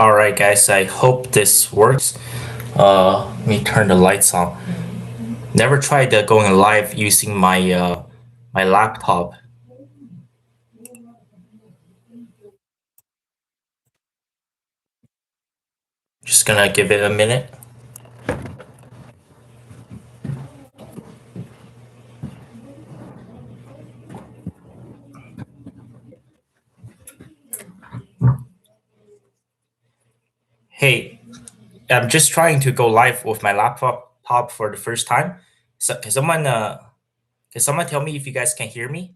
All right, guys. I hope this works. Let me turn the lights on. Never tried going live using my laptop. Just gonna give it a minute. Hey, I'm just trying to go live with my laptop for the first time. So can someone tell me if you guys can hear me?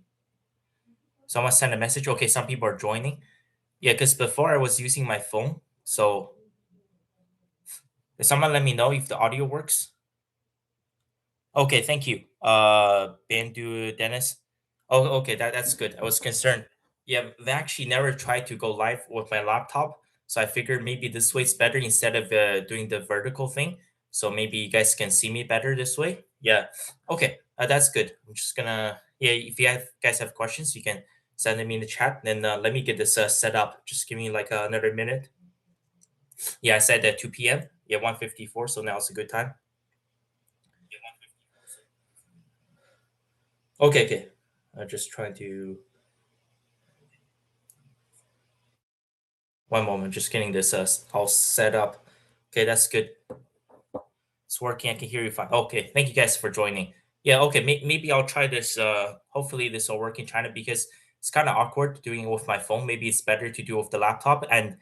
Someone send a message. Okay, some people are joining. Yeah, because before I was using my phone. So can someone let me know if the audio works? Okay, thank you. Bandu Dennis. Oh, okay, that's good. I was concerned. Yeah, they actually never tried to go live with my laptop, so I figured maybe this way's better instead of doing the vertical thing. So maybe you guys can see me better this way. Yeah. Okay, that's good. I'm just gonna. Yeah, if guys have questions, you can send them in the chat. Then let me get this set up. Just give me like another minute. Yeah, I said at 2 p.m. Yeah, 1:54. So now it's a good time. Okay, okay. I'm just trying to. One moment, just getting this all set up. Okay, that's good. It's working. I can hear you fine. Okay, thank you guys for joining. Yeah, okay. Maybe I'll try this. Hopefully this will work in China because it's kind of awkward doing it with my phone. Maybe it's better to do with the laptop. And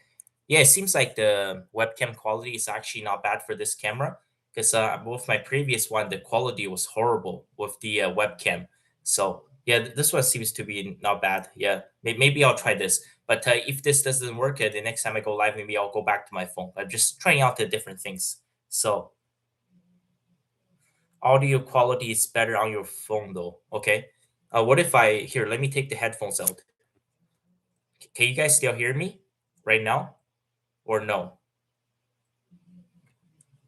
yeah, it seems like the webcam quality is actually not bad for this camera because with my previous one, the quality was horrible with the webcam. So yeah, this one seems to be not bad. Yeah, maybe I'll try this. But if this doesn't work, the next time I go live, maybe I'll go back to my phone. I'm just trying out the different things. So audio quality is better on your phone though. Okay. What if I here? Let me take the headphones out. Can you guys still hear me right now, or no?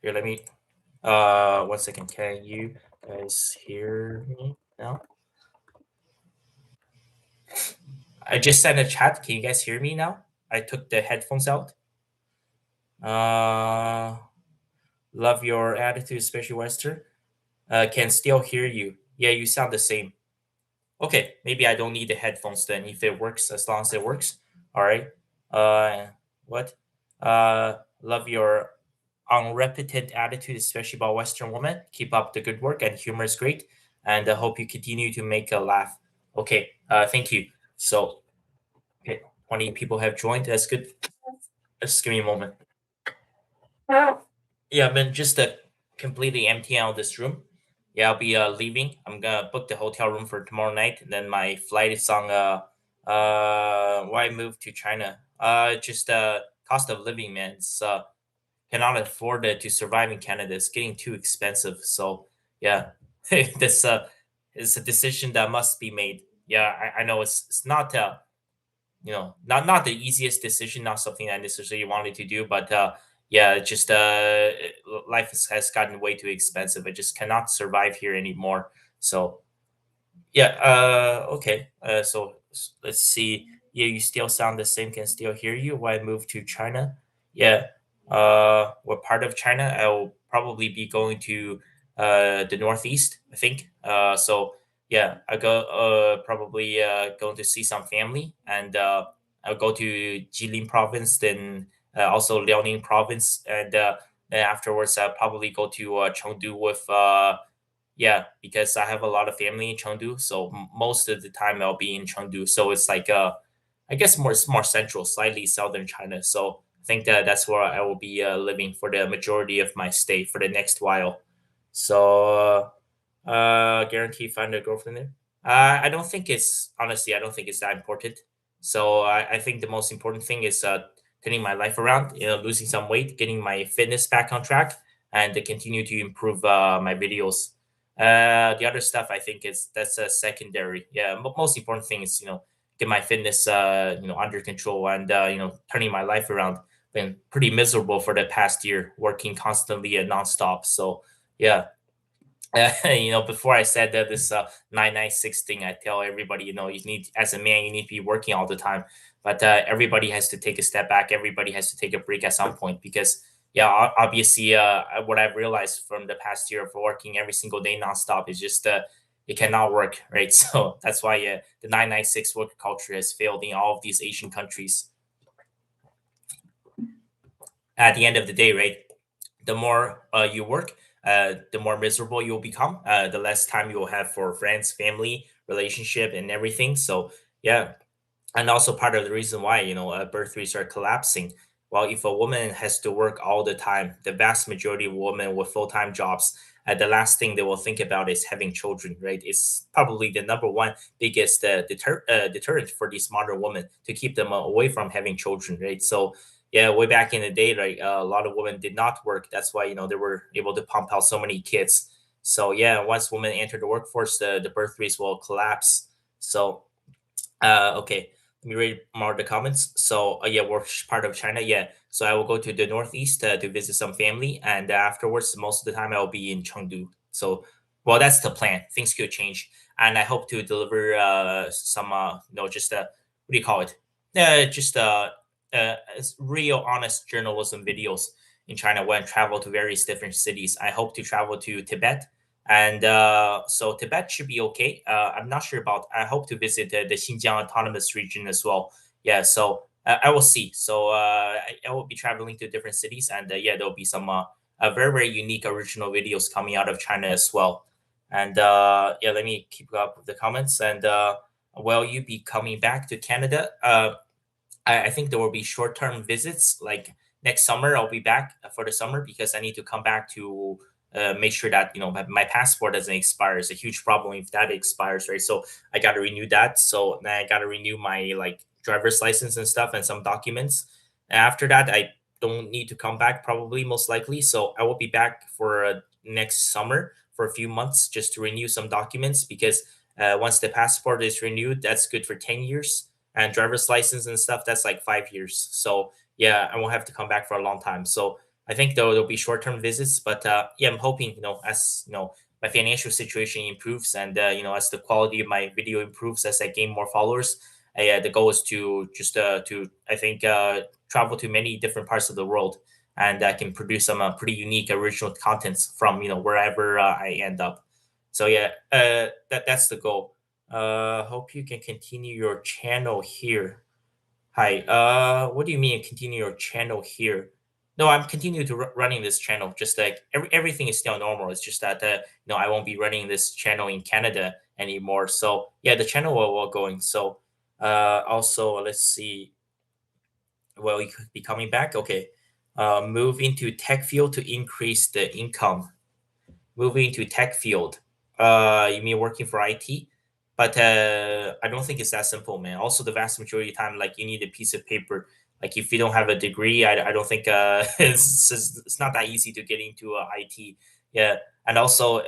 Here, let me. 1 second. Can you guys hear me now? I just sent a chat. Can you guys hear me now? I took the headphones out. Uh, love your attitude, especially Wester. Can still hear you. Yeah, you sound the same. Okay, maybe I don't need the headphones then if it works, as long as it works. All right. What? Love your unrepentant attitude, especially about Western women. Keep up the good work, and humor is great. And I hope you continue to make a laugh. Okay. Thank you. So, okay, 20 people have joined. That's good. Just give me a moment. Yeah, I've been just completely emptying out this room. Yeah, I'll be leaving. I'm gonna book the hotel room for tomorrow night. And then my flight is on why move to China? Just cost of living, man. It's cannot afford it to survive in Canada. It's getting too expensive. So yeah, this is a decision that must be made. Yeah, I know it's not not the easiest decision, not something I necessarily wanted to do, but yeah, just life has gotten way too expensive. I just cannot survive here anymore. So yeah, okay. Let's see. Yeah, you still sound the same. Can still hear you. Why move to China? Yeah. What part of China? I'll probably be going to the northeast. I think. So yeah, I go probably going to see some family, and I'll go to Jilin province, then also Liaoning province, and then afterwards I'll probably go to Chengdu with yeah, because I have a lot of family in Chengdu, so most of the time I'll be in Chengdu. So it's like I guess more central, slightly southern China. So I think that that's where I will be living for the majority of my stay for the next while. So guarantee find a girlfriend there. I don't think it's honestly, I don't think it's that important. So I think the most important thing is turning my life around, losing some weight, getting my fitness back on track, and to continue to improve my videos. The other stuff I think is that's a secondary. Yeah, most important thing is get my fitness under control and turning my life around. Been pretty miserable for the past year, working constantly and nonstop. So yeah, Before I said that this 996 thing, I tell everybody, you need as a man, you need to be working all the time. But everybody has to take a step back. Everybody has to take a break at some point because, yeah, obviously, what I've realized from the past year of working every single day nonstop is just it cannot work, right? So that's why the 996 work culture has failed in all of these Asian countries. At the end of the day, right? The more you work, the more miserable you'll become. The less time you'll have for friends, family, relationship, and everything. So yeah, and also part of the reason why birth rates are collapsing. Well, if a woman has to work all the time, the vast majority of women with full-time jobs, the last thing they will think about is having children, right? It's probably the number one biggest deterrent for these modern women to keep them away from having children, right? So yeah, way back in the day, like a lot of women did not work. That's why they were able to pump out so many kids. So yeah, once women enter the workforce, the birth rates will collapse. So okay, let me read more of the comments. So, yeah, we're part of China. Yeah, so I will go to the northeast to visit some family, and afterwards, most of the time, I will be in Chengdu. So, well, that's the plan. Things could change, and I hope to deliver some, just what do you call it? Just real, honest journalism videos in China when I travel to various different cities. I hope to travel to Tibet and so Tibet should be okay. I'm not sure about. I hope to visit the Xinjiang Autonomous Region as well. Yeah, so I will see. So I will be traveling to different cities, and yeah, there'll be some very very unique original videos coming out of China as well. And yeah, let me keep up with the comments. And will you be coming back to Canada? I think there will be short term visits. Like next summer, I'll be back for the summer because I need to come back to make sure that my passport doesn't expire. It's a huge problem if that expires, right? So I got to renew that. So then I got to renew my like driver's license and stuff and some documents. And after that, I don't need to come back probably most likely. So I will be back for next summer for a few months just to renew some documents because once the passport is renewed, that's good for 10 years and driver's license and stuff that's like 5 years. So yeah, I won't have to come back for a long time. So I think there'll be short-term visits, but yeah, I'm hoping as my financial situation improves and as the quality of my video improves as I gain more followers. The goal is to just to I think travel to many different parts of the world and I can produce some pretty unique original contents from wherever I end up. So yeah, that's the goal. Hope you can continue your channel here. Hi. What do you mean continue your channel here? No, I'm continuing to running this channel. Just like everything is still normal. It's just that I won't be running this channel in Canada anymore. So yeah, the channel will going. So also let's see. Well, you could be coming back. Okay. Move into tech field to increase the income. Moving to tech field. You mean working for IT? But I don't think it's that simple, man. Also, the vast majority of the time, like you need a piece of paper. Like if you don't have a degree, I don't think it's not that easy to get into IT. Yeah, and also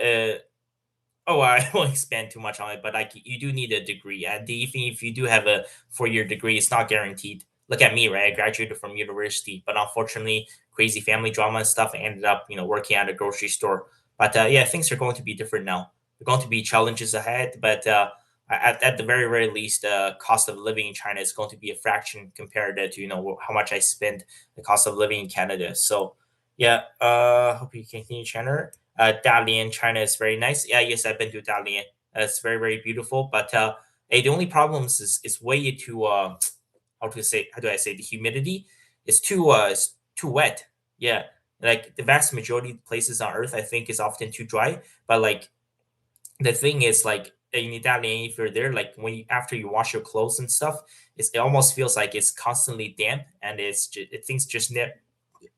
oh, I won't expand too much on it, but like you do need a degree, and even if you do have a 4 year degree, it's not guaranteed. Look at me, right? I graduated from university, but unfortunately, crazy family drama and stuff. I ended up, working at a grocery store. But yeah, things are going to be different now. There are going to be challenges ahead, but at the very very least, cost of living in China is going to be a fraction compared to how much I spend the cost of living in Canada. So yeah, hope you continue, China. Dalian, China is very nice. Yeah, yes, I've been to Dalian. It's very, very beautiful. But the only problems is it's way too how do I say the humidity is too wet. Yeah, like the vast majority of places on Earth, I think, is often too dry. But like the thing is, like in Italian, if you're there, like when you after you wash your clothes and stuff, it almost feels like it's constantly damp, and things just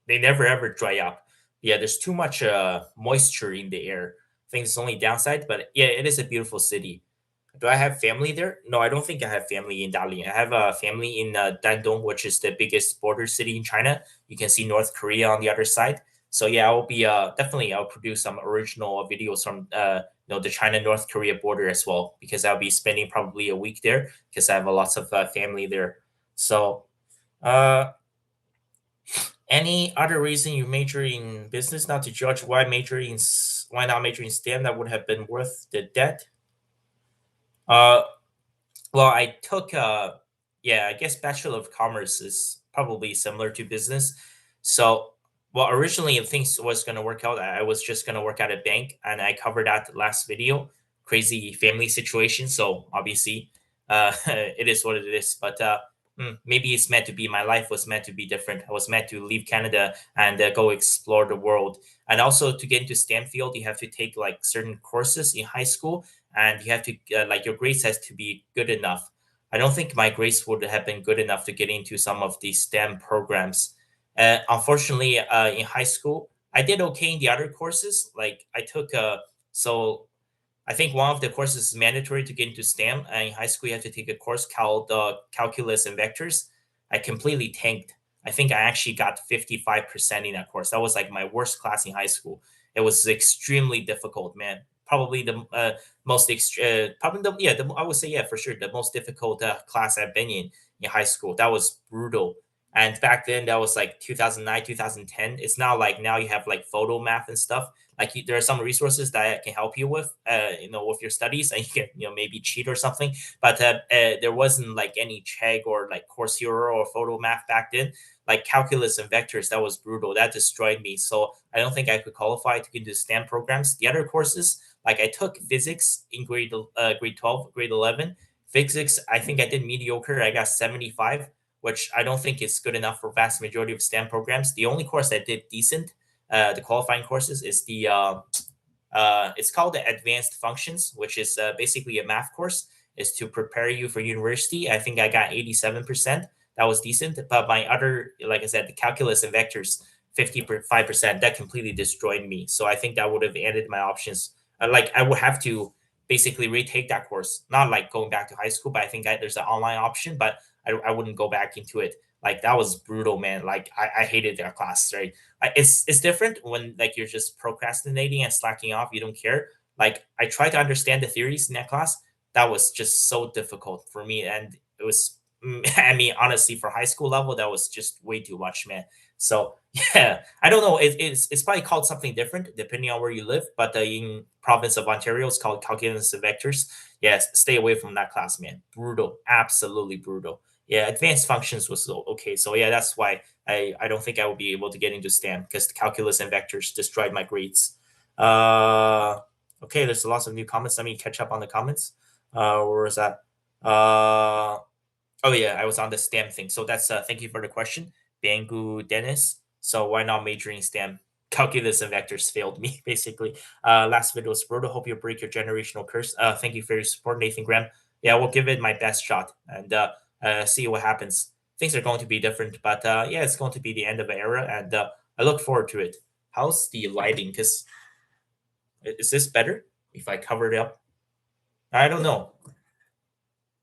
they never ever dry up. Yeah, there's too much moisture in the air. I think it's only downside, but yeah, it is a beautiful city. Do I have family there? No, I don't think I have family in Dalian. I have a family in Dandong, which is the biggest border city in China. You can see North Korea on the other side. So yeah, I'll be definitely I'll produce some original videos from the China North Korea border as well because I'll be spending probably a week there because I have a lots of family there. So uh, any other reason you major in business? Not to judge why major in why not major in STEM? That would have been worth the debt. Uh, well, I took yeah, I guess Bachelor of Commerce is probably similar to business. So, well, originally if things was going to work out, I was just going to work at a bank, and I covered that last video. Crazy family situation, so obviously, it is what it is. But maybe it's meant to be. My life was meant to be different. I was meant to leave Canada and go explore the world. And also to get into STEM field, you have to take like certain courses in high school, and you have to like your grades has to be good enough. I don't think my grades would have been good enough to get into some of these STEM programs. Unfortunately, in high school, I did okay in the other courses. Like I took so I think one of the courses is mandatory to get into STEM. And in high school, you have to take a course called Calculus and Vectors. I completely tanked. I think I actually got 55% in that course. That was like my worst class in high school. It was extremely difficult, man. Probably the probably the yeah, I would say yeah for sure the most difficult class I've been in high school. That was brutal. And back then, that was like 2009, 2010. It's now like now you have like photo math and stuff. Like there are some resources that can help you with with your studies, and you can maybe cheat or something. But there wasn't like any Chegg or like Coursera or photo math back then. Like calculus and vectors, that was brutal. That destroyed me. So I don't think I could qualify to get into STEM programs. The other courses, like I took physics in grade 12, grade 11. Physics, I think I did mediocre. I got 75, which I don't think is good enough for vast majority of STEM programs. The only course I did decent, the qualifying courses, is the it's called the Advanced Functions, which is basically a math course. Is to prepare you for university. I think I got 87%. That was decent. But my other, like I said, the calculus and vectors, 55%, that completely destroyed me. So I think that would have ended my options. Like I would have to basically retake that course, not like going back to high school, but I think there's an online option, but I wouldn't go back into it. Like that was brutal, man. Like I hated that class, right? It's different when like you're just procrastinating and slacking off. You don't care. Like I tried to understand the theories in that class. That was just so difficult for me, and it was. I mean, honestly, for high school level, that was just way too much, man. So yeah, I don't know. It's probably called something different depending on where you live. But in province of Ontario, it's called calculus and vectors. Yes, stay away from that class, man. Brutal, absolutely brutal. Yeah, advanced functions was okay. So yeah, that's why I don't think I will be able to get into STEM because the calculus and vectors destroyed my grades. Uh, okay, there's lots of new comments. Let me catch up on the comments. Where was that? Uh, oh yeah, I was on the STEM thing. So that's thank you for the question, Bangu Dennis. So why not major in STEM? Calculus and vectors failed me basically. Last video was brutal. Hope you break your generational curse. Thank you for your support, Nathan Graham. Yeah, we'll give it my best shot and see what happens. Things are going to be different, but yeah, it's going to be the end of an era, and I look forward to it. How's the lighting? Because is this better if I cover it up? I don't know.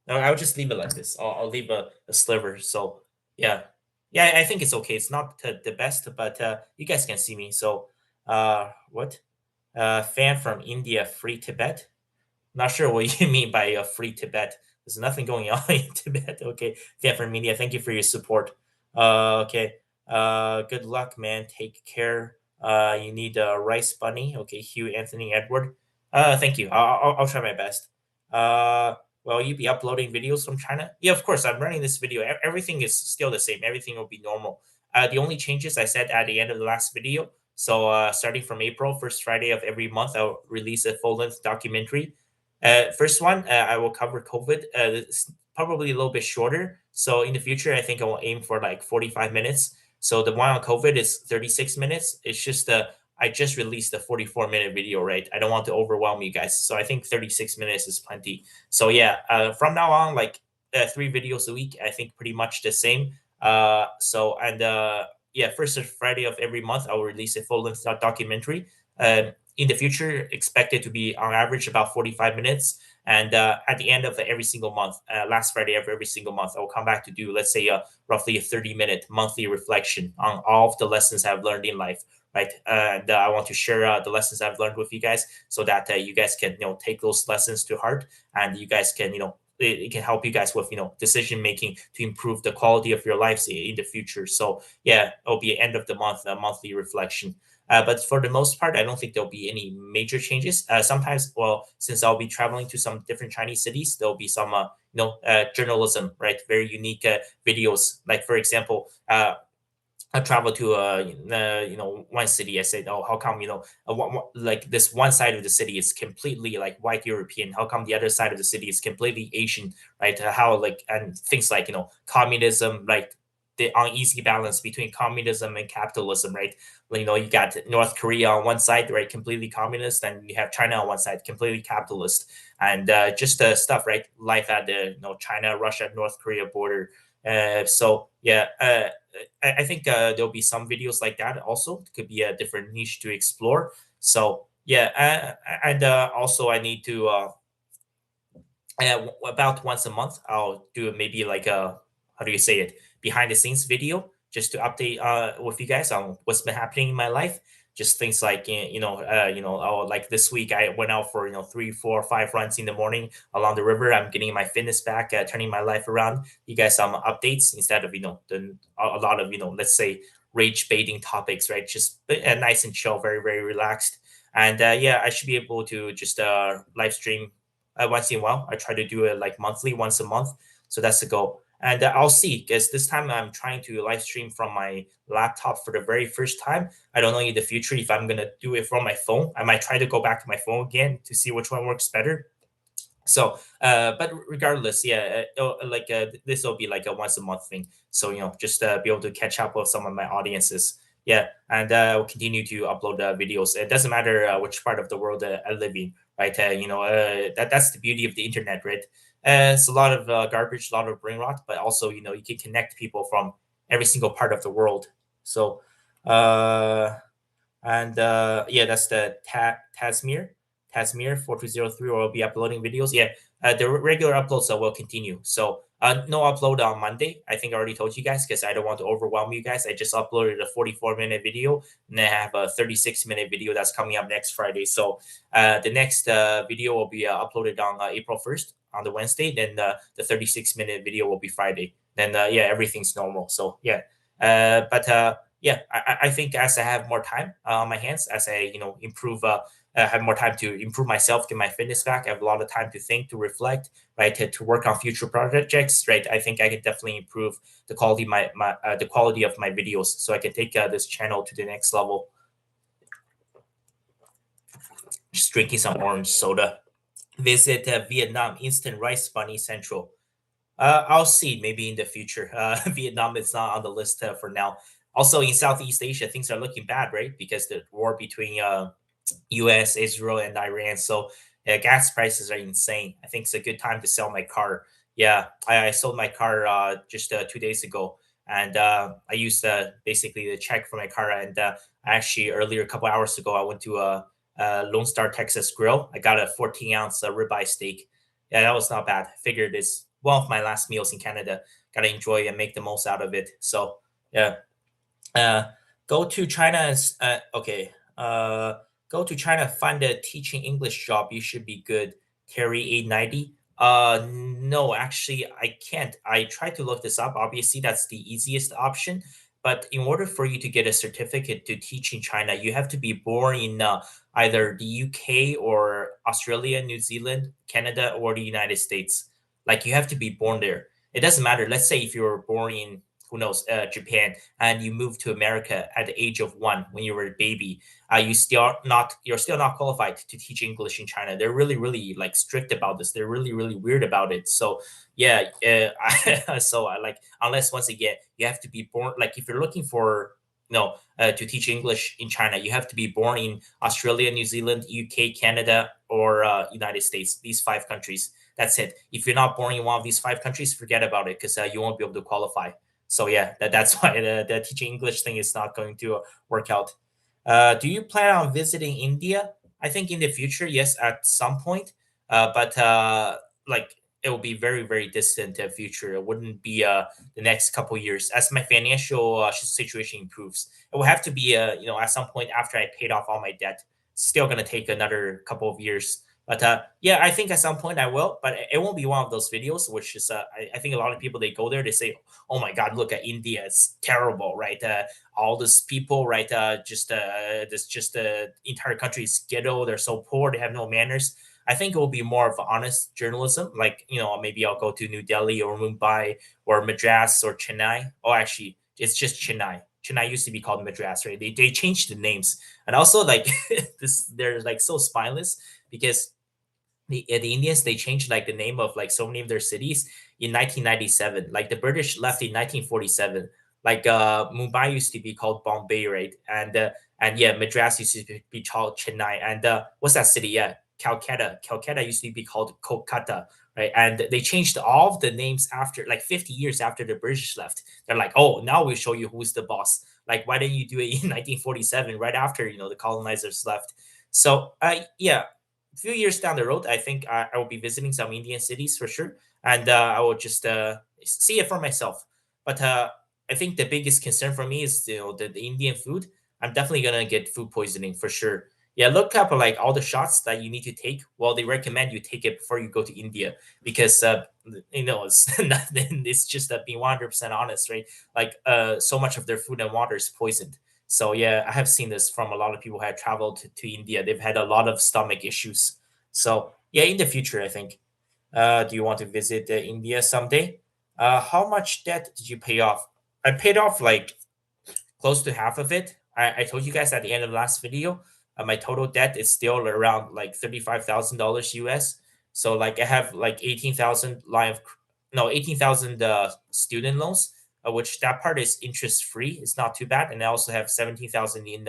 No, I'll just leave it like this. I'll leave a sliver. So yeah, yeah, I think it's okay. It's not the best, but you guys can see me. So what? Fan from India, free Tibet. Not sure what you mean by free Tibet. There's nothing going on in Tibet. Okay, fan from India. Thank you for your support. Okay. Good luck, man. Take care. You need a rice bunny. Okay, Hugh, Anthony, Edward. Thank you. I'll try my best. Will you be uploading videos from China? Yeah, of course. I'm running this video. Everything is still the same. Everything will be normal. The only changes I said at the end of the last video. So starting from April, first Friday of every month, I'll release a full-length documentary. First one, I will cover COVID. It's probably a little bit shorter. So in the future, I think I will aim for like 45 minutes. So the one on COVID is 36 minutes. It's just I just released a 44-minute video, right? I don't want to overwhelm you guys. So I think 36 minutes is plenty. So yeah, from now on, like 3 videos a week, I think pretty much the same. Yeah, first Friday of every month, I will release a full-length documentary. In the future, expect it to be on average about 45 minutes. And at the end of every single month, last Friday of every single month, I'll come back to do, let's say, roughly a 30-minute monthly reflection on all of the lessons I've learned in life, right? And I want to share the lessons I've learned with you guys so that you guys can, take those lessons to heart, and you guys can, it can help you guys with decision making to improve the quality of your lives in the future. So yeah, it'll be end of the month, a monthly reflection. But for the most part, I don't think there'll be any major changes. Sometimes, well, since I'll be traveling to some different Chinese cities, there'll be some journalism, right? Very unique videos. Like for example, I traveled to one city. I said, "Oh, how come like this one side of the city is completely like white European? How come the other side of the city is completely Asian, right? How like and things like communism, like the uneasy balance between communism and capitalism, right? Like, you got North Korea on one side, right, completely communist, and you have China on one side, completely capitalist, and just stuff, right? Life at the China, Russia, North Korea border. So yeah, I think there'll be some videos like that also. It could be a different niche to explore. So yeah, and also I need to about once a month I'll do maybe like a, how do you say it, behind the scenes video, just to update with you guys on what's been happening in my life. Just things like oh, like this week I went out for 3, 4, 5 runs in the morning along the river. I'm getting my fitness back, turning my life around. You guys some updates instead of a lot of let's say rage baiting topics, right? Just nice and chill, very very relaxed. And yeah, I should be able to just live stream once in a while. I try to do it like monthly, once a month. So that's the goal. And I'll see, because this time I'm trying to live stream from my laptop for the very first time. I don't know in the future if I'm gonna do it from my phone. I might try to go back to my phone again to see which one works better. So, but regardless, yeah, this will be like a once a month thing. So just be able to catch up with some of my audiences. Yeah, and we'll continue to upload videos. It doesn't matter which part of the world I live in, right? That's the beauty of the internet, right? It's a lot of garbage, a lot of brain rot, but also you can connect people from every single part of the world. So, uh, and yeah, that's the Tasmir 4203 will be uploading videos. Yeah, the regular uploads will continue. So no upload on Monday. I think I already told you guys because I don't want to overwhelm you guys. I just uploaded a 44-minute video, and I have a 36-minute video that's coming up next Friday. So the next video will be uploaded on April 1st on the Wednesday. Then the 36-minute video will be Friday. Then yeah, everything's normal. So yeah, but yeah, I think as I have more time on my hands, as I improve, have more time to improve myself, get my fitness back. I have a lot of time to think, to reflect, right, to work on future projects, right. I think I can definitely improve the quality of the quality of my videos, so I can take this channel to the next level. Just drinking some orange soda. Visit Vietnam Instant Rice Bunny Central. I'll see maybe in the future. Vietnam is not on the list for now. Also, in Southeast Asia, things are looking bad, right? Because the war between U.S., Israel, and Iran. So gas prices are insane. I think it's a good time to sell my car. Yeah, I sold my car just 2 days ago, and I used basically the check for my car. And actually, earlier, a couple hours ago, I went to Lone Star Texas Grill. I got a 14-ounce ribeye steak. Yeah, that was not bad. I figured it's one of my last meals in Canada. Got to enjoy and make the most out of it. So yeah, uh, go to China. Okay. Go to China. Find a teaching English job. You should be good. Terry 890. No, actually, I can't. I tried to look this up. Obviously, that's the easiest option. But in order for you to get a certificate to teach in China, you have to be born in either the UK or Australia, New Zealand, Canada, or the United States. Like you have to be born there. It doesn't matter. Let's say if you were born in, who knows, Japan, and you moved to America at the age of 1 when you were a baby, you're still not qualified to teach English in China. They're really really like strict about this. They're really really weird about it. So yeah, so I like, unless once again you have to be born, like if you're looking for to teach English in China, you have to be born in Australia, New Zealand, UK, Canada, or United States. These 5 countries. That's it. If you're not born in one of these 5 countries, forget about it, because you won't be able to qualify. So yeah, that's why the teaching English thing is not going to work out. Do you plan on visiting India? I think in the future, yes, at some point. But like it will be very very distant future. It wouldn't be the next couple years as my financial situation improves. It will have to be at some point after I paid off all my debt. Still gonna take another couple of years But yeah, I think at some point I will, but it won't be one of those videos, which is I think a lot of people they go there, they say, "Oh my God, look at India, it's terrible, right? All these people, right? This just the entire country is ghetto. They're so poor, they have no manners." I think it will be more of honest journalism. Like, maybe I'll go to New Delhi or Mumbai or Madras or Chennai. Oh, actually, it's just Chennai. Chennai used to be called Madras, right? They changed the names, and also like they're like so spineless because the Indians they changed like the name of like so many of their cities in 1997. Like the British left in 1947. Like Mumbai used to be called Bombay, right? And yeah, Madras used to be called Chennai. And what's that city? Yeah, Calcutta. Calcutta used to be called Kolkata, right? And they changed all of the names after like 50 years after the British left. They're like, oh, now we'll show you who's the boss. Like, why didn't you do it in 1947, right after the colonizers left? So, yeah, few years down the road, I think I will be visiting some Indian cities for sure, and I will just see it for myself. But I think the biggest concern for me is the Indian food. I'm definitely gonna get food poisoning for sure. Yeah, look up like all the shots that you need to take. Well, they recommend you take it before you go to India because it's nothing. It's just being 100% honest, right? Like so much of their food and water is poisoned. So yeah, I have seen this from a lot of people who have traveled to India. They've had a lot of stomach issues. So yeah, in the future, I think. Do you want to visit India someday? How much debt did you pay off? I paid off like close to half of it. I told you guys at the end of the last video, my total debt is still around like $35,000 US. So like I have like 18,000 line of no 18,000 student loans, which that part is interest free. It's not too bad, and I also have 17,000 in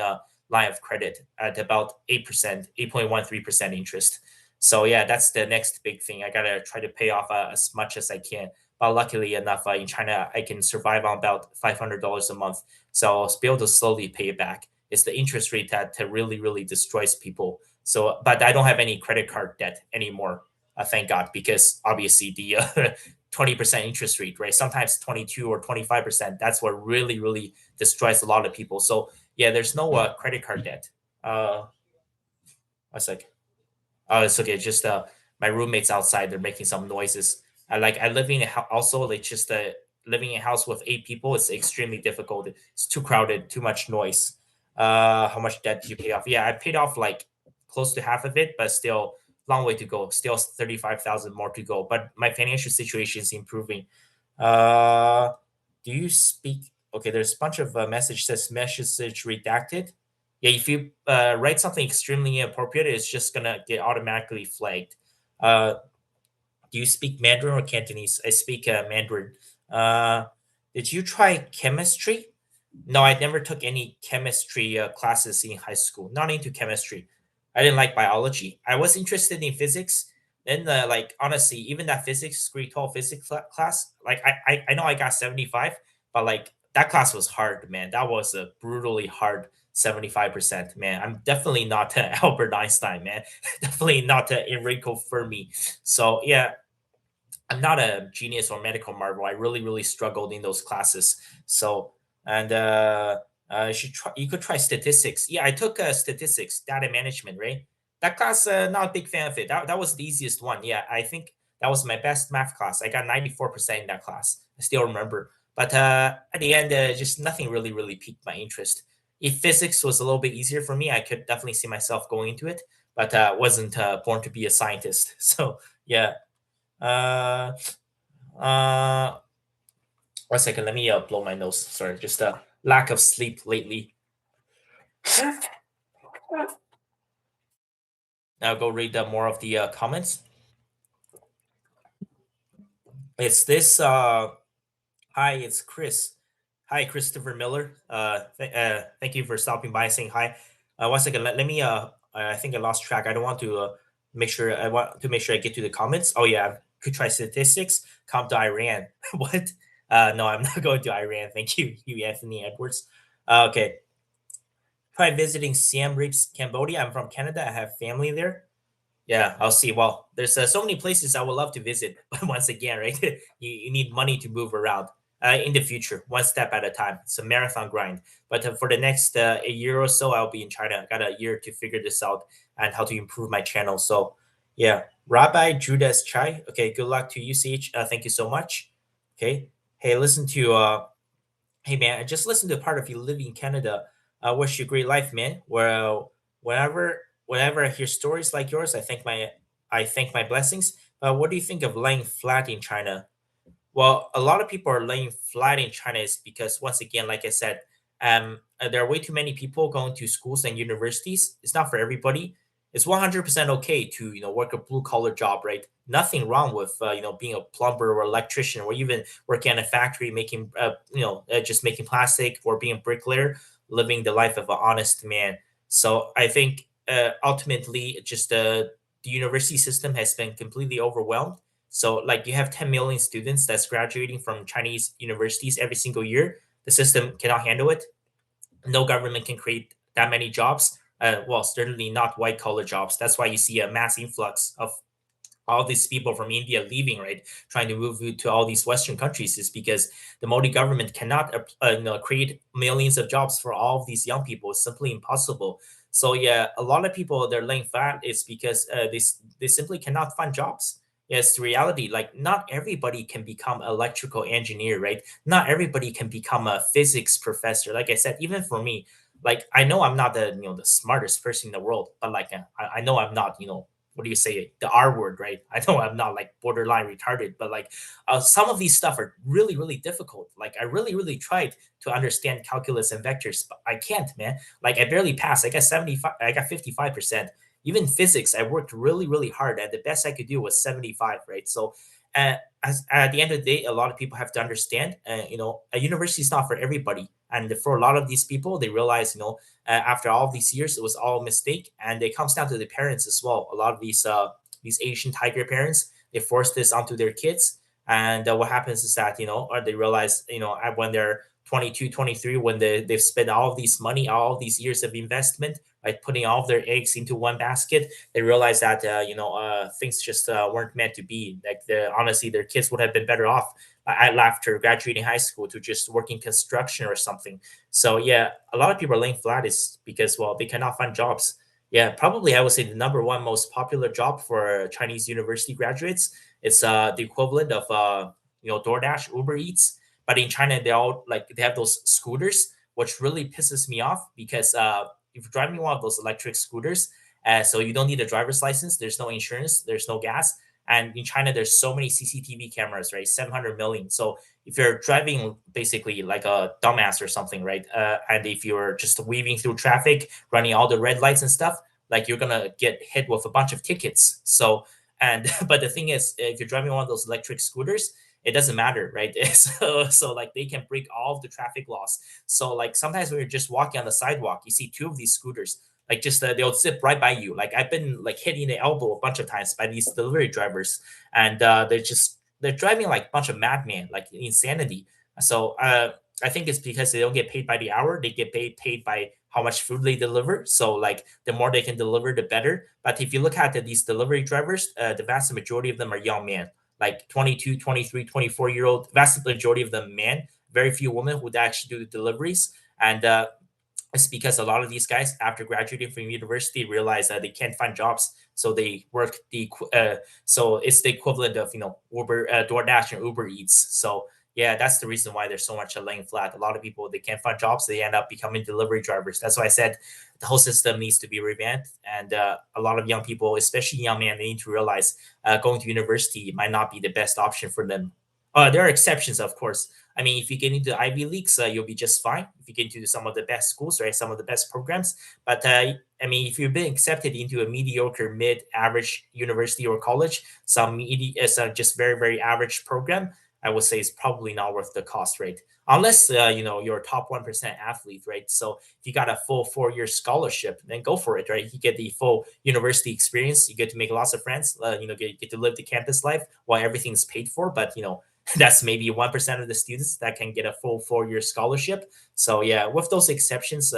line of credit at about 8%, 8.13% interest. So yeah, that's the next big thing. I gotta try to pay off as much as I can. But luckily enough, in China, I can survive on about $500 a month, so I'll be able to slowly pay it back. It's the interest rate that really, really destroys people. So, but I don't have any credit card debt anymore. Thank God, because obviously the 20% interest rate, right? Sometimes 22 or 25%. That's what really, really destroys a lot of people. So yeah, there's no credit card debt. One sec. Oh, it's okay. Just my roommates outside. They're making some noises. I live in also like just living in a house with 8 people. It's extremely difficult. It's too crowded. Too much noise. How much debt do you pay off? Yeah, I paid off like close to half of it, but still long way to go. Still 35,000 more to go. But my financial situation is improving. Uh, do you speak? Okay, there's a bunch of message says message redacted. Yeah, if you write something extremely inappropriate, it's just gonna get automatically flagged. Uh, do you speak Mandarin or Cantonese? I speak Mandarin. Uh, did you try chemistry? No, I never took any chemistry classes in high school. Not into chemistry. I didn't like biology. I was interested in physics. Then, like honestly, even that physics, grade 12 physics class, like I know I got 75, but like that class was hard, man. That was a brutally hard 75%, man. I'm definitely not Albert Einstein, man. Definitely not Enrico Fermi. So yeah, I'm not a genius or medical marvel. I really, really struggled in those classes. So, and you could try statistics. Yeah, I took statistics, data management, right? That class, not a big fan of it. That was the easiest one. Yeah, I think that was my best math class. I got 94% in that class. I still remember. But at the end, just nothing really, really piqued my interest. If physics was a little bit easier for me, I could definitely see myself going into it. But wasn't born to be a scientist. So yeah, uh, uh, one second. Let me blow my nose. Sorry, just a lack of sleep lately. Now go read more of the comments. It's this. Hi, it's Chris. Hi, Christopher Miller. Thank you for stopping by, saying hi. One second. Let me. I think I lost track. I don't want to make sure. I want to make sure I get to the comments. Oh yeah, could try statistics. Come to Iran. What? No, I'm not going to Iran. Thank you, you Anthony Edwards. Okay. Try visiting Siem Reap, Cambodia. I'm from Canada. I have family there. Yeah, I'll see. Well, there's so many places I would love to visit, but once again, right, you need money to move around. In the future, one step at a time. It's a marathon grind. But for the next a year or so, I'll be in China. I got a year to figure this out and how to improve my channel. So, Yeah, Rabbi Judas Chai. Okay, good luck to you, CH. Thank you so much. Okay. Hey, listen to hey man, I just listened to part of you living in Canada. Wish you a great life, man. Well, whenever I hear stories like yours, I thank my blessings. What do you think of laying flat in China? Well, a lot of people are laying flat in China is because once again, like I said, there are way too many people going to schools and universities. It's not for everybody. It's 100% okay to work a blue collar job, right? Nothing wrong with being a plumber or electrician or even working in a factory making just making plastic or being a bricklayer, living the life of an honest man. So I think ultimately, just the university system has been completely overwhelmed, so like you have 10 million students that's graduating from Chinese universities every single year. The system cannot handle it. No government can create that many jobs. Well, certainly not white collar jobs. That's why you see a mass influx of all these people from India leaving, right, trying to move to all these Western countries, is because the Modi government cannot, create millions of jobs for all of these young people. It's simply impossible. So yeah, a lot of people they're laying flat is because they simply cannot find jobs. Yes, the reality. Like not everybody can become electrical engineer, right? Not everybody can become a physics professor. Like I said, even for me, like I know I'm not the smartest person in the world, but like I know I'm not what do you say, the R word, right? I know I'm not like borderline retarded, but like some of these stuff are really really difficult. Like I really tried to understand calculus and vectors, but I can't, man. Like I barely passed. I got 75, I got 55%. Even physics I worked really really hard, and the best I could do was 75, right? So at the end of the day, a lot of people have to understand, a university is not for everybody, and for a lot of these people they realize, after all these years it was all a mistake, and it comes down to the parents as well. A lot of these Asian tiger parents, they force this onto their kids, and what happens is that or they realize, when they're 22, 23, when they've spent all of these money, all of these years of investment, right, putting all of their eggs into one basket, they realize that things just weren't meant to be. Like honestly, their kids would have been better off after graduating high school to just working construction or something. So yeah, a lot of people are laying flat is because, well, they cannot find jobs. Yeah, probably I would say the number one most popular job for Chinese university graduates is the equivalent of DoorDash, Uber Eats. But in China, they all like they have those scooters, which really pisses me off because if you're driving one of those electric scooters, so you don't need a driver's license, there's no insurance, there's no gas, and in China, there's so many CCTV cameras, right? 700 million. So if you're driving basically like a dumbass or something, right? And if you're just weaving through traffic, running all the red lights and stuff, like you're gonna get hit with a bunch of tickets. So and but the thing is, if you're driving one of those electric scooters, it doesn't matter, right? So like they can break all of the traffic laws. So like sometimes when you're just walking on the sidewalk, you see two of these scooters like just they'll zip right by you. Like I've been like hitting the elbow a bunch of times by these delivery drivers, and they're driving like a bunch of madmen, like insanity. So I think it's because they don't get paid by the hour; they get paid by how much food they deliver. So like the more they can deliver, the better. But if you look at these delivery drivers, the vast majority of them are young men, like 22, 23, 24-year old. Vast majority of them men. Very few women who actually do the deliveries, and it's because a lot of these guys, after graduating from university, realize that they can't find jobs, so they work so it's the equivalent of Uber, DoorDash, and Uber Eats. So yeah, that's the reason why there's so much laying flat. A lot of people they can't find jobs, they end up becoming delivery drivers. That's why I said the whole system needs to be revamped, and a lot of young people, especially young men, they need to realize going to university might not be the best option for them. There are exceptions, of course. I mean, if you get into Ivy Leagues, you'll be just fine. If you get into some of the best schools, right, some of the best programs. But I mean, if you've been accepted into a mediocre, mid-average university or college, some just very, very average program, I would say is probably not worth the cost, right? Unless you're a top 1% athlete, right? So if you got a full 4 year scholarship, then go for it, right? You get the full university experience, you get to make lots of friends, get to live the campus life while everything's paid for. But that's maybe 1% of the students that can get a full 4 year scholarship. So yeah, with those exceptions,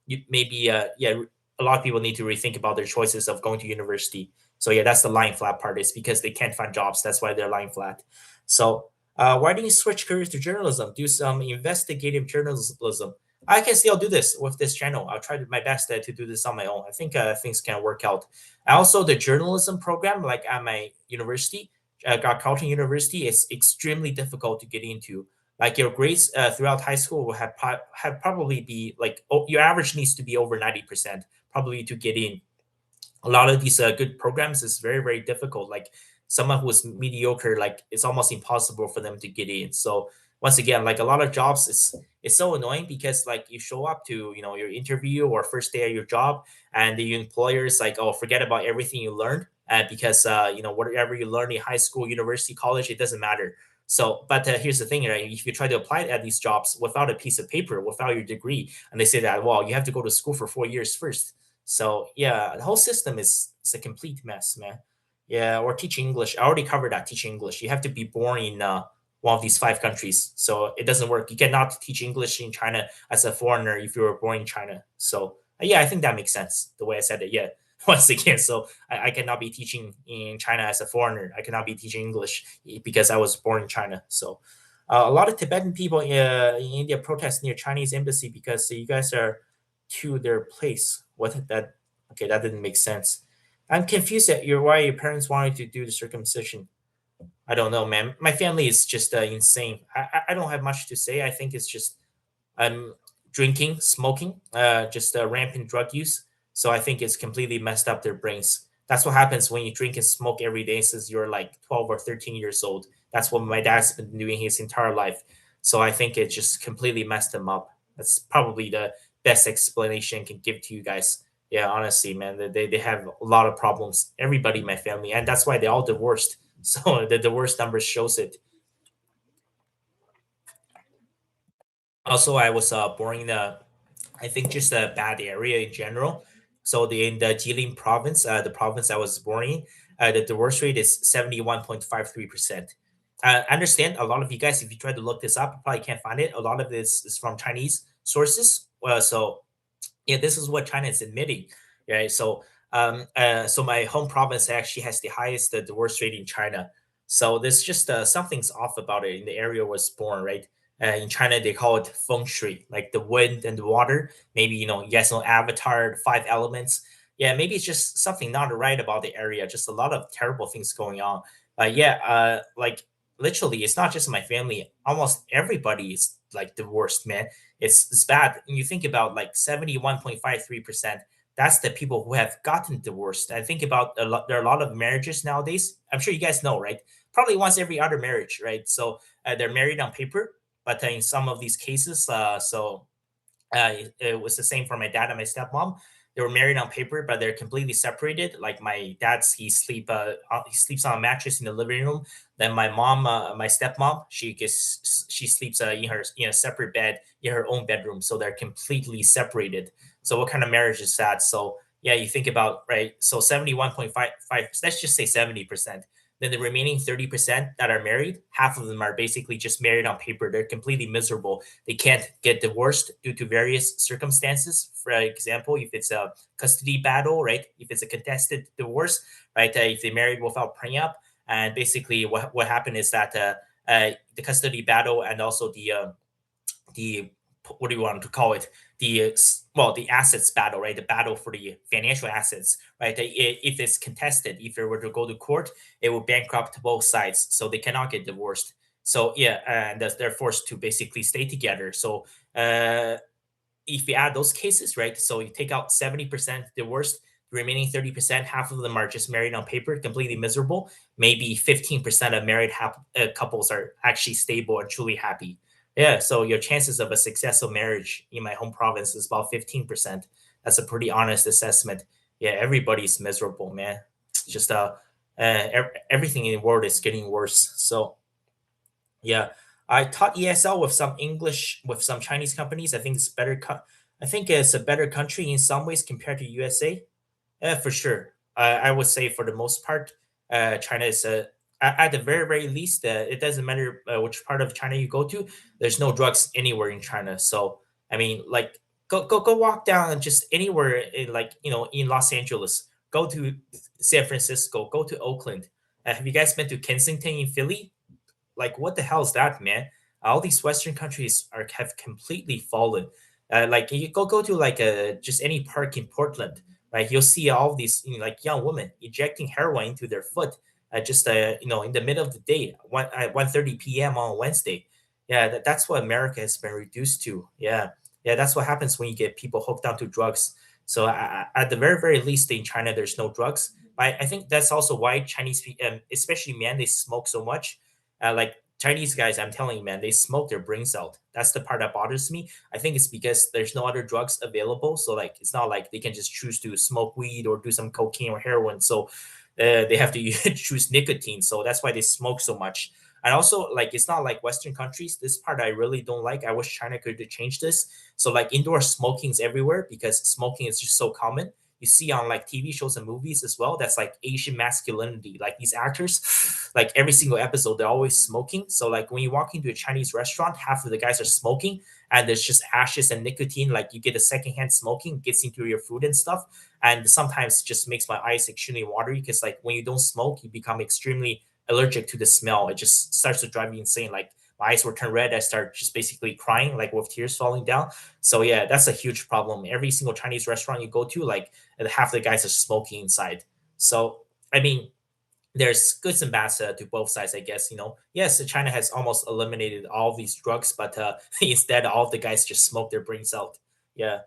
you maybe yeah, a lot of people need to rethink about their choices of going to university. So yeah, that's the lying flat part. Is because they can't find jobs. That's why they're lying flat. So why didn't you switch careers to journalism? Do some investigative journalism. I can still do this with this channel. I'll try my best to do this on my own. I think things can work out. And also, the journalism program, like at my university, Carleton University, is extremely difficult to get into. Like your grades throughout high school will have probably be like, oh, your average needs to be over 90% probably to get in. A lot of these good programs is very very difficult. Like someone who's mediocre, like it's almost impossible for them to get in. So once again, like a lot of jobs, it's so annoying because like you show up to your interview or first day of your job, and the employer is like, oh, forget about everything you learned, because whatever you learned in high school, university, college, it doesn't matter. So, but here's the thing, right? If you try to apply at these jobs without a piece of paper, without your degree, and they say that, well, you have to go to school for 4 years first. So yeah, the whole system is a complete mess, man. Yeah, or teaching English. I already covered that. Teaching English, you have to be born in one of these five countries, so it doesn't work. You cannot teach English in China as a foreigner if you were born in China. So yeah, I think that makes sense the way I said it. Yeah, once again, so I cannot be teaching in China as a foreigner. I cannot be teaching English because I was born in China. So a lot of Tibetan people in India protest near Chinese embassy because you guys are to their place. What that? Okay, that didn't make sense. I'm confused at why your parents wanted to do the circumcision. I don't know, man. My family is just insane. I don't have much to say. I think it's just drinking, smoking, just rampant drug use. So I think it's completely messed up their brains. That's what happens when you drink and smoke every day since you're like 12 or 13 years old. That's what my dad's been doing his entire life. So I think it just completely messed him up. That's probably the best explanation I can give to you guys. Yeah, honestly, man, they have a lot of problems. Everybody in my family, and that's why they all divorced. So the divorce numbers shows it. Also, I was born in I think just a bad area in general. So in the Jilin province, the province I was born in, the divorce rate is 71.53%. I understand a lot of you guys, if you try to look this up, you probably can't find it. A lot of this is from Chinese sources. So yeah, this is what China is admitting, right? So my home province actually has the highest divorce rate in China. So there's just something's off about it in the area I was born, right? In China, they call it feng shui, like the wind and the water. Maybe you guys know Avatar, the five elements. Yeah, maybe it's just something not right about the area. Just a lot of terrible things going on. Yeah, like literally, it's not just my family. Almost everybody is like divorced, man. It's bad. And you think about like 71.53%. That's the people who have gotten divorced. I think about a lot. There are a lot of marriages nowadays. I'm sure you guys know, right? Probably once every other marriage, right? So they're married on paper, but in some of these cases, it was the same for my dad and my stepmom. They were married on paper, but they're completely separated. Like my dad's, he sleeps on a mattress in the living room. Then my mom, my stepmom, she sleeps in her separate bed in her own bedroom. So they're completely separated. So what kind of marriage is that? So yeah, you think about right. So 71.55. Let's just say 70%. Then the remaining 30% that are married, half of them are basically just married on paper. They're completely miserable. They can't get divorced due to various circumstances. For example, if it's a custody battle, right? If it's a contested divorce, right? If they married without prenup, and basically what happened is that the custody battle and also the what do you want to call it, the assets battle, right? The battle for the financial assets, right? If it's contested, if it were to go to court, it will bankrupt both sides, so they cannot get divorced. So yeah, and they're forced to basically stay together. So if you add those cases, right? So you take out 70% divorced, the remaining 30%, half of them are just married on paper, completely miserable. Maybe 15% of married couples are actually stable and truly happy. Yeah, so your chances of a successful marriage in my home province is about 15%. That's a pretty honest assessment. Yeah, everybody's miserable, man. It's just everything in the world is getting worse. So yeah, I taught ESL with some English with some Chinese companies. I think it's better. I think it's a better country in some ways compared to USA. Yeah, for sure. I would say for the most part, China is at the very very least. It doesn't matter which part of China you go to. There's no drugs anywhere in China. So I mean, like go walk down and just anywhere in like in Los Angeles. Go to San Francisco. Go to Oakland. Have you guys been to Kensington in Philly? Like what the hell is that, man? All these western countries are have completely fallen. Like you go to like just any park in Portland, right? You'll see all these like young women injecting heroin into their foot, just in the middle of the day, 1:30 p.m. on Wednesday. Yeah, that's what America has been reduced to. Yeah, yeah, that's what happens when you get people hooked onto drugs. So at the very least, in China, there's no drugs. I think that's also why especially men, they smoke so much. Like Chinese guys, I'm telling you, man, they smoke their brains out. That's the part that bothers me. I think it's because there's no other drugs available. So like, it's not like they can just choose to smoke weed or do some cocaine or heroin. So they have to choose nicotine. So that's why they smoke so much. And also, like, it's not like Western countries. This part I really don't like. I wish China could change this. So like, indoor smoking is everywhere because smoking is just so common. You see on like TV shows and movies as well. That's like Asian masculinity. Like these actors, like every single episode, they're always smoking. So like when you walk into a Chinese restaurant, half of the guys are smoking, and there's just ashes and nicotine. Like you get a secondhand smoking gets into your food and stuff, and sometimes just makes my eyes extremely watery because like when you don't smoke, you become extremely allergic to the smell. It just starts to drive me insane. Like my eyes will turn red. I start just basically crying, like with tears falling down. So yeah, that's a huge problem. Every single Chinese restaurant you go to, like half the guys are smoking inside. So I mean, there's goods and bads to both sides, I guess. Yes, China has almost eliminated all these drugs, but instead, all of the guys just smoke their brains out. Yeah.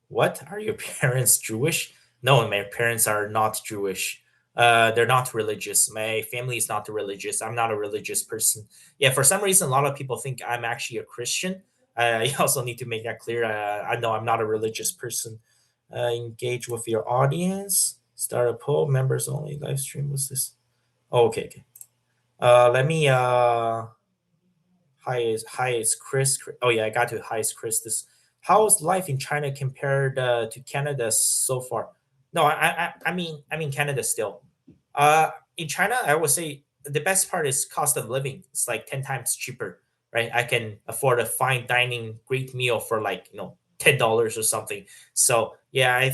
What are your parents Jewish? No, my parents are not Jewish. They're not religious. My family is not religious. I'm not a religious person. Yeah, for some reason, a lot of people think I'm actually a Christian. I also need to make that clear. I know I'm not a religious person. Engage with your audience. Start a poll. Members only live stream. What's this? Oh, okay, okay. Let me. Hi, it's Chris. Oh yeah, I got to hi, it's Chris. How is life in China compared to Canada so far? No, I mean Canada still. In China, I would say the best part is cost of living. It's like 10 times cheaper, right? I can afford a fine dining great meal for like $10 or something. So yeah, I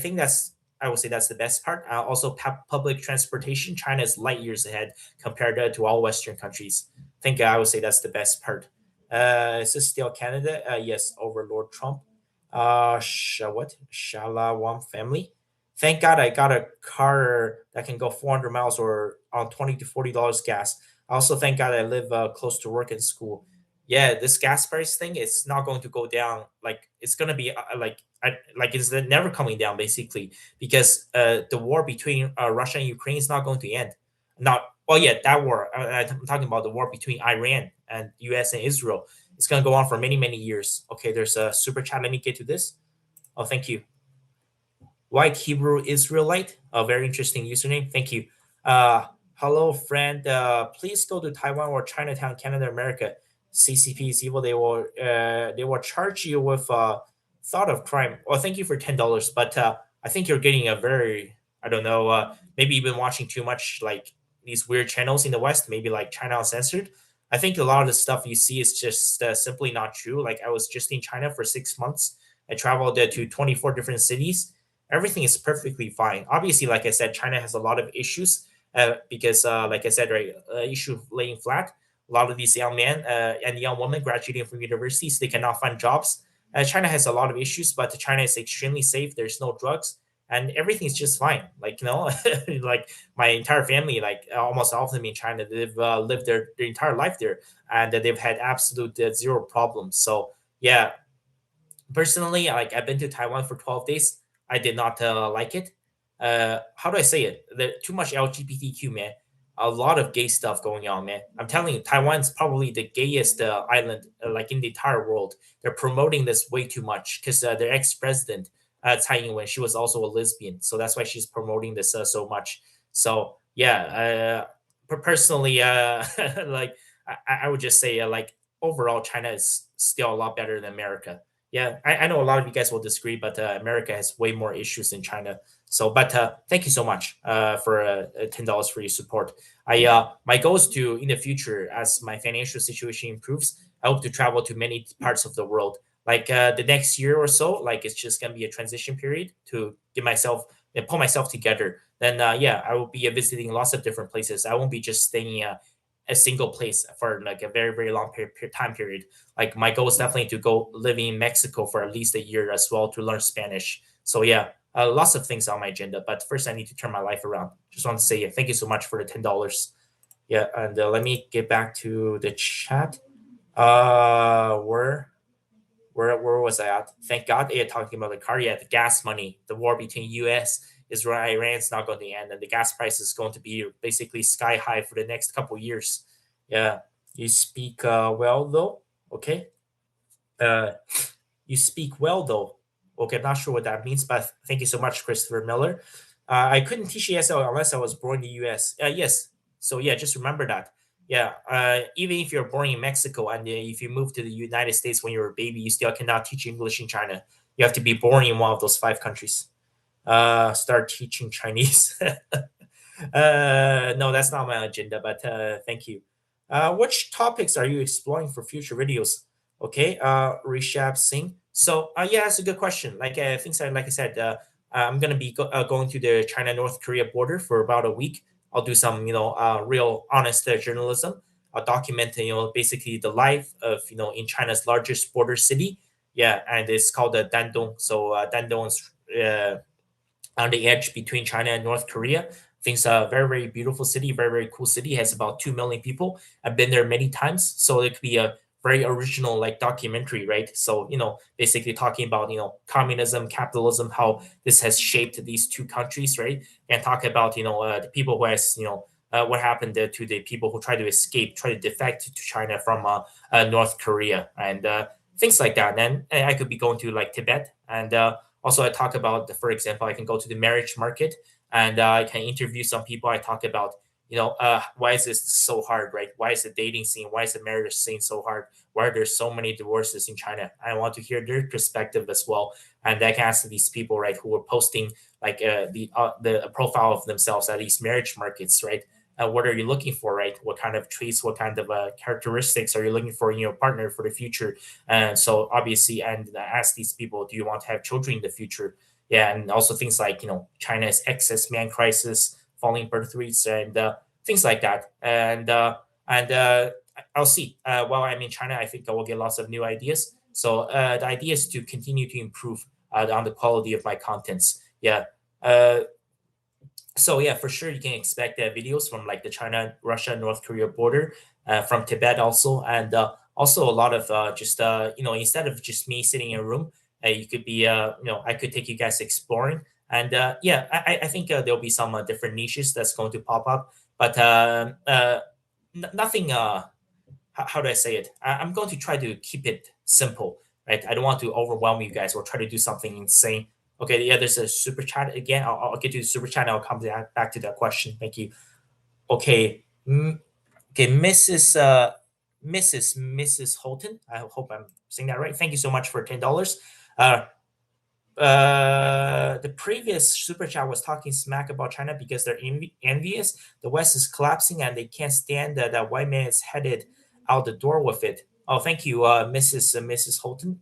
would say that's the best part. Also, public transportation. China is light years ahead compared to all Western countries. I think I would say that's the best part. Is this still Canada? Yes, over Lord Trump. What? Shalawam family. Thank God I got a car that can go 400 miles or on $20 to $40 gas. I also thank God I live close to work and school. Yeah, this gas price thing, it's not going to go down. Like it's gonna be like it's never coming down basically because the war between Russia and Ukraine is not going to end. Not well, yeah, that war. I'm talking about the war between Iran and U.S. and Israel. It's gonna go on for many years. Okay, there's a super chat. Let me get to this. Oh, thank you. White Hebrew Israelite, a very interesting username. Thank you. Uh, Hello, friend. Please go to Taiwan or Chinatown, Canada, America. CCP is evil. They will charge you with thought of crime. Well, thank you for $10, but I think you're getting a very I don't know. Maybe you've been watching too much like these weird channels in the West. Maybe like China Uncensored. I think a lot of the stuff you see is just simply not true. Like I was just in China for 6 months. I traveled to 24 different cities. Everything is perfectly fine. Obviously, like I said, China has a lot of issues because, like I said, right, issue of laying flat. A lot of these young men and young women graduating from universities, they cannot find jobs. China has a lot of issues, but China is extremely safe. There's no drugs, and everything's just fine. Like like my entire family, like almost all of them in China, they've lived their entire life there, and they've had absolute zero problems. So yeah, personally, like I've been to Taiwan for 12 days. I did not like it. How do I say it? There too much LGBTQ, man. A lot of gay stuff going on, man. I'm telling you, Taiwan's probably the gayest island, like in the entire world. They're promoting this way too much because their ex-president, Tsai Ing-wen, she was also a lesbian, so that's why she's promoting this so much. So yeah, personally, like I would just say, like overall, China is still a lot better than America. Yeah, I know a lot of you guys will disagree, but America has way more issues than China. So, but thank you so much for $10 for your support. My goal is to in the future, as my financial situation improves, I hope to travel to many parts of the world. Like the next year or so, like it's just gonna be a transition period to get myself and pull myself together. Then yeah, I will be visiting lots of different places. I won't be just staying a single place for like a very very long time period. Like my goal is definitely to go living in Mexico for at least a year as well to learn Spanish. So yeah, lots of things on my agenda. But first, I need to turn my life around. Just want to say yeah, thank you so much for the $10. Yeah, and let me get back to the chat. Where was I at? Thank God they're talking about the car. Yeah, the gas money, the war between U.S. Israel, Iran is not going to end, and the gas price is going to be basically sky high for the next couple of years. Yeah, you speak well though. Okay, uh, you speak well though. Okay, I'm not sure what that means, but thank you so much, Christopher Miller. I couldn't teach ESL unless I was born in the US. Yes. So yeah, just remember that. Yeah. Even if you're born in Mexico and if you move to the United States when you're a baby, you still cannot teach English in China. You have to be born in one of those 5 countries. Start teaching Chinese. No, that's not my agenda, but thank you. Which topics are you exploring for future videos? Okay, Rishabh Singh. So, yeah, that's a good question. Like, like I said, I'm gonna be going to the China-North Korea border for about a week. I'll do some, real honest journalism. I'll document, basically the life of, in China's largest border city. Yeah, and it's called the Dandong. So, Dandong is on the edge between China and North Korea. I think it's a very, very beautiful city, very, very cool city. It has about 2 million people. I've been there many times. So it could be a very original like documentary, right? So, basically talking about, communism, capitalism, how this has shaped these two countries, right? And talk about, the people who has, what happened to the people who try to escape, try to defect to China from North Korea and things like that. And I could be going to like Tibet and also, I talk about, for example, I can go to the marriage market and I can interview some people. I talk about, why is this so hard, right? Why is the dating scene, why is the marriage scene so hard? Why are there so many divorces in China? I want to hear their perspective as well. And I can ask these people, right, who are posting like the profile of themselves at these marriage markets, right? What are you looking for, right? What kind of traits, what kind of characteristics are you looking for in your partner for the future? And so obviously, and ask these people, do you want to have children in the future? Yeah, and also things like China's excess man crisis, falling birth rates, and things like that. And I'll see. While I'm in China, I think I will get lots of new ideas. So the idea is to continue to improve on the quality of my contents. Yeah. So yeah, for sure you can expect videos from like the China, Russia, North Korea border, from Tibet also, and also a lot of just instead of just me sitting in a room, you could be I could take you guys exploring, and yeah, I think there'll be some different niches that's going to pop up, but nothing. How do I say it? I'm going to try to keep it simple, right? I don't want to overwhelm you guys or try to do something insane. Okay, yeah, there's a super chat again. I'll get to the super chat. And I'll come back to that question. Thank you. Okay, okay, Mrs. Holton. I hope I'm saying that right. Thank you so much for $10. The previous super chat was talking smack about China because they're envious. The West is collapsing and they can't stand that white man is headed out the door with it. Oh, thank you, Mrs. Holton.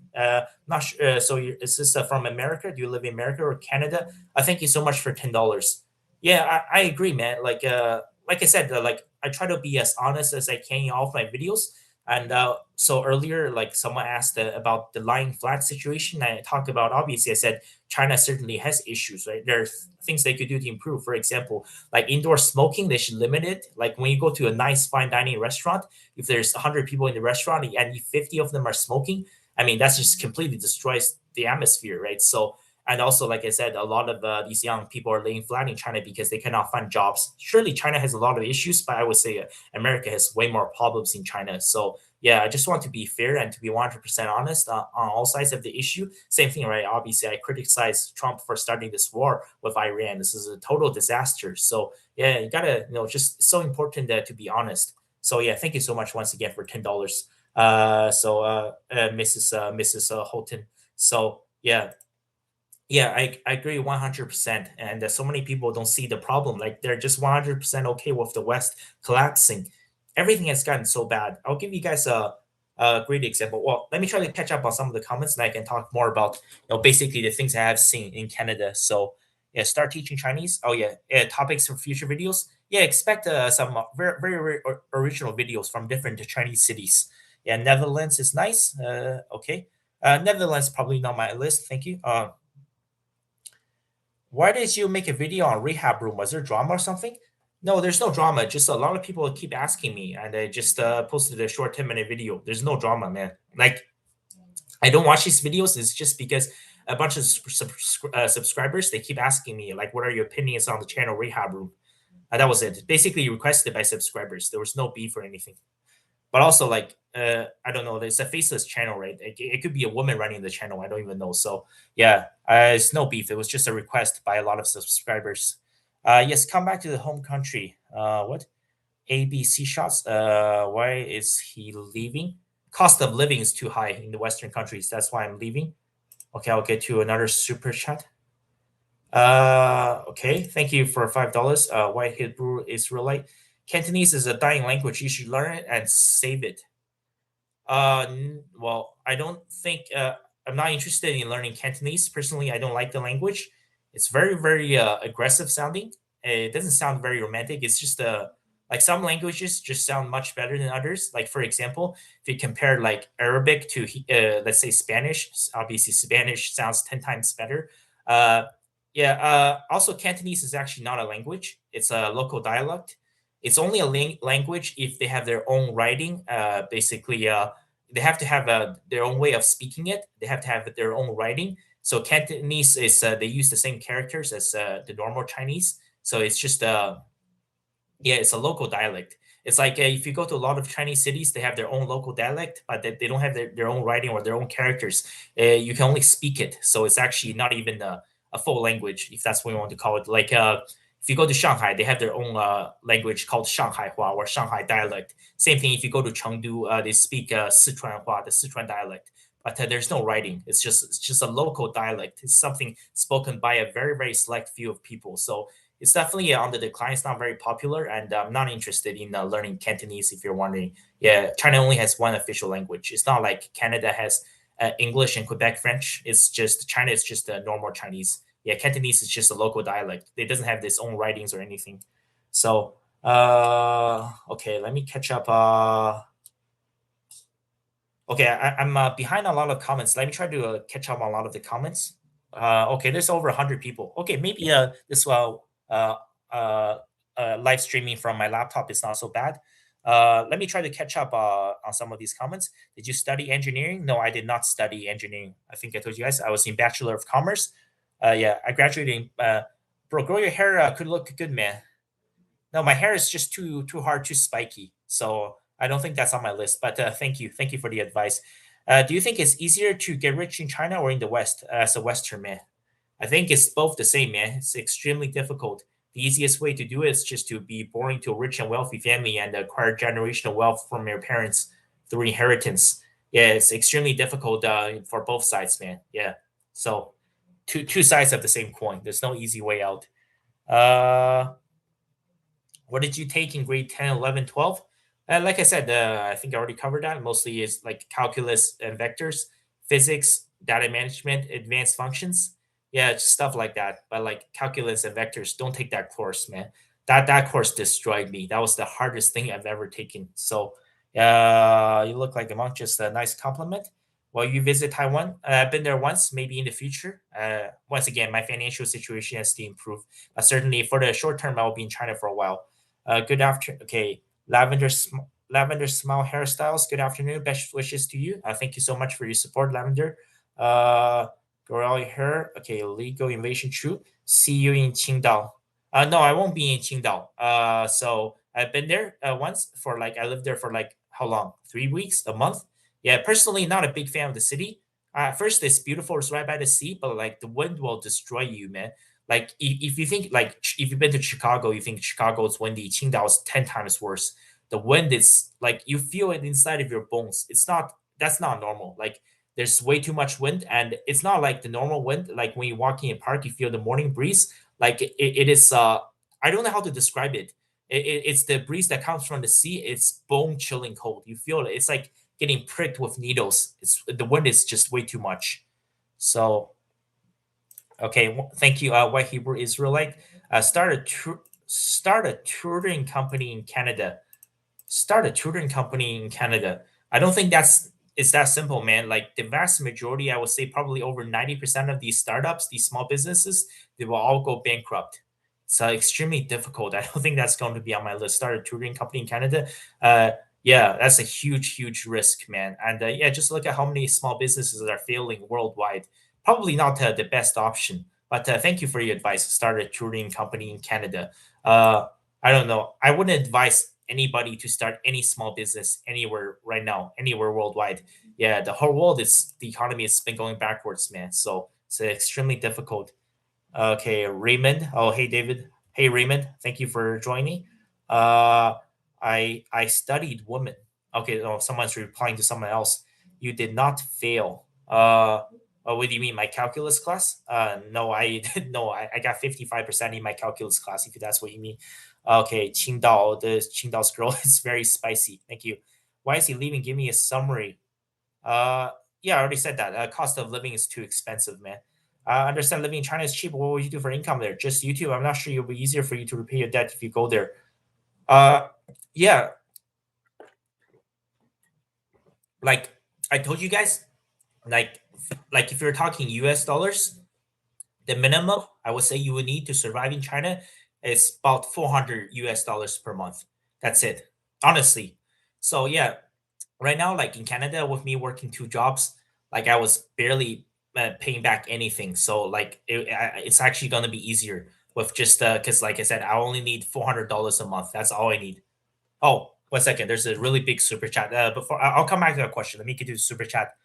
Not sure. So, is this from America? Do you live in America or Canada? Thank you so much for $10. Yeah, I agree, man. Like I said, like I try to be as honest as I can in all of my videos. And so earlier, like someone asked about the lying flat situation. I talked about, obviously, I said China certainly has issues, right? There are things they could do to improve. For example, like indoor smoking, they should limit it. Like when you go to a nice fine dining restaurant, if there's 100 people in the restaurant and 50 of them are smoking, I mean, that's just completely destroys the atmosphere, right? So, and also, like I said, a lot of these young people are laying flat in China because they cannot find jobs. Surely China has a lot of issues, but I would say America has way more problems in China. So yeah, I just want to be fair and to be 100% honest on all sides of the issue. Same thing, right? Obviously, I criticize Trump for starting this war with Iran. This is a total disaster. So yeah, you gotta, just so important to be honest. So yeah, thank you so much once again for $10. Mrs. Holton. So yeah, yeah, I agree 100%. And so many people don't see the problem. Like they're just 100% okay with the West collapsing. Everything has gotten so bad. I'll give you guys a great example. Well, let me try to catch up on some of the comments and I can talk more about, basically the things I have seen in Canada. So Yeah, start teaching Chinese. Oh yeah, topics for future videos. Yeah, expect some very very original videos from different Chinese cities. Yeah, Netherlands is nice. Okay, Netherlands probably not my list. Thank you. Why did you make a video on rehab room? Was there drama or something? No, there's no drama. Just a lot of people keep asking me, and I just posted a short 10-minute video. There's no drama, man. Like I don't watch these videos. It's just because a bunch of subscribers they keep asking me like, "What are your opinions on the channel Rehab Room?" That was it. Basically requested by subscribers. There was no beef or anything. But also like I don't know. There's a faceless channel, right? It could be a woman running the channel. I don't even know. So yeah, it's no beef. It was just a request by a lot of subscribers. Yes, come back to the home country. What? ABC shots. Why is he leaving? Cost of living is too high in the Western countries. That's why I'm leaving. Okay, I'll get to another super chat. Okay, thank you for $5. White Hebrew Israelite. Cantonese is a dying language. You should learn it and save it. Well, I don't think I'm not interested in learning Cantonese. Personally, I don't like the language. It's very, very aggressive sounding. It doesn't sound very romantic. It's just like some languages just sound much better than others. Like for example, if you compare like Arabic to let's say Spanish, obviously Spanish sounds 10 times better. Uh, yeah. Also, Cantonese is actually not a language. It's a local dialect. It's only a language if they have their own writing. Basically, they have to have their own way of speaking it. They have to have their own writing. So Cantonese is they use the same characters as the normal Chinese. So it's just yeah, it's a local dialect. It's like if you go to a lot of Chinese cities, they have their own local dialect, but they don't have their own writing or their own characters. You can only speak it, so it's actually not even a full language, if that's what you want to call it. Like if you go to Shanghai, they have their own language called Shanghai Hua or Shanghai dialect. Same thing if you go to Chengdu, they speak Sichuan Hua, the Sichuan dialect. But there's no writing. It's just a local dialect. It's something spoken by a very very select few of people. So it's definitely on the decline. It's not very popular, and I'm not interested in learning Cantonese. If you're wondering, yeah, China only has one official language. It's not like Canada has English and Quebec French. It's just China is just a normal Chinese. Yeah, Cantonese is just a local dialect. It doesn't have its own writings or anything. So, okay, let me catch up. Okay, I'm behind a lot of comments. Let me try to catch up on a lot of the comments. Okay, there's over 100 people. Okay, maybe this uh, uh, live streaming from my laptop is not so bad. Let me try to catch up on some of these comments. Did you study engineering? No, I did not study engineering. I think I told you guys I was in Bachelor of Commerce. Yeah, I graduated in. Bro, grow your hair could look good, man. No, my hair is just too hard, too spiky. So I don't think that's on my list. But thank you for the advice. Do you think it's easier to get rich in China or in the West as a Western man? I think it's both the same, man. It's extremely difficult. The easiest way to do it is just to be born into a rich and wealthy family and acquire generational wealth from your parents through inheritance. Yeah, it's extremely difficult for both sides, man. Yeah. So two sides of the same coin. There's no easy way out. Uh, what did you take in grade 10, 11, 12? Like I said, I think I already covered that. Mostly is like calculus and vectors, physics, data management, advanced functions. Yeah, just stuff like that. But like calculus and vectors, don't take that course, man. That course destroyed me. That was the hardest thing I've ever taken. So you look like a monk. Just a nice compliment. Well, you visit Taiwan. I've been there once, maybe in the future. Once again, my financial situation has to improve. Certainly, for the short term, I will be in China for a while. Good afternoon. Okay, Lavender Smile Hairstyles. Good afternoon. Best wishes to you. Thank you so much for your support, Lavender. Gorilla Hair. Okay, Legal Invasion True. See you in Qingdao. No, I won't be in Qingdao. So I've been there once for like I lived there for like how long? 3 weeks, a month. Yeah, personally, not a big fan of the city. First, it's beautiful. It's right by the sea, but like the wind will destroy you, man. Like if you think like if you've been to Chicago, you think Chicago is windy. Qingdao is 10 times worse. The wind is like you feel it inside of your bones. It's not that's not normal. Like there's way too much wind, and it's not like the normal wind. Like when you walk in a park, you feel the morning breeze. Like it is. I don't know how to describe it. It's the breeze that comes from the sea. It's bone chilling cold. You feel it. It's like getting pricked with needles. It's the wind is just way too much. So Okay, thank you. White Hebrew Israelite. Start a tutoring company in Canada. Start a tutoring company in Canada. I don't think it's that simple, man. Like the vast majority, I would say probably over 90% of these startups, these small businesses, they will all go bankrupt. It's extremely difficult. I don't think that's going to be on my list. Start a tutoring company in Canada. Uh, yeah, that's a huge, huge risk, man. And yeah, just look at how many small businesses are failing worldwide. Probably not the best option. But thank you for your advice. Start a tutoring company in Canada. I don't know. I wouldn't advise anybody to start any small business anywhere right now, anywhere worldwide. Yeah, the whole world is the economy has been going backwards, man. So it's extremely difficult. Okay, Raymond. Oh, hey David. Hey Raymond. Thank you for joining. Uh, I studied women. Okay, oh, someone's replying to someone else. You did not fail. What do you mean, my calculus class? No, I no, I got 55% in my calculus class. If that's what you mean. Okay, Qingdao, the Qingdao scroll is very spicy. Thank you. Why is he leaving? Give me a summary. Uh, yeah, I already said that. Cost of living is too expensive, man. I understand living in China is cheap. What would you do for income there? Just YouTube. I'm not sure it'll be easier for you to repay your debt if you go there. Uh, yeah, like I told you guys, like like if you're talking US dollars, the minimum I would say you would need to survive in China is about 400 US dollars per month. That's it. Honestly. So yeah, right now, like in Canada, with me working two jobs, like I was barely paying back anything. So like it's actually gonna be easier with just because like I said, I only need $400 a month. That's all I need. Oh, 1 second. There's a really big super chat. Before I'll come back to that question. Let me get to the super chat.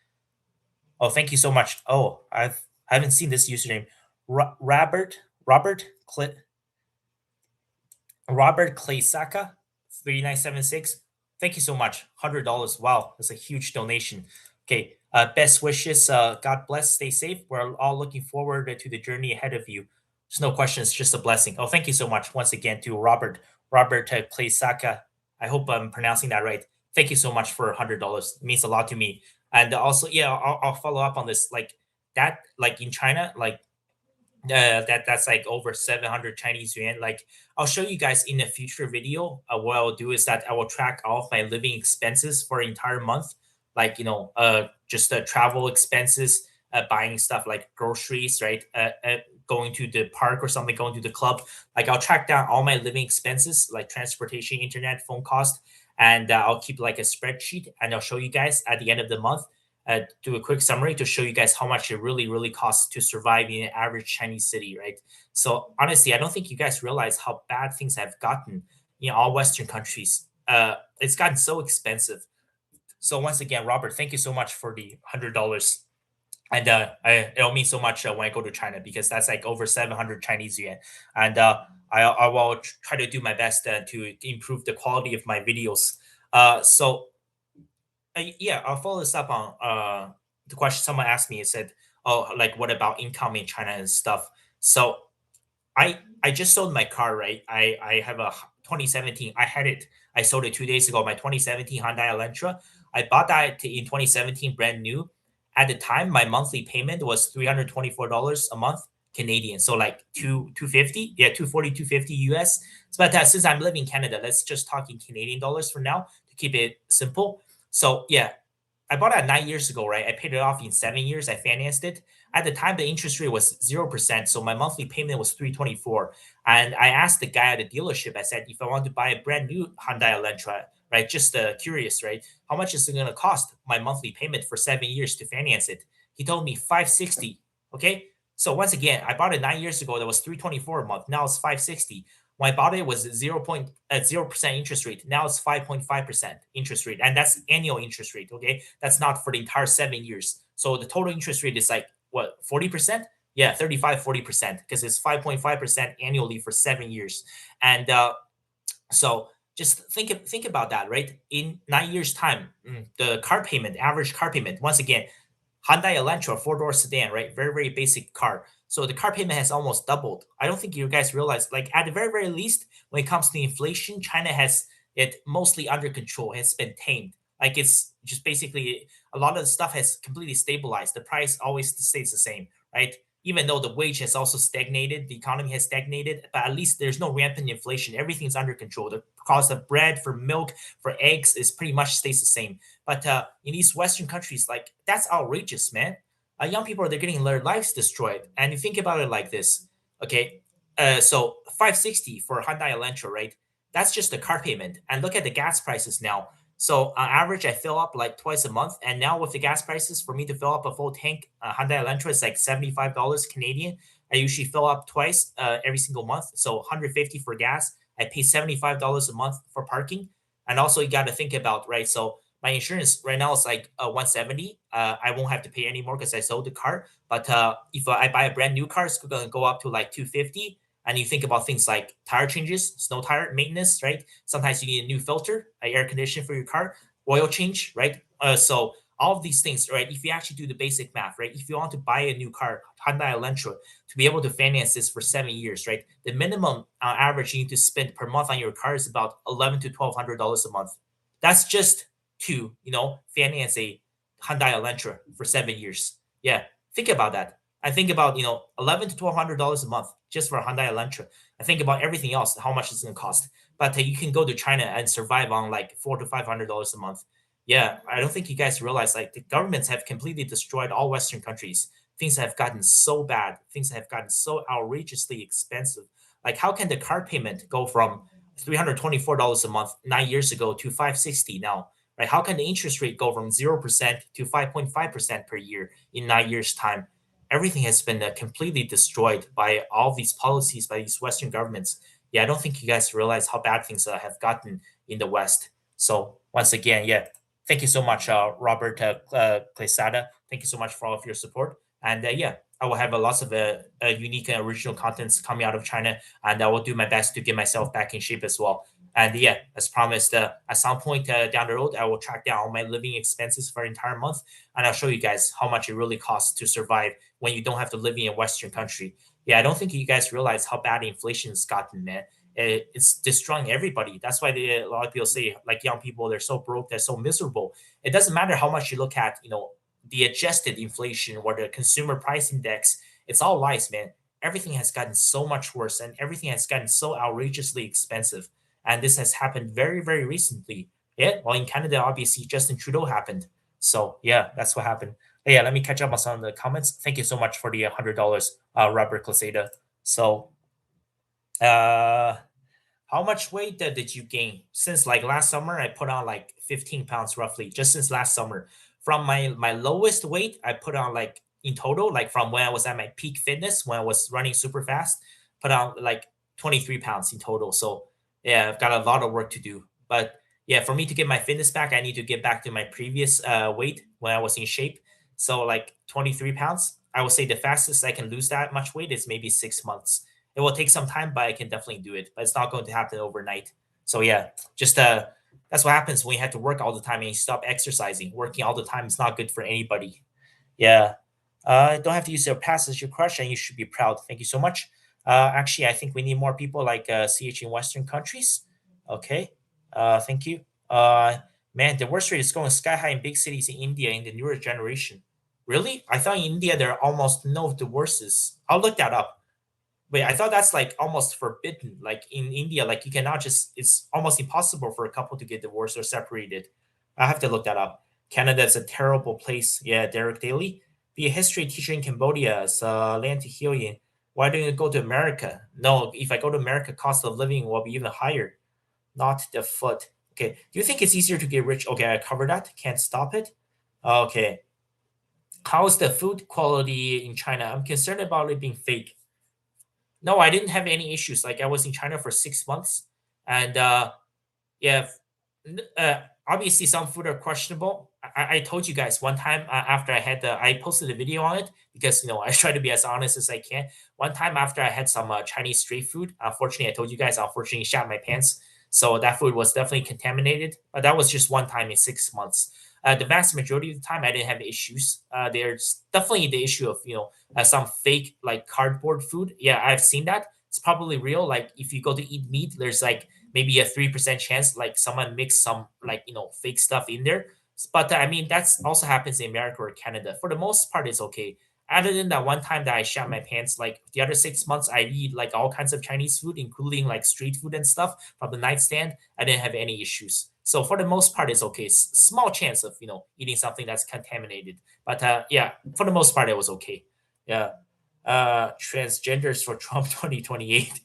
Oh, thank you so much. Oh, I haven't seen this username. Robert Robert Claysaka, 3976. Thank you so much. $100. Wow, that's a huge donation. Okay. Best wishes. God bless. Stay safe. We're all looking forward to the journey ahead of you. There's no question. It's just a blessing. Oh, thank you so much once again to Robert Claysaka. I hope I'm pronouncing that right. Thank you so much for $100. It means a lot to me. And also, yeah, I'll follow up on this. Like that, like in China, like that's like over 700 Chinese yuan. Like I'll show you guys in a future video. What I'll do is that I will track all of my living expenses for an entire month, like just travel expenses, buying stuff like groceries, right? Going to the park or something, going to the club. Like I'll track down all my living expenses, like transportation, internet, phone cost, and I'll keep like a spreadsheet, and I'll show you guys at the end of the month do a quick summary to show you guys how much it really costs to survive in an average Chinese city, right? So honestly, I don't think you guys realize how bad things have gotten in all Western countries. It's gotten so expensive. So once again, Robert, thank you so much for the $100. And it'll mean so much when I go to China because that's like over 700 Chinese yuan. And I will try to do my best to improve the quality of my videos. So yeah, I'll follow this up on the question someone asked me. It said, "Oh, like what about income in China and stuff?" So I just sold my car, right? I have a 2017. I had it. I sold it 2 days ago. My 2017 Hyundai Elantra. I bought that in 2017, brand new. At the time, my monthly payment was $324 a month Canadian. So like 250, yeah, 240, 250 US. So but since I'm living in Canada, let's just talk in Canadian dollars for now to keep it simple. So yeah, I bought it 9 years ago, right? I paid it off in 7 years. I financed it. At the time, the interest rate was 0%. So my monthly payment was 324. And I asked the guy at the dealership, I said, if I want to buy a brand new Hyundai Elantra, right? Just curious, right? How much is it going to cost my monthly payment for 7 years to finance it? He told me 560. Okay. So once again, I bought it 9 years ago. That was 324 a month. Now it's 560. When I bought it, it was 0% interest rate. Now it's 5.5% interest rate. And that's annual interest rate. Okay. That's not for the entire 7 years. So the total interest rate is like what, 40%? Yeah, 35, 40%, because it's 5.5% annually for 7 years. And so just think about that, right? In 9 years' time, the car payment, average car payment, once again, Hyundai Elantra, four-door sedan, right? Very, very basic car. So the car payment has almost doubled. I don't think you guys realize, like at the very, very least, when it comes to inflation, China has it mostly under control. It's been tamed. Like it's just basically a lot of the stuff has completely stabilized. The price always stays the same, right? even though the wage has also stagnated, the economy has stagnated, but at least there's no rampant inflation. Everything's under control. The cost of bread, for milk, for eggs is pretty much stays the same. But in these Western countries, like that's outrageous, man. Young people they're getting their lives destroyed. And you think about it like this, okay? So 560 for Hyundai Elantra, right? That's just the car payment. And look at the gas prices now. So on average, I fill up like twice a month. And now with the gas prices, for me to fill up a full tank, Hyundai Elantra is like $75 Canadian. I usually fill up twice every single month. So 150 for gas. I pay $75 a month for parking. And also you got to think about, right? So my insurance right now is like 170. I won't have to pay anymore because I sold the car. But if I buy a brand new car, it's going to go up to like 250. And you think about things like tire changes, snow tire maintenance, right? Sometimes you need a new filter, air conditioner for your car, oil change, right? So all of these things, right? If you actually do the basic math, right? If you want to buy a new car, Hyundai Elantra, to be able to finance this for 7 years, right? The minimum average you need to spend per month on your car is about $1,100 to $1,200 a month. That's just to finance a Hyundai Elantra for 7 years. Yeah, think about that. I think about $1,100 to $1,200 a month just for a Hyundai Elantra. I think about everything else, how much it's going to cost. But you can go to China and survive on like $400 to $500 a month. Yeah, I don't think you guys realize like the governments have completely destroyed all Western countries. Things have gotten so bad. Things have gotten so outrageously expensive. Like, how can the car payment go from $324 a month 9 years ago to 560 now? Right? How can the interest rate go from 0% to 5.5% per year in 9 years' time? Everything has been completely destroyed by all these policies by these Western governments. Yeah, I don't think you guys realize how bad things have gotten in the West. So once again, yeah, thank you so much, Robert Quesada. Thank you so much for all of your support. And yeah, I will have lots of unique and original contents coming out of China, and I will do my best to get myself back in shape as well. And yeah, as promised, at some point down the road, I will track down all my living expenses for an entire month, and I'll show you guys how much it really costs to survive when you don't have to live in a Western country. Yeah, I don't think you guys realize how bad inflation's gotten, man. It's destroying everybody. That's why a lot of people say, like young people, they're so broke, they're so miserable. It doesn't matter how much you look at, the adjusted inflation or the consumer price index. It's all lies, man. Everything has gotten so much worse, and everything has gotten so outrageously expensive. And this has happened very, very recently. Yeah, well, in Canada, obviously, Justin Trudeau happened. So yeah, that's what happened. But yeah, let me catch up on some of the comments. Thank you so much for the $100, Robert Claseda. So, uh, how much weight did you gain since like last summer? I put on like 15 pounds roughly, just since last summer. From my lowest weight, I put on like in total, like from when I was at my peak fitness, when I was running super fast, put on like 23 pounds in total. So yeah, I've got a lot of work to do. But yeah, for me to get my fitness back, I need to get back to my previous weight when I was in shape. So like 23 pounds. I would say the fastest I can lose that much weight is maybe 6 months. It will take some time, but I can definitely do it. But it's not going to happen overnight. So yeah, just that's what happens when you have to work all the time and you stop exercising. Working all the time is not good for anybody. Yeah. Don't have to use your past as your crush, and you should be proud. Thank you so much. Actually, I think we need more people like CH in Western countries. Okay. Thank you. Man, the worst rate is going sky high in big cities in India in the newer generation. Really? I thought in India there are almost no divorces. I'll look that up. Wait, I thought that's like almost forbidden. Like in India, like you cannot just, it's almost impossible for a couple to get divorced or separated. I have to look that up. Canada's a terrible place. Yeah, Derek Daly. Be a history teacher in Cambodia. It's land to heal in. Why don't you go to America? No, if I go to America, cost of living will be even higher. Not the foot. Okay. Do you think it's easier to get rich? Okay, I covered that. Can't stop it. Okay. How's the food quality in China? I'm concerned about it being fake. No, I didn't have any issues. Like I was in China for 6 months, and yeah, obviously some food are questionable. I told you guys one time after I posted a video on it because I try to be as honest as I can. One time after I had some Chinese street food, unfortunately I told you guys, unfortunately shat my pants. So that food was definitely contaminated. But that was just one time in 6 months. The vast majority of the time, I didn't have issues. There's definitely the issue of some fake like cardboard food. Yeah, I've seen that. It's probably real. Like if you go to eat meat, there's like maybe a 3% chance like someone mixed some like fake stuff in there. But I mean that's also happens in America or Canada. For the most part, it's okay. other than that one time that I shot my pants, like the other 6 months, I eat like all kinds of Chinese food, including like street food and stuff from the nightstand. I didn't have any issues. So for the most part, it's okay. Small chance of eating something that's contaminated, but yeah, for the most part, it was okay. Yeah. Transgenders for Trump 2028.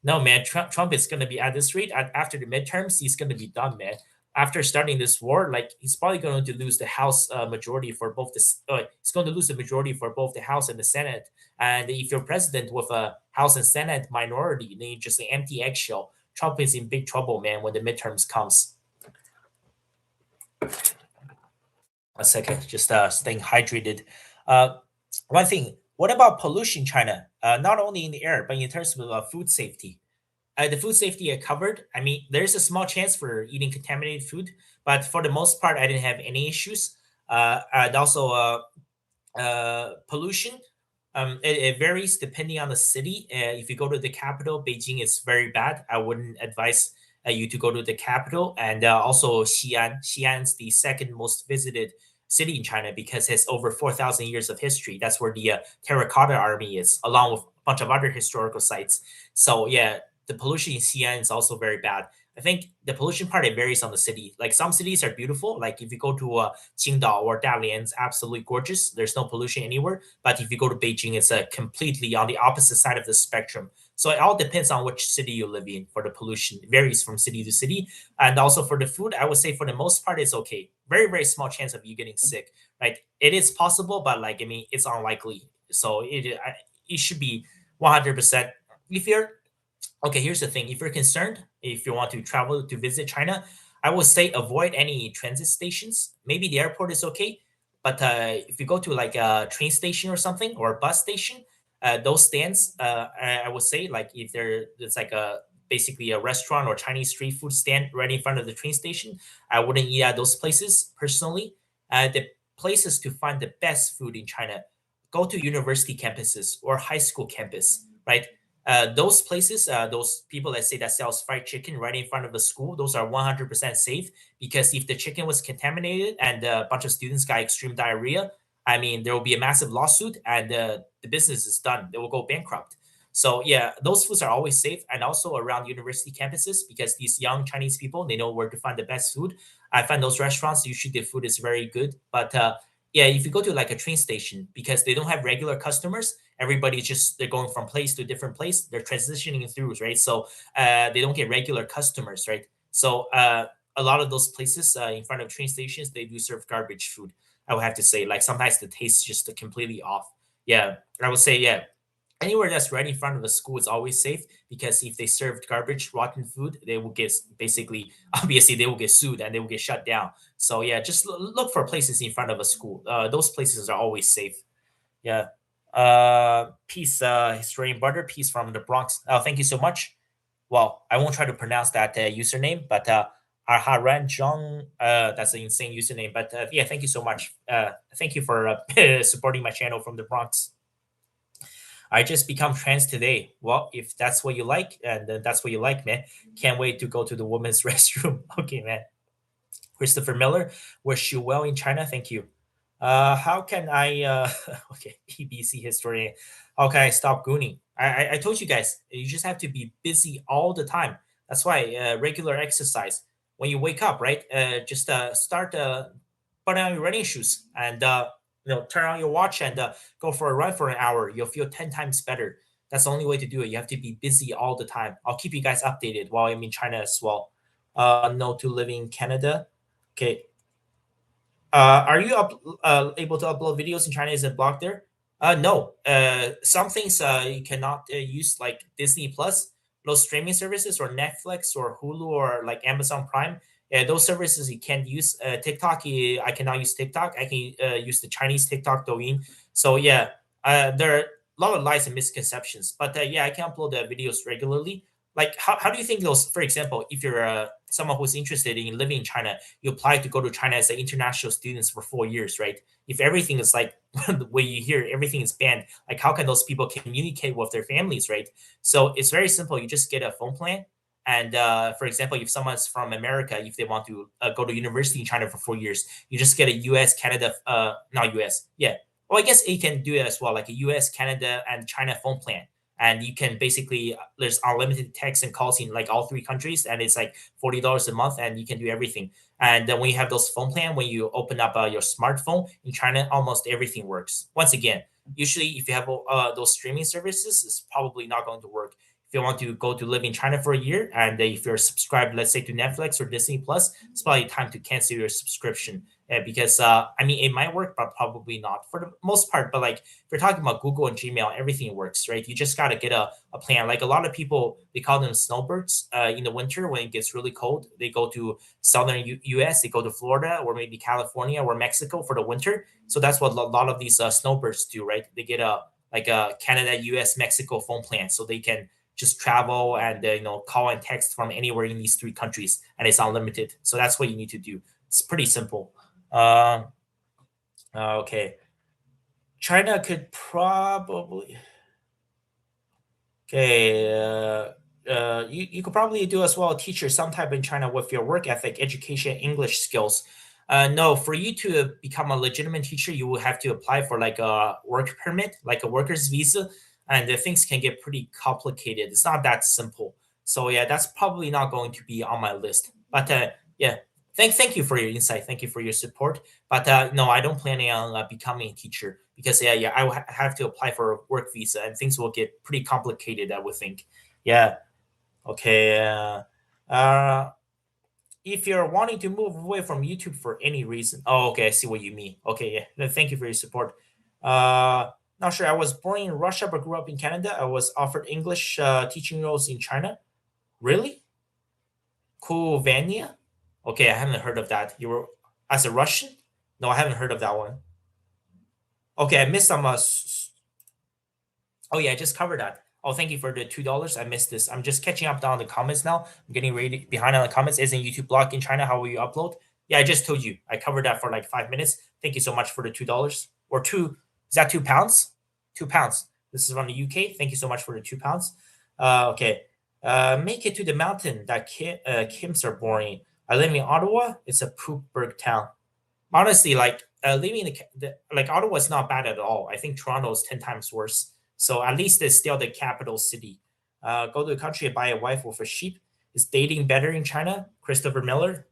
No, man, Trump is going to be at this rate. After the midterms, he's going to be done, man. After starting this war, like he's probably going to lose the House majority for both this. He's going to lose the majority for both the House and the Senate. And if you're president with a House and Senate minority, then you just an empty eggshell. Trump is in big trouble, man, when the midterms comes. A second, just staying hydrated. One thing, what about pollution, China? Not only in the air, but in terms of food safety. The food safety I covered. I mean, there's a small chance for eating contaminated food, but for the most part, I didn't have any issues. And also, pollution. It varies depending on the city. If you go to the capital, Beijing is very bad. I wouldn't advise you to go to the capital. And also Xi'an. Xi'an's the second most visited city in China because it's over 4,000 years of history. That's where the Terracotta Army is, along with a bunch of other historical sites. So yeah, the pollution in Xi'an is also very bad. I think the pollution part it varies on the city. Like some cities are beautiful. Like if you go to Qingdao or Dalian, it's absolutely gorgeous. There's no pollution anywhere. But if you go to Beijing, it's completely on the opposite side of the spectrum. So it all depends on which city you live in for the pollution. It varies from city to city. And also for the food, I would say for the most part, it's okay. Very, very small chance of you getting sick, right? It is possible, but like, I mean, it's unlikely. So it should be 100%. If you're Okay, here's the thing. If you're concerned, if you want to travel to visit China, I would say avoid any transit stations. Maybe the airport is okay, but if you go to like a train station or something or a bus station, those stands, I would say like if it's like a basically a restaurant or Chinese street food stand right in front of the train station, I wouldn't eat at those places personally. The places to find the best food in China, go to university campuses or high school campus, right? Those places, those people that say that sells fried chicken right in front of the school, those are 100% safe because if the chicken was contaminated and a bunch of students got extreme diarrhea, I mean, there will be a massive lawsuit and the business is done. They will go bankrupt. So yeah, those foods are always safe and also around university campuses because these young Chinese people, they know where to find the best food. I find those restaurants, usually the food is very good. But yeah, if you go to like a train station because they don't have regular customers, everybody just they're going from place to different place, they're transitioning through, right? So they don't get regular customers, right? So a lot of those places in front of train stations, they do serve garbage food. I would have to say, like sometimes the taste is just completely off. Yeah, I would say, yeah, anywhere that's right in front of a school is always safe because if they served garbage, rotten food, they will get basically, obviously, they will get sued and they will get shut down. So yeah, just look for places in front of a school. Those places are always safe. Yeah. Peace, historian butter, peace from the Bronx. Oh, thank you so much. Well, I won't try to pronounce that username, but Arharan Zhang, that's an insane username. But yeah, thank you so much. Thank you for supporting my channel from the Bronx. I just become trans today. Well, if that's what you like, and that's what you like, man. Can't wait to go to the women's restroom. Okay, man. Christopher Miller, wish you well in China. Thank you. How can I? Okay, BBC historian. How can I stop gooning? I told you guys, you just have to be busy all the time. That's why regular exercise. When you wake up, right? Just start put on your running shoes and turn on your watch and go for a run for an hour. You'll feel 10 times better. That's the only way to do it. You have to be busy all the time. I'll keep you guys updated while I'm in China as well. No to live in Canada. Okay, are you able to upload videos in China? Is it blocked there? No. Some things you cannot use, like Disney Plus, those streaming services, or Netflix, or Hulu, or like Amazon Prime. Those services you can't use. TikTok, I cannot use TikTok. I can use the Chinese TikTok, Douyin. So yeah, there are a lot of lies and misconceptions. But yeah, I can upload the videos regularly. Like, how do you think those? For example, if you're someone who's interested in living in China, you apply to go to China as an international student for 4 years, right? If everything is like the way you hear, everything is banned, like how can those people communicate with their families, right? So it's very simple. You just get a phone plan. And for example, if someone's from America, if they want to go to university in China for 4 years, you just get a US, Canada, not US, yeah, I guess you can do it as well, like a US, Canada, and China phone plan. And you can basically there's unlimited text and calls in like all three countries, and it's like $40 a month, and you can do everything. And then when you have those phone plan, when you open up your smartphone in China, almost everything works. Once again, usually if you have those streaming services, it's probably not going to work. If you want to go to live in China for a year, and if you're subscribed, let's say to Netflix or Disney Plus, it's probably time to cancel your subscription. Because I mean, it might work, but probably not for the most part. But like if you're talking about Google and Gmail, everything works, right? You just got to get a plan. Like a lot of people, they call them snowbirds in the winter when it gets really cold. They go to southern US, they go to Florida or maybe California or Mexico for the winter. So that's what a lot of these snowbirds do, right? They get a Canada, US, Mexico phone plan, so they can just travel and call and text from anywhere in these three countries, and it's unlimited. So that's what you need to do. It's pretty simple. Uh, okay. China could probably. Okay. You could probably do as well teacher some type in China with your work ethic, education, English skills. No, for you to become a legitimate teacher, you will have to apply for like a work permit, like a worker's visa, and the things can get pretty complicated. It's not that simple. So yeah, that's probably not going to be on my list. But yeah, thank you for your insight. Thank you for your support. But no, I don't plan on becoming a teacher because yeah, I will have to apply for a work visa, and things will get pretty complicated. I would think. Yeah. Okay. Uh, if you're wanting to move away from YouTube for any reason. Oh, okay, I see what you mean. Okay, yeah. Thank you for your support. Not sure. I was born in Russia but grew up in Canada. I was offered English teaching roles in China. Really? Kovania? Okay, I haven't heard of that. You were as a Russian? No, I haven't heard of that one. Okay, I missed some. Oh yeah, I just covered that. Oh, thank you for the $2. I missed this. I'm just catching up down the comments now. I'm getting ready behind on the comments. Isn't YouTube blocked in China? How will you upload? Yeah, I just told you. I covered that for like 5 minutes. Thank you so much for the $2 or two. Is that £2? £2. This is from the UK. Thank you so much for the £2. Okay. Make it to the mountain that Kims are born in. I live in Ottawa. It's a poopberg town. Honestly, like living in like Ottawa is not bad at all. I think Toronto is 10 times worse. So at least it's still the capital city. Go to a country and buy a wife with a sheep. Is dating better in China? Christopher Miller?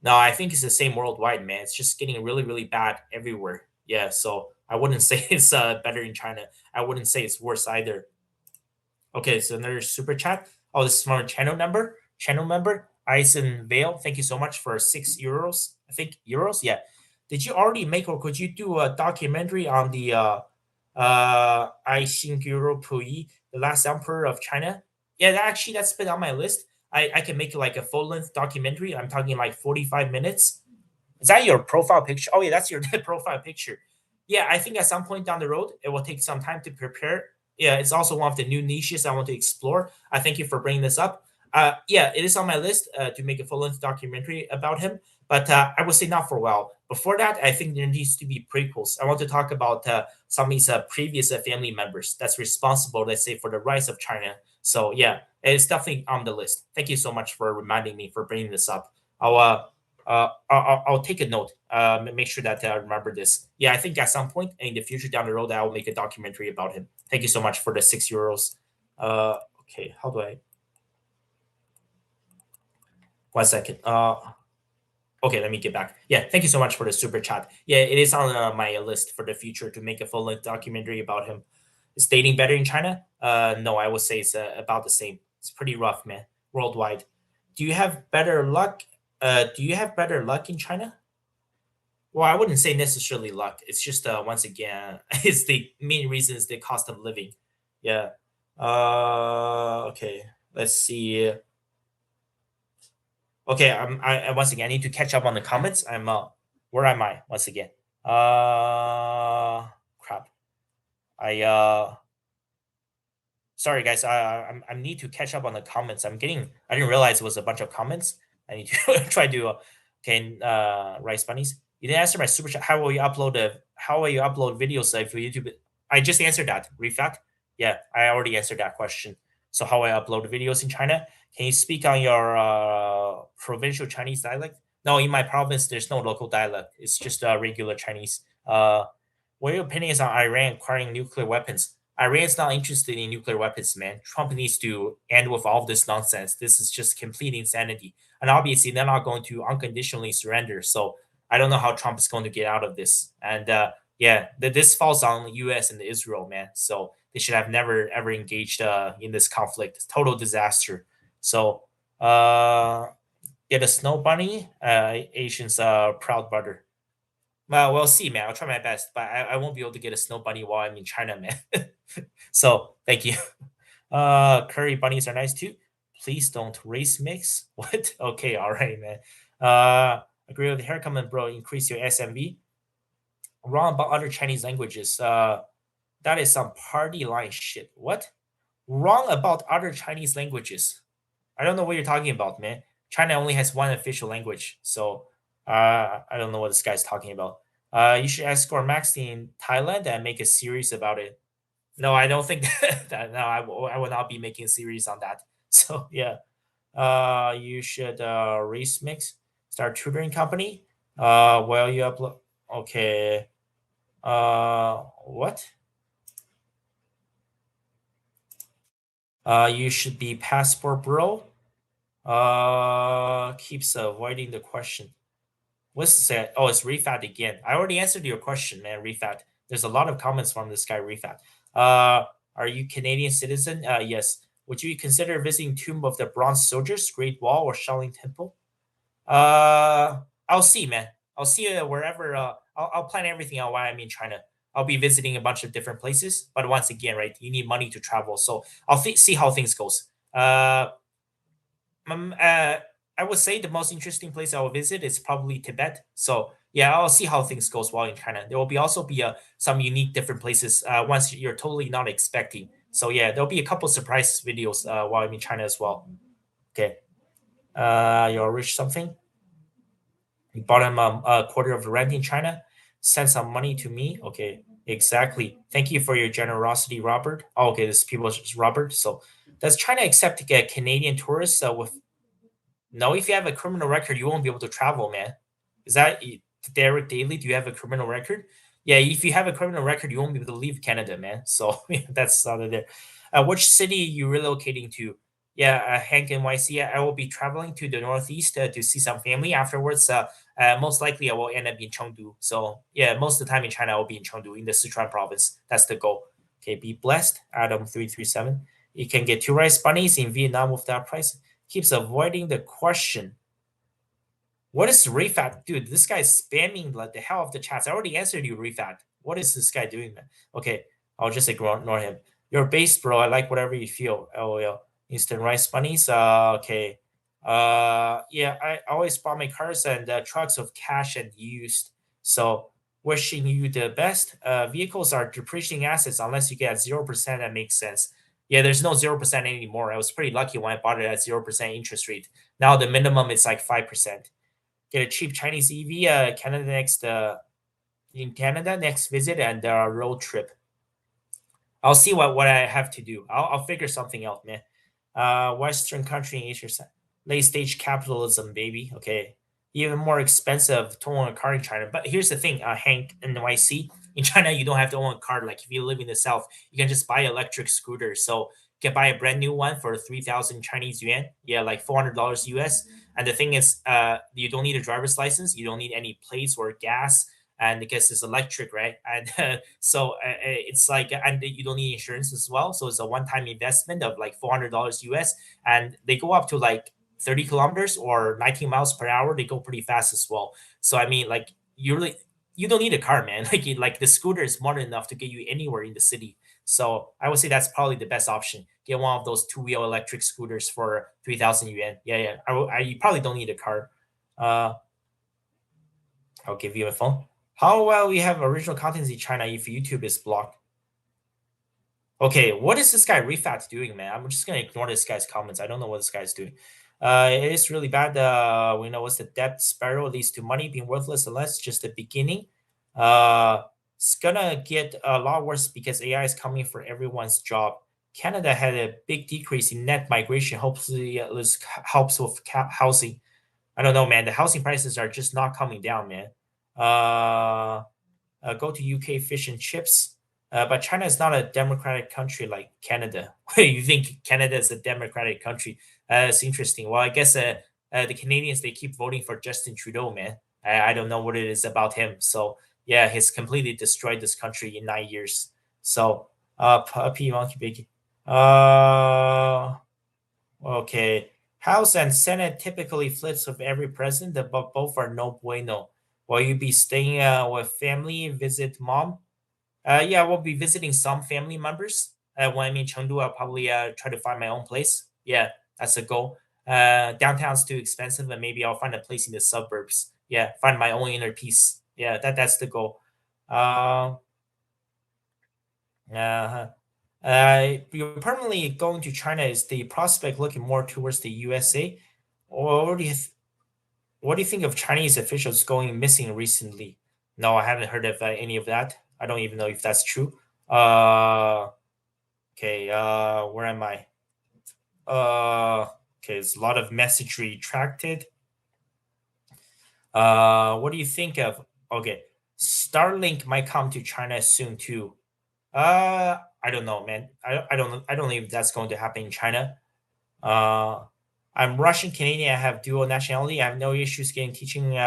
No, I think it's the same worldwide, man. It's just getting really, really bad everywhere. Yeah, so I wouldn't say it's better in China. I wouldn't say it's worse either. Okay, so another super chat. Oh, this is from a channel number. Channel member Eisen Vale. Thank you so much for €6. I think euros. Yeah. Did you already make or could you do a documentary on the I think Europui, the last emperor of China? Yeah, that's been on my list. I can make like a full length documentary. I'm talking like 45 minutes. Is that your profile picture? Oh yeah, that's your profile picture. Yeah, I think at some point down the road, it will take some time to prepare. Yeah, it's also one of the new niches I want to explore. I thank you for bringing this up. Yeah, it is on my list to make a full-length documentary about him, but I would say not for a while. Before that, I think there needs to be prequels. I want to talk about some of his previous family members that's responsible, let's say, for the rise of China. So yeah, it's definitely on the list. Thank you so much for reminding me for bringing this up. I'll take a note. Make sure that I remember this. Yeah, I think at some point in the future down the road, I will make a documentary about him. Thank you so much for the €6. Okay, how do I? 1 second. Okay, let me get back. Yeah, thank you so much for the super chat. Yeah, it is on my list for the future to make a full length documentary about him. Is dating better in China? No, I would say it's about the same. It's pretty rough, man, worldwide. Do you have better luck? Do you have better luck in China? Well, I wouldn't say necessarily luck. It's just once again, it's the main reason is the cost of living. Yeah. Okay. Let's see. Okay. Once again, I need to catch up on the comments. Where am I? Once again. Crap. Sorry guys. I need to catch up on the comments. I didn't realize it was a bunch of comments. I need to try to rice bunnies. You didn't answer my super chat. How will you upload videos for YouTube? I just answered that. Refat. Yeah, I already answered that question. So how I upload videos in China? Can you speak on your provincial Chinese dialect? No, in my province, there's no local dialect. It's just regular Chinese. What your opinion is on Iran acquiring nuclear weapons? Iran's not interested in nuclear weapons, man. Trump needs to end with all of this nonsense. This is just complete insanity. And obviously, they're not going to unconditionally surrender. So I don't know how Trump is going to get out of this. And yeah, this falls on the U.S. and Israel, man. So they should have never ever engaged in this conflict. It's total disaster. So get a snow bunny, Asian's proud butter. Well, we'll see, man. I'll try my best, but I won't be able to get a snow bunny while I'm in China, man. So thank you. Curry bunnies are nice too. Please don't race mix. What? Okay, all right, man. Agree with the hair comment, bro. Increase your SMV. Wrong about other Chinese languages. That is some party line shit. What? Wrong about other Chinese languages. I don't know what you're talking about, man. China only has one official language, so I don't know what this guy's talking about. You should escort Max in Thailand and make a series about it. No, I don't think that. No, I will not be making a series on that. So yeah, you should race mix, start tutoring company. Well, you upload. Okay. What? You should be passport bro. Keeps avoiding the question. What's that? Oh, it's Refat again. I already answered your question, man. Refat. There's a lot of comments from this guy, Refat. Are you Canadian citizen? Yes. Would you consider visiting Tomb of the Bronze Soldiers, Great Wall, or Shaolin Temple? I'll see, man. I'll see wherever. I'll plan everything out while I'm in China. I'll be visiting a bunch of different places, but once again, right, you need money to travel, so I'll see how things goes. I would say the most interesting place I will visit is probably Tibet. So yeah, I'll see how things goes while in China. There will also be some unique different places once you're totally not expecting. So yeah, there'll be a couple surprise videos while I'm in China as well. Okay. You're rich something. You bought him a quarter of the rent in China. Send some money to me. Okay, exactly. Thank you for your generosity, Robert. Oh, okay, this people is Robert. So does China accept to get Canadian tourists with no, if you have a criminal record, you won't be able to travel, man. Is that Derek Daly? Do you have a criminal record? Yeah, if you have a criminal record, you won't be able to leave Canada, man. So that's out of there. Which city are you relocating to? Yeah, Hank NYC. I will be traveling to the Northeast to see some family afterwards. Most likely, I will end up in Chengdu. So yeah, most of the time in China, I will be in Chengdu in the Sichuan province. That's the goal. Okay, be blessed, Adam 337. You can get 2 rice bunnies in Vietnam with that price. Keeps avoiding the question. What is Refat? Dude, this guy's spamming like the hell of the chats. I already answered you, Refat. What is this guy doing, man? Okay, I'll just ignore him. You're based, bro. I like whatever you feel. LOL. Instant rice bunnies. Okay. Yeah, I always buy my cars and trucks with cash and used. So wishing you the best. Vehicles are depreciating assets unless you get 0%. That makes sense. Yeah, there's no 0% anymore. I was pretty lucky when I bought it at 0% interest rate. Now the minimum is like 5%. Get a cheap Chinese EV. Canada next. In Canada next visit and road trip. I'll see what I have to do. I'll figure something out, man. Western country in Asia, late stage capitalism, baby. Okay, even more expensive to own a car in China. But here's the thing, Hank NYC. In China, you don't have to own a car. Like if you live in the south, you can just buy electric scooters. So you can buy a brand new one for 3,000 Chinese yuan. Yeah, like $400 US. And the thing is, you don't need a driver's license. You don't need any plates or gas. And because it's electric, right? And so it's like, and you don't need insurance as well. So it's a one-time investment of like $400 US, and they go up to like 30 kilometers or 19 miles per hour. They go pretty fast as well. So I mean, like you don't need a car, man. Like the scooter is more than enough to get you anywhere in the city. So I would say that's probably the best option. Get one of those two-wheel electric scooters for 3,000 yuan. Yeah, yeah. You probably don't need a car. Uh, I'll give you a phone. How well we have original content in China if YouTube is blocked? Okay, what is this guy Refat doing, man? I'm just gonna ignore this guy's comments. I don't know what this guy's doing. It is really bad. We know what's the debt spiral leads to money being worthless unless just the beginning. It's gonna get a lot worse because AI is coming for everyone's job. Canada had a big decrease in net migration. Hopefully, this helps with housing. I don't know, man. The housing prices are just not coming down, man. Uh, Go to UK, fish and chips. But China is not a democratic country like Canada. You think Canada is a democratic country? It's interesting. Well, I guess the Canadians they keep voting for Justin Trudeau, man. I don't know what it is about him. So yeah, he's completely destroyed this country in 9 years. So puppy monkey biggie. Okay. House and Senate typically flips with every president, but both are no bueno. Will you be staying with family, visit mom? Yeah, we'll be visiting some family members. When I'm in Chengdu, I'll probably try to find my own place. Yeah, that's the goal. Downtown's too expensive, and maybe I'll find a place in the suburbs. Yeah, find my own inner peace. Yeah, that's the goal. Uh, uh, you're permanently going to China. Is the prospect looking more towards the USA, or what do you think of Chinese officials going missing recently? No, I haven't heard of any of that. I don't even know if that's true. Uh, okay. Where am I? Okay. There's a lot of message retracted. What do you think of? Okay, Starlink might come to China soon too. I don't know, man. I don't know if that's going to happen in China. Uh, I'm Russian Canadian. I have dual nationality. I have no issues getting teaching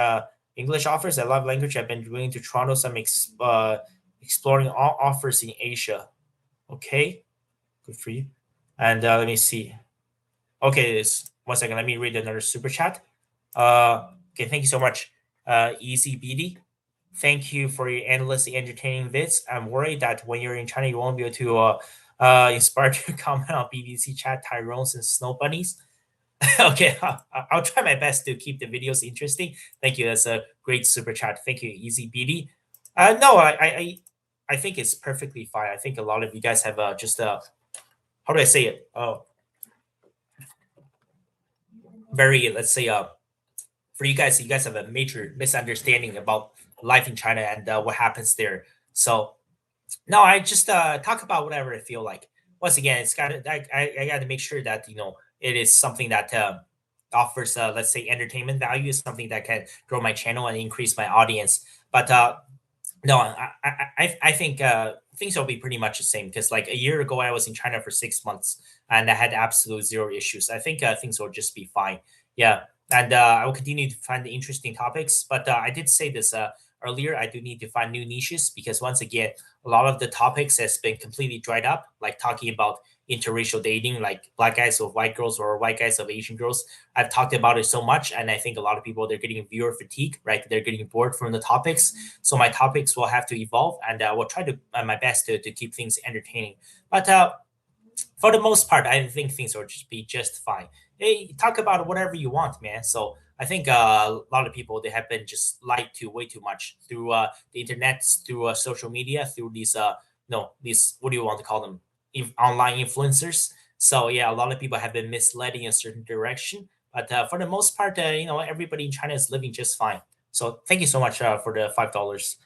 English offers. I love language. I've been going to Toronto. So I'm exploring all offers in Asia. Okay, good for you. And let me see. Okay, this 1 second. Let me read another super chat. Okay, thank you so much, Easy BD. Thank you for your endlessly entertaining vids. I'm worried that when you're in China, you won't be able to inspire to comment on BBC chat Tyrones and snow bunnies. Okay, I'll try my best to keep the videos interesting. Thank you. That's a great super chat. Thank you, Easy BD. No, I think it's perfectly fine. I think a lot of you guys have just how do I say it? Very let's say for you guys have a major misunderstanding about life in China and what happens there. So no, I just talk about whatever I feel like. Once again, it's got to I got to make sure that it is something that offers let's say entertainment value, is something that can grow my channel and increase my audience. But no, I think things will be pretty much the same because like a year ago I was in China for 6 months and I had absolute zero issues. I think things will just be fine. Yeah, and I will continue to find the interesting topics. But I did say this earlier. I do need to find new niches because once again, a lot of the topics has been completely dried up. Like talking about interracial dating, like black guys with white girls or white guys of Asian girls. I've talked about it so much, and I think a lot of people they're getting viewer fatigue, right? They're getting bored from the topics. So my topics will have to evolve, and I will try to my best to keep things entertaining. But for the most part, I think things will just be just fine. Hey, talk about whatever you want, man. So I think a lot of people they have been just lied to way too much through the internet, through social media, through these no these what do you want to call them online influencers. So yeah, a lot of people have been misled in a certain direction. But for the most part, everybody in China is living just fine. So thank you so much for the $5.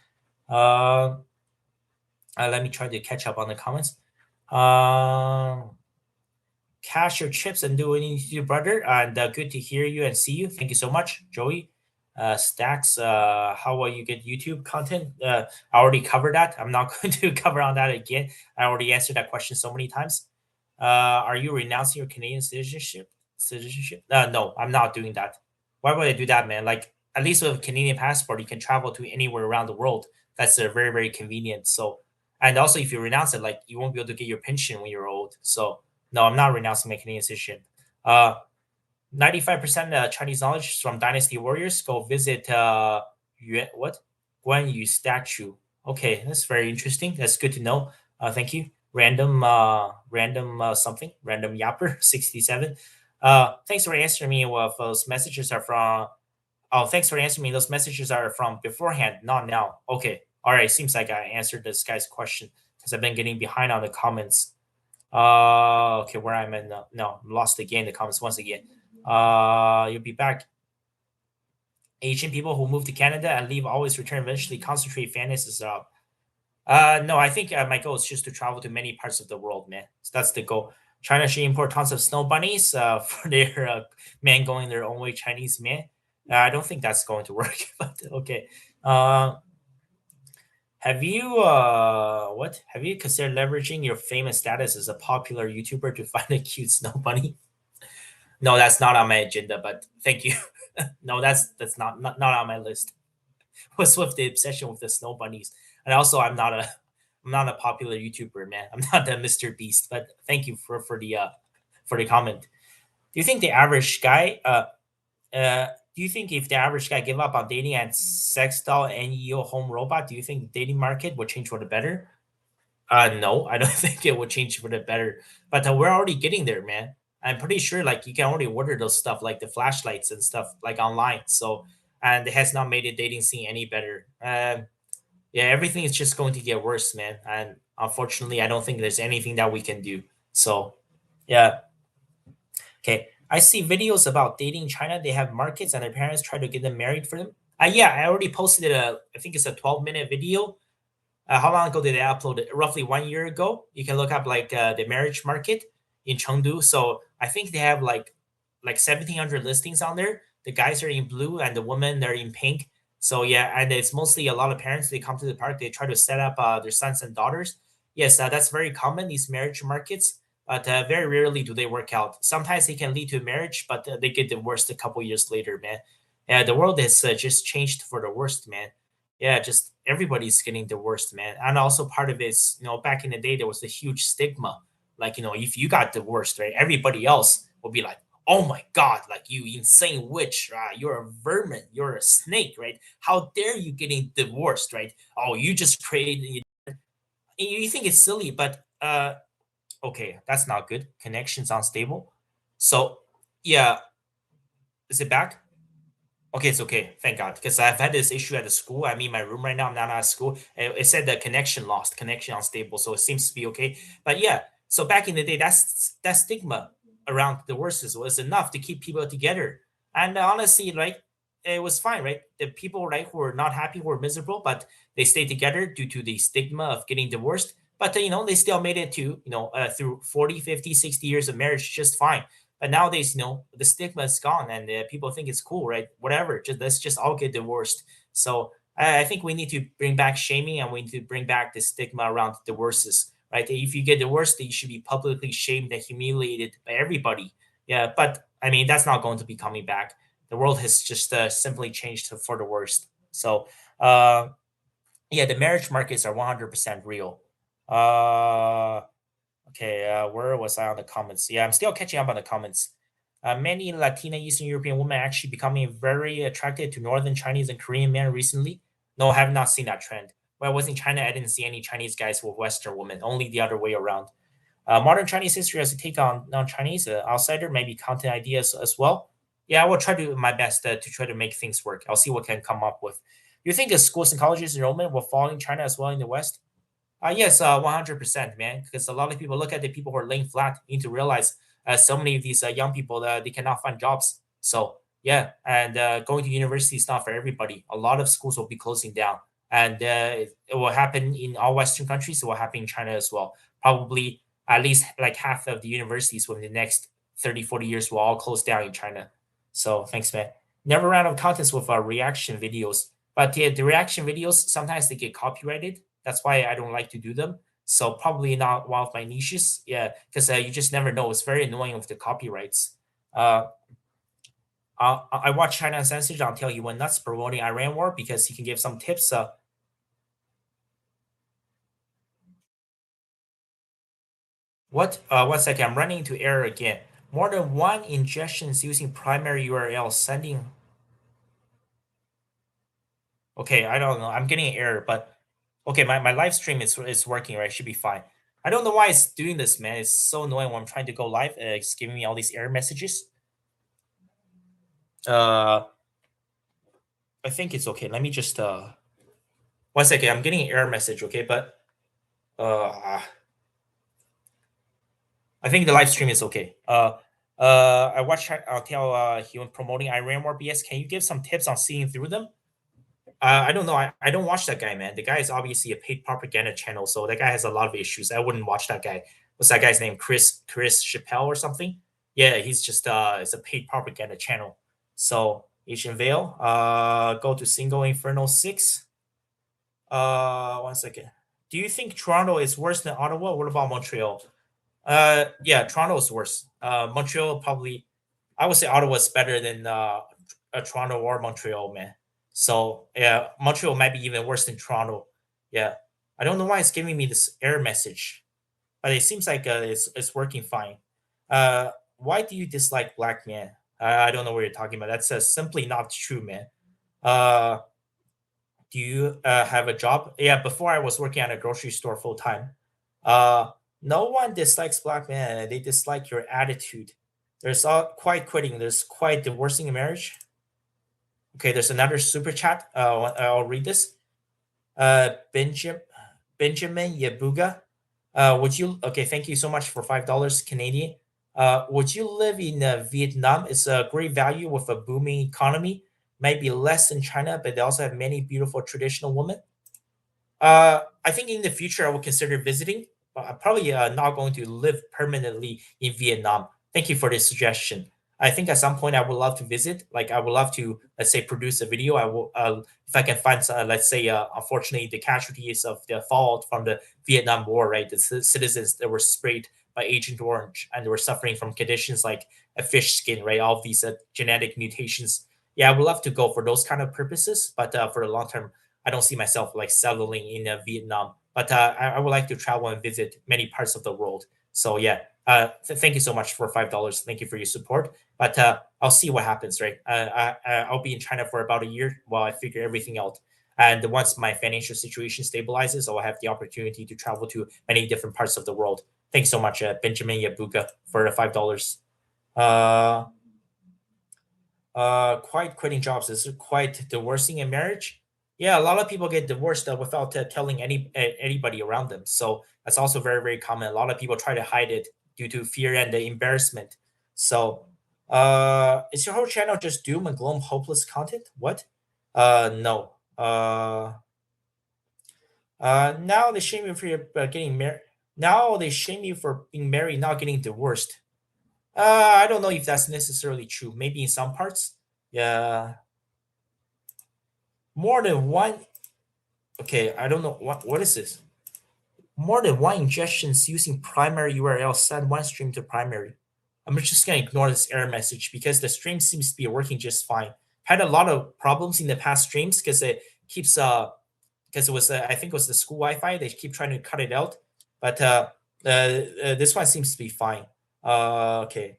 Uh, Let me try to catch up on the comments. Cash your chips and do what you need to do, brother. And good to hear you and see you. Thank you so much, Joey. Stacks, how will you get YouTube content? I already covered that. I'm not going to cover on that again. I already answered that question so many times. Are you renouncing your Canadian citizenship? No, I'm not doing that. Why would I do that, man? Like at least with a Canadian passport, you can travel to anywhere around the world. That's very very convenient. So, and also if you renounce it, like you won't be able to get your pension when you're old. So no, I'm not renouncing my Canadian citizenship. 95% Chinese knowledge is from Dynasty Warriors. Go visit Guan Yu statue. Okay, that's very interesting. That's good to know. Thank you. Random something. Random Yapper 67. Thanks for answering me. Well, those messages are from. Oh, thanks for answering me. Those messages are from beforehand, not now. Okay. All right. Seems like I answered this guy's question because I've been getting behind on the comments. Okay, where I'm in no, I'm lost again. The comments once again. You'll be back. Asian people who move to Canada and leave always return eventually. Concentrate finances up. No, I think my goal is just to travel to many parts of the world, man. So that's the goal. China should import tons of snow bunnies for their men going their own way. Chinese man. I don't think that's going to work, but okay. Have you what? Have you considered leveraging your famous status as a popular YouTuber to find a cute snow bunny? No, that's not on my agenda, but thank you. No, that's not on my list. What's with the obsession with the snow bunnies? And also, I'm not a popular YouTuber, man. I'm not the Mr. Beast, but thank you for the comment. Do you think the average guy do you think if the average guy give up on dating and sex doll and EO home robot, do you think the dating market will change for the better? No, I don't think it will change for the better. But we're already getting there, man. I'm pretty sure like you can already order those stuff like the flashlights and stuff like online. So and it has not made the dating scene any better. Yeah, everything is just going to get worse, man. And unfortunately, I don't think there's anything that we can do. So yeah, okay. I see videos about dating in China. They have markets and their parents try to get them married for them. Yeah, I already posted I think it's a 12-minute video. How long ago did they upload it? Roughly 1 year ago. You can look up like the marriage market in Chengdu. So I think they have like 1,700 listings on there. The guys are in blue and the women they're in pink. So yeah, and it's mostly a lot of parents. They come to the park. They try to set up their sons and daughters. Yes, that's very common. These marriage markets, but very rarely do they work out. Sometimes they can lead to marriage, but they get divorced a couple years later, man. Yeah, the world has just changed for the worst, man. Yeah, just everybody's getting divorced, man. And also part of it is, back in the day, there was a huge stigma. Like, if you got divorced, right, everybody else will be like, oh my God, like you insane witch, you're a vermin, you're a snake, right? How dare you getting divorced, right? Oh, you just created, you think it's silly, but okay, that's not good. Connection's unstable. So, yeah, is it back? Okay, it's okay. Thank God. Because I've had this issue at the school. I'm in my room right now. I'm not at school. It said the connection lost, connection unstable. So it seems to be okay. But yeah, so back in the day, that stigma around divorces was enough to keep people together. And honestly, like it was fine, right? The people right who were not happy were miserable, but they stayed together due to the stigma of getting divorced. But they still made it to, through 40, 50, 60 years of marriage just fine. But nowadays, the stigma is gone, and people think it's cool, right? Whatever, just let's just all get divorced. So I think we need to bring back shaming, and we need to bring back the stigma around divorces, right? If you get divorced, you should be publicly shamed and humiliated by everybody. Yeah, but I mean that's not going to be coming back. The world has just simply changed for the worst. So yeah, the marriage markets are 100% real. Uh, Okay, where was I on the comments? Yeah, I'm still catching up on the comments. Many Latina Eastern European women actually becoming very attracted to Northern Chinese and Korean men recently. No, I have not seen that trend. When I was in China, I didn't see any Chinese guys with Western women, only the other way around. Modern Chinese history as a take on non-Chinese outsider, maybe content ideas as well. Yeah, I will try to do my best to try to make things work. I'll see what I can come up with. You think the schools and colleges enrollment will fall in China as well in the West? Yes, 100%, man. Because a lot of people look at the people who are laying flat, need to realize so many of these young people they cannot find jobs. So yeah, and going to university is not for everybody. A lot of schools will be closing down, and it will happen in all Western countries. It will happen in China as well. Probably at least like half of the universities within the next 30, 40 years will all close down in China. So thanks, man. Never ran out of contents with reaction videos, but yeah, the reaction videos sometimes they get copyrighted. That's why I don't like to do them. So probably not one of my niches. Yeah, because you just never know. It's very annoying with the copyrights. Uh, I watched China Uncensored until he went nuts promoting Iran war because he can give some tips. What? 1 second. I'm running into error again. More than one ingestions using primary URL sending. Okay, I don't know. I'm getting an error, but okay, my live stream is working, right? Should be fine. I don't know why it's doing this, man. It's so annoying when I'm trying to go live. It's giving me all these error messages. Uh, I think it's okay. Let me just 1 second. I'm getting an error message, okay, but uh, I think the live stream is okay. I watched until he was promoting Iran War BS. Can you give some tips on seeing through them? I don't know. I don't watch that guy, man. The guy is obviously a paid propaganda channel, so that guy has a lot of issues. I wouldn't watch that guy. What's that guy's name? Chris Chappelle or something? Yeah, he's just it's a paid propaganda channel. So Asian Veil, go to Single Inferno 6. One second. Do you think Toronto is worse than Ottawa? What about Montreal? Yeah, Toronto is worse. Montreal probably. I would say Ottawa is better than Toronto or Montreal, man. So yeah, Montreal might be even worse than Toronto. Yeah, I don't know why it's giving me this error message, but it seems like it's working fine. Why do you dislike black man? I don't know what you're talking about. That's simply not true, man. Uh, do you have a job? Yeah, before I was working at a grocery store full time. Uh, no one dislikes black men. They dislike your attitude. There's quite quitting. There's quite divorcing a marriage. Okay, there's another super chat. I'll read this. Benjamin Yabuga. Would you? Okay, thank you so much for $5 Canadian. Would you live in Vietnam? It's a great value with a booming economy. Maybe less than China, but they also have many beautiful traditional women. I think in the future I will consider visiting, but I'm probably not going to live permanently in Vietnam. Thank you for this suggestion. I think at some point I would love to visit. Like I would love to, let's say, produce a video. I will, if I can find, let's say, unfortunately, the casualties of the fallout from the Vietnam War, right? The citizens that were sprayed by Agent Orange and they were suffering from conditions like a fish skin, right? All of these genetic mutations. Yeah, I would love to go for those kind of purposes, but for the long term, I don't see myself like settling in Vietnam, but I would like to travel and visit many parts of the world. So yeah, thank you so much for $5. Thank you for your support. But I'll see what happens. Right, I'll be in China for about a year while I figure everything out. And once my financial situation stabilizes, I'll have the opportunity to travel to many different parts of the world. Thanks so much, Benjamin Yabuka, for the $5. Uh, quite quitting jobs is quite divorcing in marriage. Yeah, a lot of people get divorced without telling anybody around them. So that's also very very common. A lot of people try to hide it due to fear and the embarrassment. So, is your whole channel just doom and gloom, hopeless content? What? No. Now they shame you for getting married. Now they shame you for being married, not getting divorced. I don't know if that's necessarily true. Maybe in some parts. Yeah, more than one. Okay, I don't know what is this. More than one ingestions using primary URL send one stream to primary. I'm just gonna ignore this error message because the stream seems to be working just fine. Had a lot of problems in the past streams because it keeps because it was I think it was the school Wi-Fi. They keep trying to cut it out, but this one seems to be fine. Okay,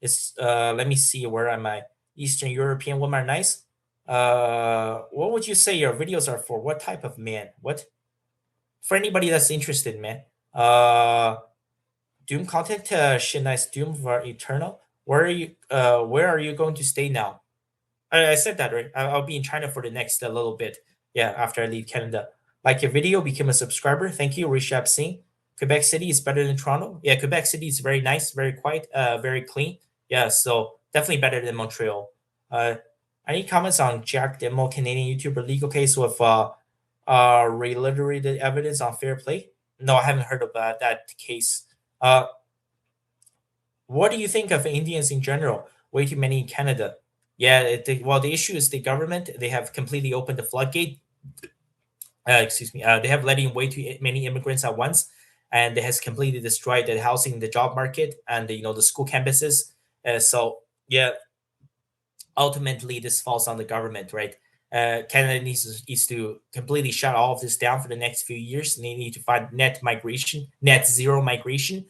it's let me see, where am I? Eastern European women are nice. What would you say your videos are for? What type of man? What, for anybody that's interested, man? Doom content. Shit, nice. Doom for Eternal. Where are you? Where are you going to stay now? I said that right. I'll be in China for the next little bit. Yeah, after I leave Canada. Like your video, become a subscriber. Thank you, Rishab Singh. Quebec City is better than Toronto. Yeah, Quebec City is very nice, very quiet, very clean. Yeah, so definitely better than Montreal. Any comments on Jack Demo, Canadian YouTuber legal case with reiterated evidence on fair play? No, I haven't heard about that case. Uh, what do you think of Indians in general? Way too many in Canada. Yeah, well, the issue is the government. They have completely opened the floodgate. Excuse me. They have let in way too many immigrants at once, and it has completely destroyed the housing, the job market, and the school campuses. So yeah, ultimately this falls on the government, right? Canada needs to completely shut all of this down for the next few years. And they need to find net migration, net zero migration.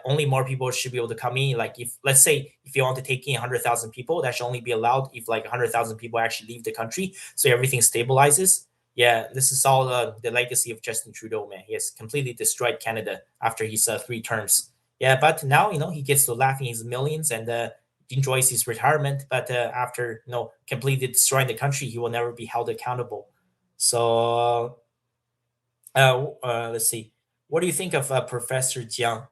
Only more people should be able to come in. Like if let's say if you want to take in 100,000 people, that should only be allowed if like 100,000 people actually leave the country, so everything stabilizes. Yeah, this is all the legacy of Justin Trudeau, man. He has completely destroyed Canada after his 3 terms. Yeah, but now he gets to laugh in his millions and enjoys his retirement, but after completely destroying the country, he will never be held accountable. So let's see. What do you think of Professor Jiang?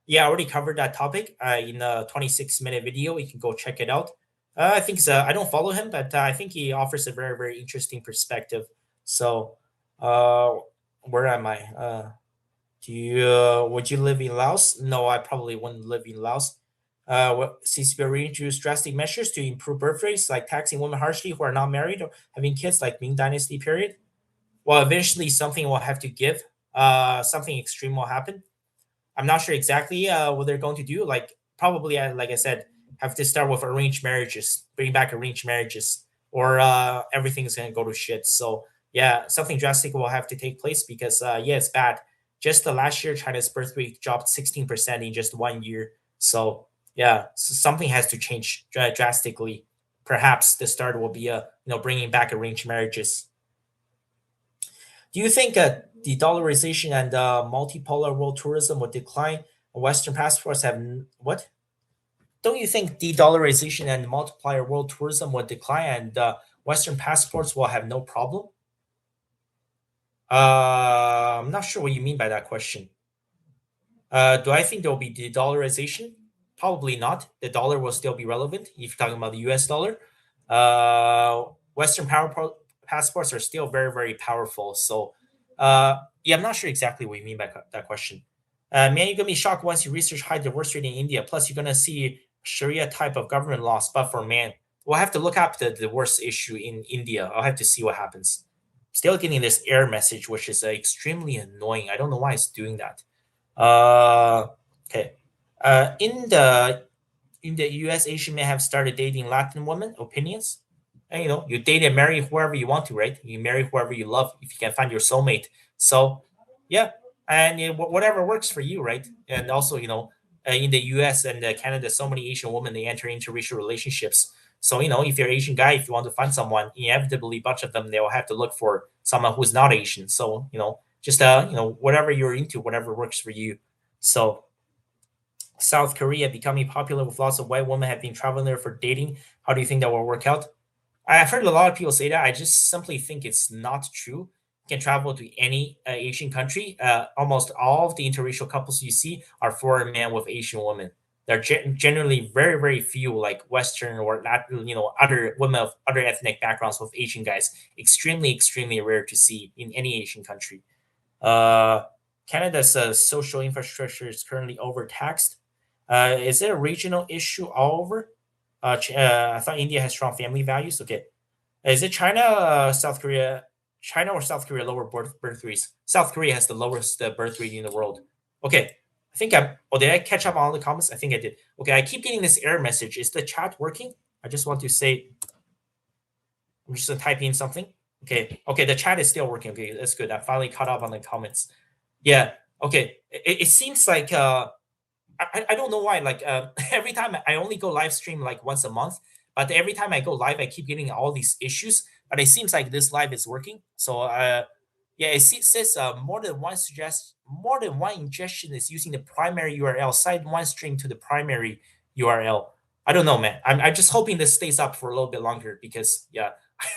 Yeah, I already covered that topic in a 26-minute video. You can go check it out. I think I don't follow him, but I think he offers a very, very interesting perspective. So, uh, where am I? Do you would you live in Laos? No, I probably wouldn't live in Laos. CCP introduced drastic measures to improve birth rates, like taxing women harshly who are not married or having kids, like Ming Dynasty period. Well, eventually something will have to give. Something extreme will happen. I'm not sure exactly what they're going to do. Like probably, like I said, have to start with arranged marriages, bring back arranged marriages, or everything is going to go to shit. So yeah, something drastic will have to take place because yeah, it's bad. Just the last year, China's birth rate dropped 16% in just 1 year. So yeah, something has to change drastically. Perhaps the start will be bringing back arranged marriages. Do you think the dollarization and multipolar world tourism will decline? Western passports have what? Don't you think de-dollarization and multiplier world tourism will decline and Western passports will have no problem? I'm not sure what you mean by that question. Do I think there will be de-dollarization? Probably not. The dollar will still be relevant if you're talking about the US dollar. Western passports are still very, very powerful. So, yeah, I'm not sure exactly what you mean by that question. Man, you're going to be shocked once you research high divorce rate in India. Plus, you're going to see Sharia type of government laws. But for man, we'll have to look up the divorce issue in India. I'll have to see what happens. Still getting this error message, which is extremely annoying. I don't know why it's doing that. Okay. In the U.S., Asian men have started dating Latin women. Opinions? And you date and marry whoever you want to, right? You marry whoever you love if you can find your soulmate. So, yeah, and whatever works for you, right? And also, in the U.S. and Canada, so many Asian women they enter interracial relationships. So, if you're an Asian guy, if you want to find someone, inevitably, a bunch of them they will have to look for someone who's not Asian. So, just whatever you're into, whatever works for you. So South Korea becoming popular with lots of white women have been traveling there for dating. How do you think that will work out? I've heard a lot of people say that. I just simply think it's not true. You can travel to any Asian country. Almost all of the interracial couples you see are foreign men with Asian women. They're generally very, very few, like Western or not, other women of other ethnic backgrounds with Asian guys. Extremely, extremely rare to see in any Asian country. Uh, Canada's social infrastructure is currently overtaxed. Is it a regional issue all over? I thought India has strong family values. Okay, is it China, South Korea? China or South Korea lower birth rates? South Korea has the lowest birth rate in the world. Okay, I think I'm. Oh, did I catch up on all the comments? I think I did. Okay, I keep getting this error message. Is the chat working? I just want to say. I'm just gonna type in something. Okay, the chat is still working. Okay, that's good. I finally caught up on the comments. Yeah. Okay. It seems like I don't know why. Like every time I only go live stream like once a month, but every time I go live, I keep getting all these issues. But it seems like this live is working. So yeah, says more than one ingestion is using the primary URL. Side one string to the primary URL. I don't know, man. I'm just hoping this stays up for a little bit longer because yeah,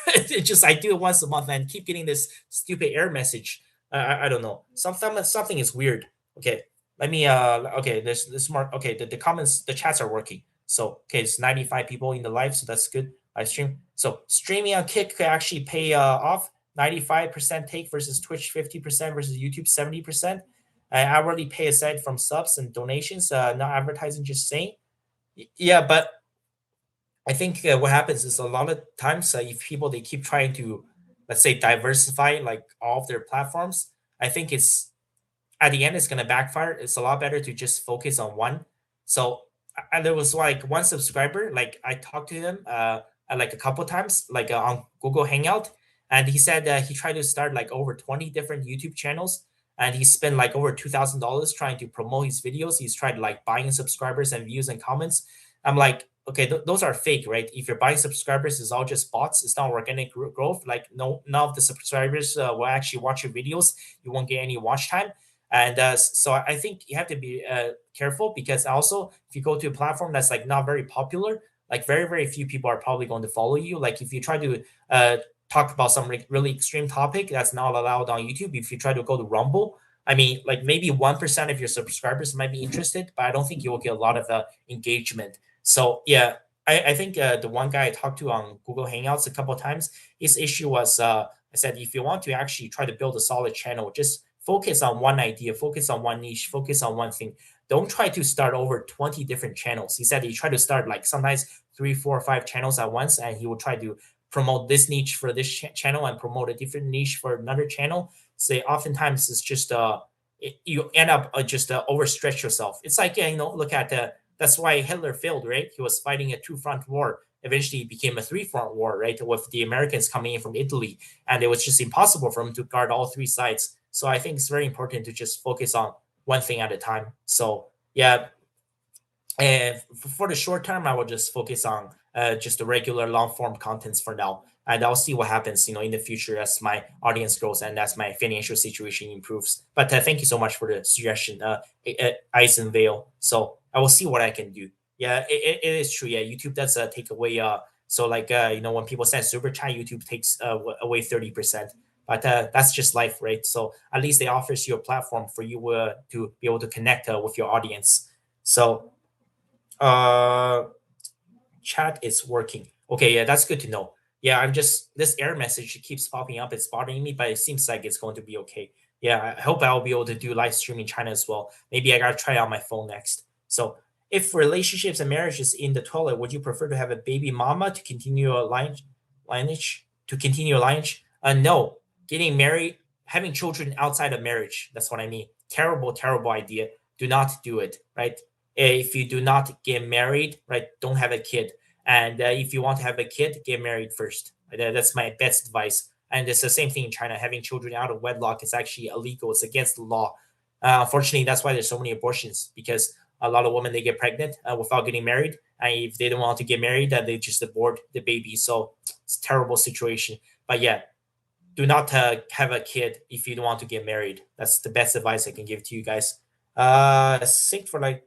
it just I do it once a month and keep getting this stupid error message. I don't know. Something is weird. Okay, let me okay, there's this more okay, the comments, the chats are working. So okay, it's 95 people in the live, so that's good. Live stream. So streaming on Kick could actually pay off. 95% take versus Twitch 50% versus YouTube 70%. Hourly pay aside from subs and donations, not advertising, just saying. Yeah, but I think what happens is a lot of times if people they keep trying to, let's say, diversify like all of their platforms, I think it's at the end it's gonna backfire. It's a lot better to just focus on one. So and there was like one subscriber, like I talked to him like a couple times, like on Google Hangout, and he said he tried to start like over 20 different YouTube channels, and he spent like over $2,000 trying to promote his videos. He's tried like buying subscribers and views and comments. I'm like, okay, those are fake, right? If you're buying subscribers, it's all just bots. It's not organic growth. Like no, none of the subscribers will actually watch your videos. You won't get any watch time. And so I think you have to be careful because also if you go to a platform that's like not very popular, like very, very few people are probably going to follow you. Like if you try to talk about some really extreme topic that's not allowed on YouTube, if you try to go to Rumble, I mean, like maybe 1% of your subscribers might be interested, but I don't think you will get a lot of engagement. So yeah, I think the one guy I talked to on Google Hangouts a couple of times, his issue was I said if you want to actually try to build a solid channel, just focus on one idea, focus on one niche, focus on one thing. don't try to start over 20 different channels. He said he tried to start like sometimes three, four, or five channels at once, and he will try to promote this niche for this channel and promote a different niche for another channel. So oftentimes it's just you end up just overstretch yourself. It's like look at that's why Hitler failed, right? He was fighting a two-front war. Eventually, it became a three-front war, right? With the Americans coming in from Italy, and it was just impossible for him to guard all three sides. So I think it's very important to just focus on one thing at a time. So yeah, and for the short term, I will just focus on just the regular long form contents for now, and I'll see what happens, in the future as my audience grows and as my financial situation improves. But thank you so much for the suggestion, Eisenvale. So I will see what I can do. Yeah, it is true. Yeah, YouTube does take away. So like when people send super chat, YouTube takes away 30%. But that's just life, right? So at least they offers you a platform for you to be able to connect with your audience. So uh, chat is working. Okay, yeah, that's good to know. Yeah, I'm just this error message keeps popping up. It's bothering me, but it seems like it's going to be okay. Yeah, I hope I'll be able to do live streaming in China as well. Maybe I gotta try it on my phone next. So, if relationships and marriage is in the toilet, would you prefer to have a baby mama to continue a lineage to continue a lineage? No, getting married, having children outside of marriage. That's what I mean. Terrible, terrible idea. Do not do it. Right? If you do not get married, right, don't have a kid. And if you want to have a kid, get married first. That's my best advice. And it's the same thing in China. Having children out of wedlock is actually illegal. It's against the law. Unfortunately, that's why there's so many abortions, because a lot of women, they get pregnant without getting married, and if they don't want to get married, then they just abort the baby. So it's a terrible situation. But yeah, do not have a kid if you don't want to get married. That's the best advice I can give to you guys. Sync for like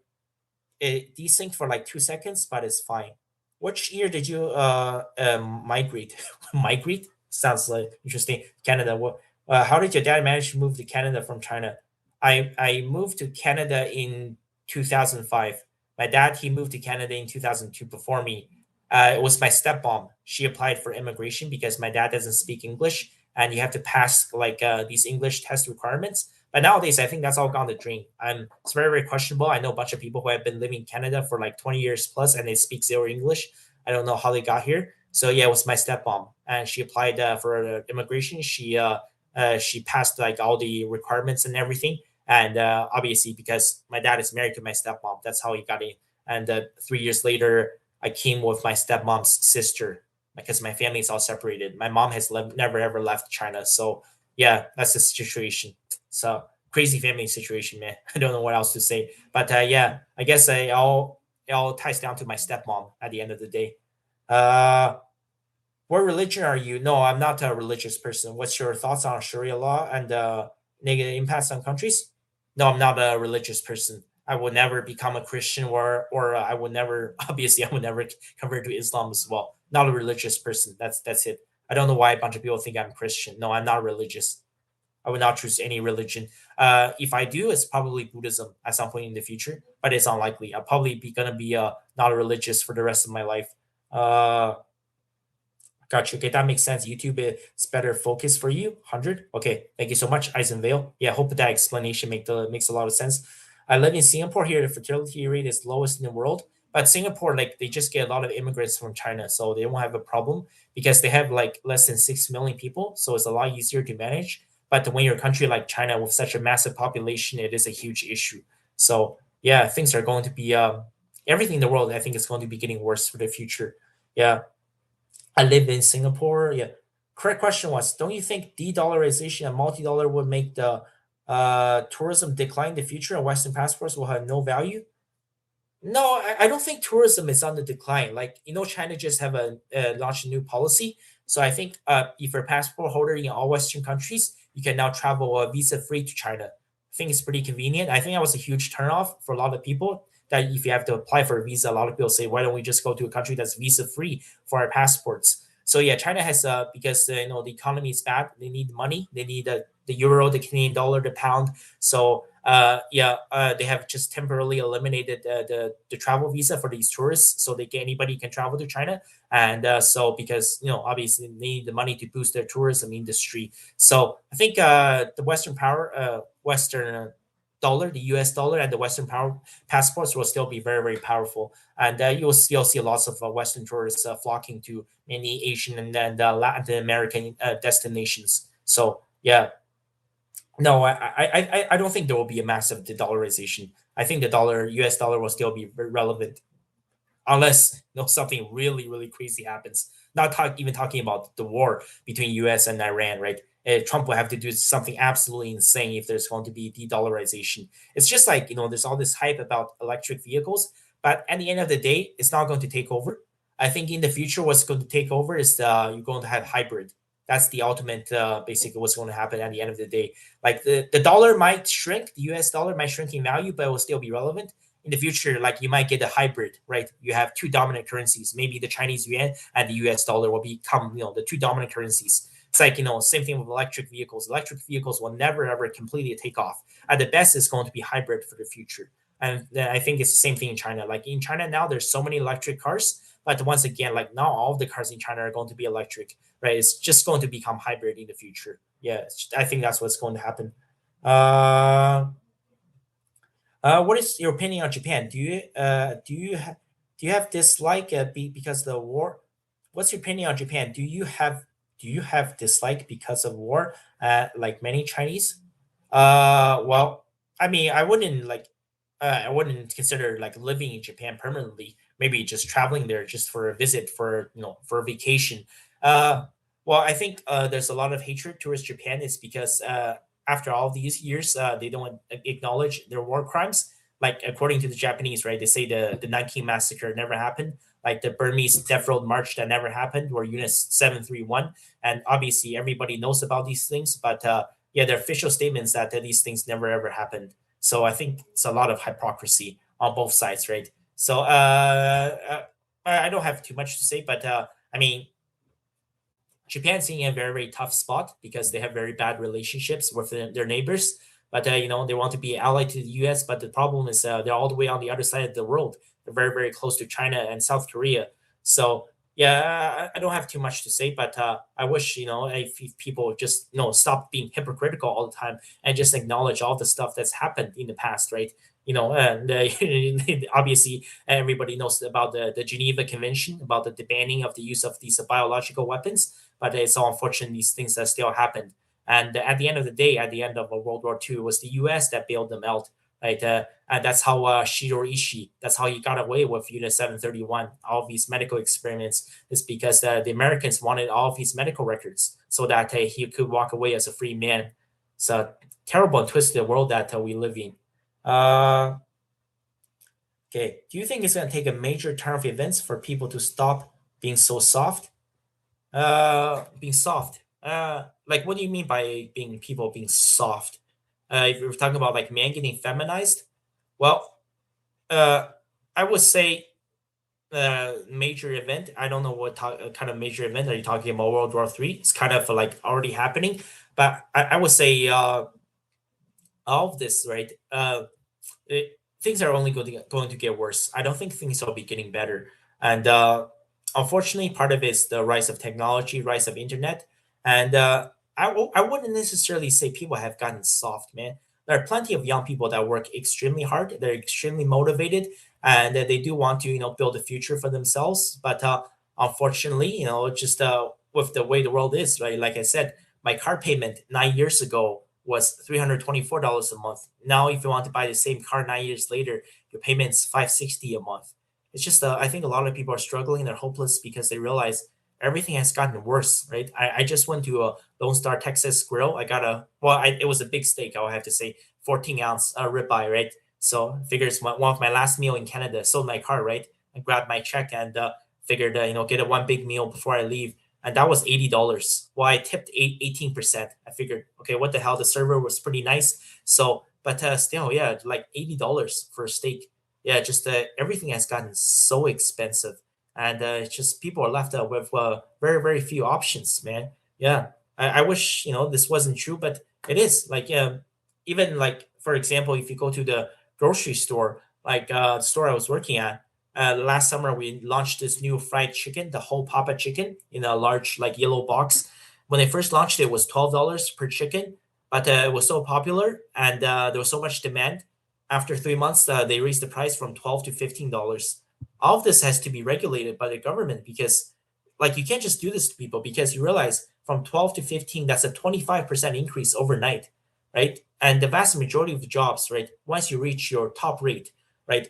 it desynced for like 2 seconds, but it's fine. Which year did you migrate? Migrate sounds like interesting. Canada. What? How did your dad manage to move to Canada from China? I moved to Canada in 2005. My dad, he moved to Canada in 2002 before me. It was my stepmom. She applied for immigration because my dad doesn't speak English, and you have to pass like these English test requirements. But nowadays, I think that's all gone the drain. It's very, very questionable. I know a bunch of people who have been living in Canada for like 20 years plus, and they speak zero English. I don't know how they got here. So yeah, it was my stepmom, and she applied for immigration. She passed like all the requirements and everything. And obviously, because my dad is married to my stepmom, that's how he got in. And 3 years later, I came with my stepmom's sister because my family is all separated. My mom has never ever left China. So yeah, that's the situation. So crazy family situation, man. I don't know what else to say. But yeah, I guess it all ties down to my stepmom at the end of the day. Uh, what religion are you? No, I'm not a religious person. What's your thoughts on Sharia law and negative impacts on countries? No, I'm not a religious person. I will never become a Christian, or I will never. Obviously, I will never convert to Islam as well. Not a religious person. That's it. I don't know why a bunch of people think I'm Christian. No, I'm not religious. I would not choose any religion. If I do, it's probably Buddhism at some point in the future, but it's unlikely. I'll probably be gonna be not religious for the rest of my life. Uh, Gotcha. Okay, that makes sense. YouTube is better focus for you. 100. Okay, thank you so much, Eisenvale. Yeah, hope that explanation makes a lot of sense. I live in Singapore here. The fertility rate is lowest in the world, but Singapore, like, they just get a lot of immigrants from China, so they won't have a problem because they have like less than 6 million people, so it's a lot easier to manage. But when you're a country like China with such a massive population, it is a huge issue. So yeah, things are going to be everything in the world. I think is going to be getting worse for the future. Yeah, I live in Singapore. Yeah. Correct question was, don't you think de-dollarization and multi-dollar would make the tourism decline in the future and Western passports will have no value? No, I don't think tourism is on the decline. Like, China just have launched a new policy. So I think if you're a passport holder in all Western countries, you can now travel visa free to China. I think it's pretty convenient. I think that was a huge turnoff for a lot of people. That if you have to apply for a visa, a lot of people say, why don't we just go to a country that's visa free for our passports? So yeah, China has because the economy is bad. They need money. They need the euro, the Canadian dollar, the pound. So yeah, they have just temporarily eliminated the travel visa for these tourists, so anybody can travel to China. And so because obviously they need the money to boost their tourism industry. So I think the Western dollar, the US dollar, and the Western power passports will still be very, very powerful. And you'll still see lots of Western tourists flocking to many Asian and Latin American destinations. So, yeah, no, I don't think there will be a massive de-dollarization. I think the US dollar will still be relevant unless something really really crazy happens. Not even talking about the war between US and Iran, right? Trump will have to do something absolutely insane if there's going to be de-dollarization. It's just like there's all this hype about electric vehicles, but at the end of the day it's not going to take over. I think in the future what's going to take over is you're going to have hybrid. That's the ultimate basically what's going to happen at the end of the day. Like the dollar might shrink, the US dollar might shrink in value, but it will still be relevant in the future. Like you might get a hybrid, right? You have two dominant currencies. Maybe the Chinese yuan and the US dollar will become the two dominant currencies. It's like same thing with electric vehicles. Electric vehicles will never ever completely take off. At the best it's going to be hybrid for the future. And I think it's the same thing in China. Like in China now there's so many electric cars, but once again, like not all of the cars in China are going to be electric, right? It's just going to become hybrid in the future. Yeah, I think that's what's going to happen. uh what is your opinion on Japan? Do you have dislike because of the war? What's your opinion on Japan? Do you have dislike because of war? Like many Chinese? Well, I mean, I wouldn't consider like living in Japan permanently. Maybe just traveling there just for a visit, for a vacation. Uh, well, I think there's a lot of hatred towards Japan. It's because after all these years, they don't acknowledge their war crimes. Like according to the Japanese, right? They say the Nanking massacre never happened. Like the Burmese Death Road March that never happened, or Unit 731. And obviously, everybody knows about these things, but yeah, the official statements that these things never ever happened. So I think it's a lot of hypocrisy on both sides, right? So I don't have too much to say, but I mean, Japan's in a very, very tough spot because they have very bad relationships with their neighbors. But they want to be allied to the U.S. But the problem is they're all the way on the other side of the world. They're very, very close to China and South Korea. So yeah, I don't have too much to say. But I wish if people just stop being hypocritical all the time and just acknowledge all the stuff that's happened in the past, right? And obviously everybody knows about the Geneva Convention about the banning of the use of these biological weapons, but it's so unfortunate these things that still happened. And at the end of the day, at the end of World War II, it was the U.S. that bailed them out, right? And that's how Shiro Ishii, that's how he got away with Unit 731. All of these medical experiments is because the Americans wanted all of his medical records so that he could walk away as a free man. It's a terrible and twisted world that we live in. Uh, okay, do you think it's going to take a major turn of events for people to stop being so soft? Being soft. Like what do you mean by being soft? If you're talking about like men getting feminized, well, uh, I would say major event. I don't know what kind of major event are you talking about. World War III. It's kind of like already happening, but I would say all of this, right? Things are only going to get worse. I don't think things will be getting better. And unfortunately, part of it is the rise of technology, rise of internet. And I wouldn't necessarily say people have gotten soft, man. There are plenty of young people that work extremely hard. They're extremely motivated, and they do want to, build a future for themselves. But unfortunately, just with the way the world is, right? Like I said, my car payment 9 years ago was $324 a month. Now, if you want to buy the same car 9 years later, your payment's $560 a month. It's just I think a lot of people are struggling. They're hopeless because they realize everything has gotten worse, right? I just went to a Lone Star Texas Grill. I got it was a big steak. I would have to say 14-ounce ribeye, right? So figures one of my last meal in Canada. Sold my car, right? I grabbed my check and figured get a one big meal before I leave, and that was $80. Well, I tipped 18%. I figured, okay, what the hell? The server was pretty nice, so but still, yeah, like $80 for a steak. Yeah, just everything has gotten so expensive, and it's just people are left with very very few options, man. Yeah, I wish this wasn't true, but it is. Like even like for example, if you go to the grocery store, like the store I was working at, last summer we launched this new fried chicken, the whole Papa chicken in a large like yellow box. When they first launched it, was $12 per chicken. but it was so popular and there was so much demand. After 3 months, they raised the price from $12 to $15. All of this has to be regulated by the government because, like, you can't just do this to people because you realize from 12 to 15, that's a 25% increase overnight, right? And the vast majority of the jobs, right, once you reach your top rate, right?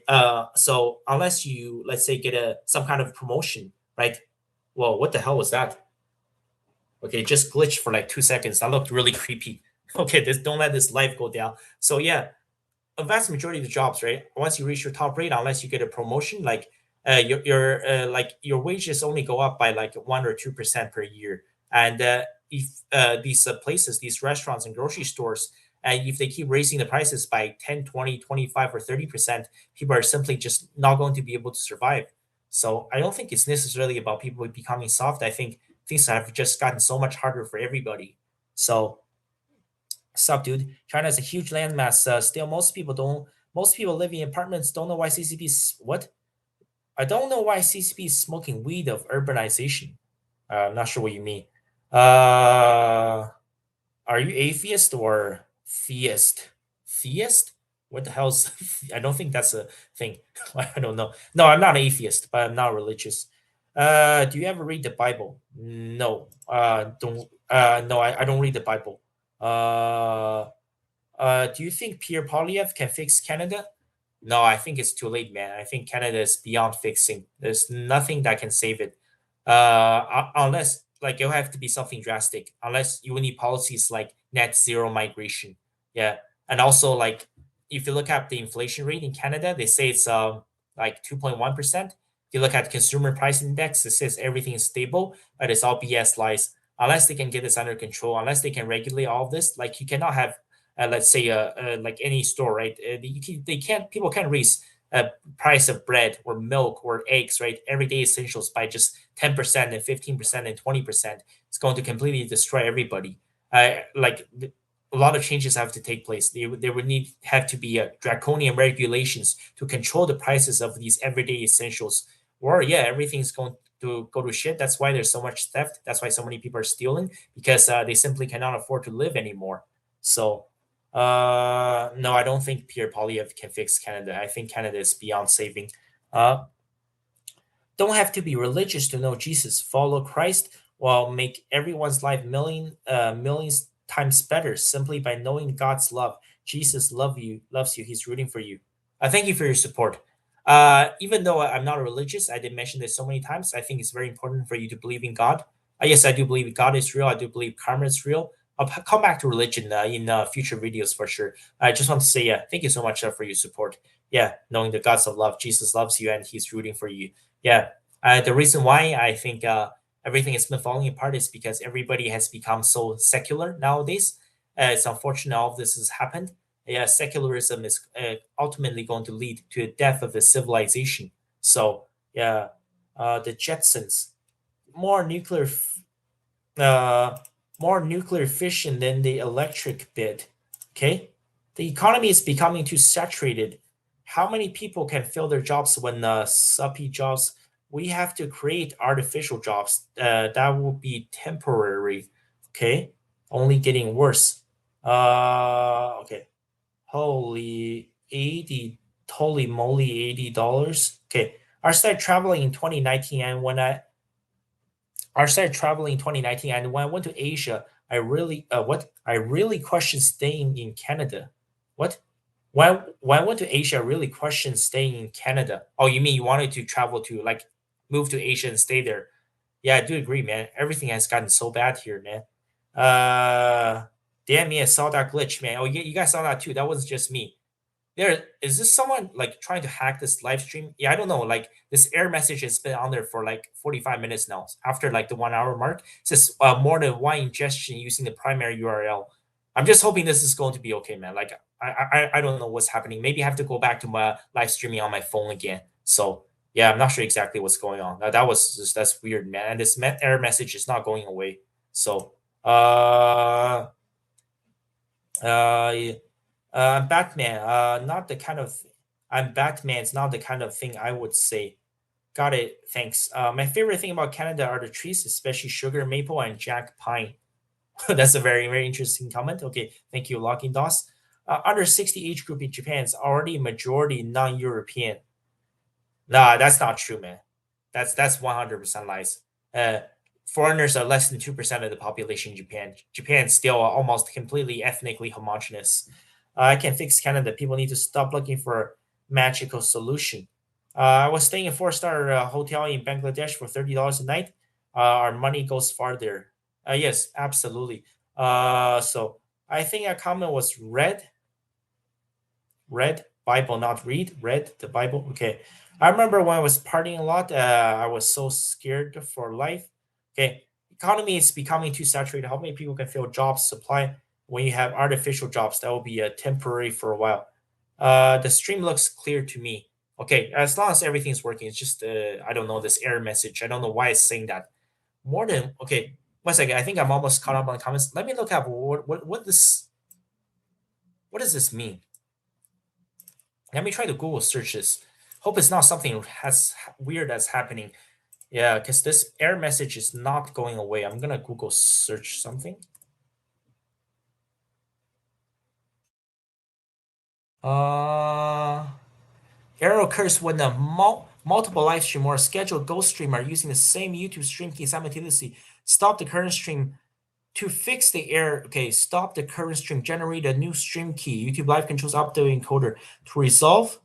So unless you, let's say, get a some kind of promotion, right? Well, what the hell was that? Okay, it just glitched for like 2 seconds. That looked really creepy. Okay, this don't let this life go down. So yeah, a vast majority of the jobs, right? Once you reach your top rate, unless you get a promotion, like your wages only go up by like 1 or 2% per year. And if these places, these restaurants and grocery stores, and if they keep raising the prices by 10, 20, 25, or 30%, people are simply just not going to be able to survive. So I don't think it's necessarily about people becoming soft. I think things have just gotten so much harder for everybody. So sup, dude? China is a huge landmass. Still, most people don't. Most people living in apartments don't know why CCP is what? I don't know why CCP is smoking weed of urbanization. I'm not sure what you mean. Are you atheist or theist? Theist? What the hell's? I don't think that's a thing. I don't know. No, I'm not atheist, but I'm not religious. Do you ever read the Bible? No. Don't. No, I don't read the Bible. Uh, do you think Pierre Polyev can fix Canada? No, I think it's too late, man. I think Canada is beyond fixing. There's nothing that can save it, unless like it'll have to be something drastic. Unless you will need policies like net zero migration. Yeah, and also like if you look at the inflation rate in Canada, they say it's like 2.1%. If you look at consumer price index, it says everything is stable, but it's all BS lies. Unless they can get this under control, unless they can regulate all of this, like you cannot have let's say like any store, right? They can't people can't raise price of bread or milk or eggs, right? Everyday essentials by just 10% and 15% and 20%. It's going to completely destroy everybody. Like a lot of changes have to take place. There would need have to be draconian regulations to control the prices of these everyday essentials. Or yeah, everything's going to go to shit. That's why there's so much theft. That's why so many people are stealing because they simply cannot afford to live anymore. So no, I don't think Pierre Polyev can fix Canada. I think Canada is beyond saving. Uh, don't have to be religious to know Jesus. Follow Christ will make everyone's life millions times better simply by knowing God's love. Jesus loves you. He's rooting for you. Thank you for your support. Even though I'm not religious, I did mention this so many times. I think it's very important for you to believe in God. Yes, I do believe God is real. I do believe karma is real. I'll come back to religion in future videos for sure. I just want to say, yeah, thank you so much for your support. Yeah, knowing the God's of love, Jesus loves you and He's rooting for you. Yeah, the reason why I think everything has been falling apart is because everybody has become so secular nowadays. It's unfortunate all of this has happened. Yeah, secularism is ultimately going to lead to the death of the civilization. So yeah, the Jetsons, more nuclear, uh, more nuclear fission than the electric bit. Okay, the economy is becoming too saturated. How many people can fill their jobs when suppy jobs? We have to create artificial jobs that will be temporary. Okay, only getting worse. Okay, holy 80, holy moly, $80. Okay, I started traveling in 2019, and I started traveling in 2019, and when I went to Asia, I really questioned staying in Canada. What? When I went to Asia, I really questioned staying in Canada. Oh, you mean you wanted to travel to like move to Asia and stay there? Yeah, I do agree, man. Everything has gotten so bad here, man. Damn me, I saw that glitch, man. Oh, yeah, you guys saw that too. That wasn't just me. There is this someone like trying to hack this live stream? Yeah, I don't know. Like this error message has been on there for like 45 minutes now. After like the 1 hour mark, it says more than one ingestion using the primary URL. I'm just hoping this is going to be okay, man. Like I don't know what's happening. Maybe I have to go back to my live streaming on my phone again. So yeah, I'm not sure exactly what's going on. That was just that's weird, man. And this error message is not going away. So yeah. Batman. Not the kind of. I'm Batman. It's not the kind of thing I would say. Got it. Thanks. My favorite thing about Canada are the trees, especially sugar maple and jack pine. That's a very, very interesting comment. Okay, thank you, Locking Doss. Under 60 age group in Japan is already majority non-European. Nah, that's not true, man. That's 100% lies. Uh, Foreigners are less than 2% of the population in Japan. Japan is still almost completely ethnically homogenous. I can fix Canada. People need to stop looking for a magical solution. I was staying in four-star hotel in Bangladesh for $30 a night. Our money goes farther. Yes, absolutely. So I think a comment was read Bible, not read. Read the Bible. Okay. I remember when I was partying a lot. I was so scared for life. Okay. Economy is becoming too saturated. How many people can fill jobs supply when you have artificial jobs? That will be temporary for a while. The stream looks clear to me. Okay, as long as everything's working, it's just I don't know this error message. I don't know why it's saying that. More than okay. One second. I think I'm almost caught up on the comments. Let me look up what does this mean? Let me try to Google search this. Hope it's not something has weird that's happening. Yeah, because this error message is not going away. I'm gonna Google search something. Uh, Error occurs when a multiple live stream or a scheduled ghost stream are using the same YouTube stream key simultaneously. Stop the current stream to fix the error. Okay, stop the current stream. Generate a new stream key. YouTube Live controls update encoder to resolve.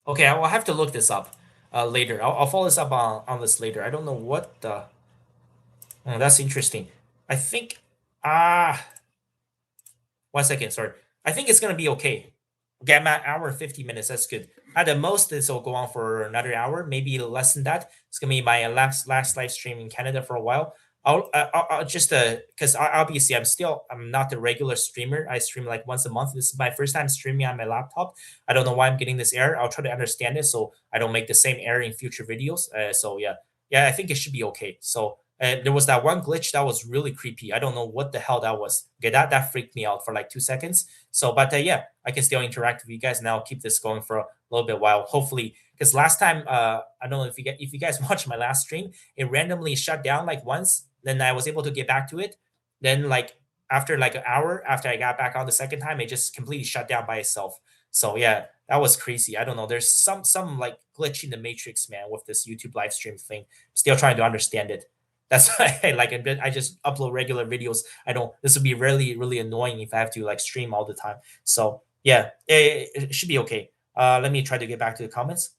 Okay, I will have to look this up later. I'll follow this up on this later. I don't know what the. Oh, that's interesting. I think. Ah, 1 second. Sorry. I think it's gonna be okay. Okay, I'm at hour and 50 minutes. That's good. At the most, this will go on for another hour, maybe less than that. It's gonna be my last live stream in Canada for a while. I'll just because obviously I'm not a regular streamer. I stream like once a month. This is my first time streaming on my laptop. I don't know why I'm getting this error. I'll try to understand it so I don't make the same error in future videos. So yeah, I think it should be okay. So there was that one glitch that was really creepy. I don't know what the hell that was. Okay, that freaked me out for like 2 seconds. So, but yeah, I can still interact with you guys now. Keep this going for a little bit while. Hopefully, because last time, I don't know if you guys watched my last stream, it randomly shut down like once. Then I was able to get back to it. Then like after like an hour after I got back on the second time, it just completely shut down by itself. So yeah, that was crazy. I don't know. There's some like glitch in the matrix, man, with this YouTube live stream thing. Still trying to understand it. That's why I just upload regular videos. I don't. This would be really really annoying if I have to like stream all the time. So yeah, it should be okay. Let me try to get back to the comments.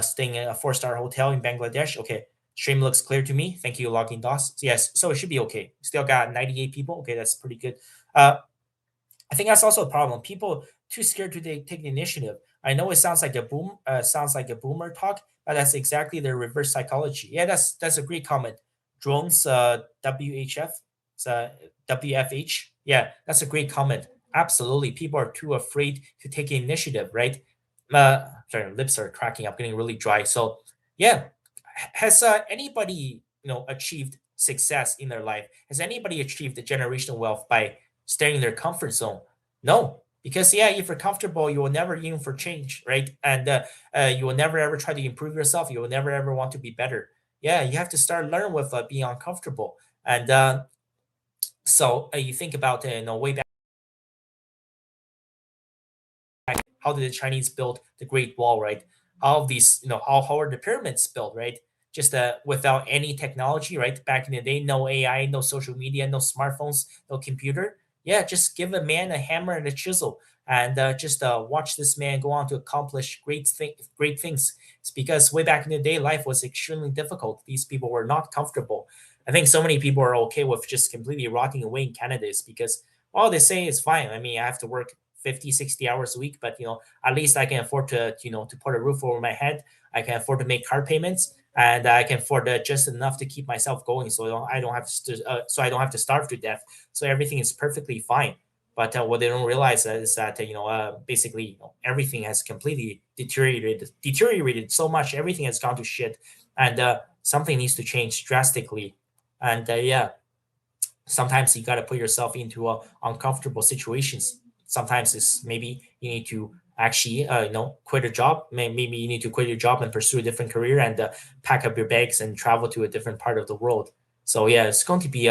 Staying in a four-star hotel in Bangladesh. Okay, stream looks clear to me. Thank you, Logging DOS. Yes, so it should be okay. Still got 98 people. Okay, that's pretty good. Uh, I think that's also a problem. People too scared to take the initiative. I know it sounds like a boomer talk, but that's exactly the reverse psychology. Yeah, that's a great comment. Drones, WHF, WFH. Yeah, that's a great comment. Absolutely, people are too afraid to take initiative, right? Sorry, lips are cracking up, getting really dry. So, yeah, has anybody achieved success in their life? Has anybody achieved the generational wealth by staying in their comfort zone? No, because yeah, if you're comfortable, you will never aim for change, right? And you will never ever try to improve yourself. You will never ever want to be better. Yeah, you have to start learn with being uncomfortable. And so you think about way back, how did the Chinese build the Great Wall, right? How these, how are the pyramids built, right? Just without any technology, right? Back in the day, no AI, no social media, no smartphones, no computer. Yeah, just give a man a hammer and a chisel, and just watch this man go on to accomplish great things. It's because way back in the day, life was extremely difficult. These people were not comfortable. I think so many people are okay with just completely rotting away in Canada is because, well, they say it's fine. I mean, I have to work 50, 60 hours a week, but at least I can afford to put a roof over my head. I can afford to make car payments, and I can afford just enough to keep myself going, so I don't have to starve to death. So everything is perfectly fine. But what they don't realize is that basically everything has completely deteriorated so much. Everything has gone to shit, and something needs to change drastically. And yeah, sometimes you got to put yourself into uncomfortable situations. Sometimes it's maybe you need to actually quit a job. Maybe you need to quit your job and pursue a different career and pack up your bags and travel to a different part of the world. So yeah, it's going to be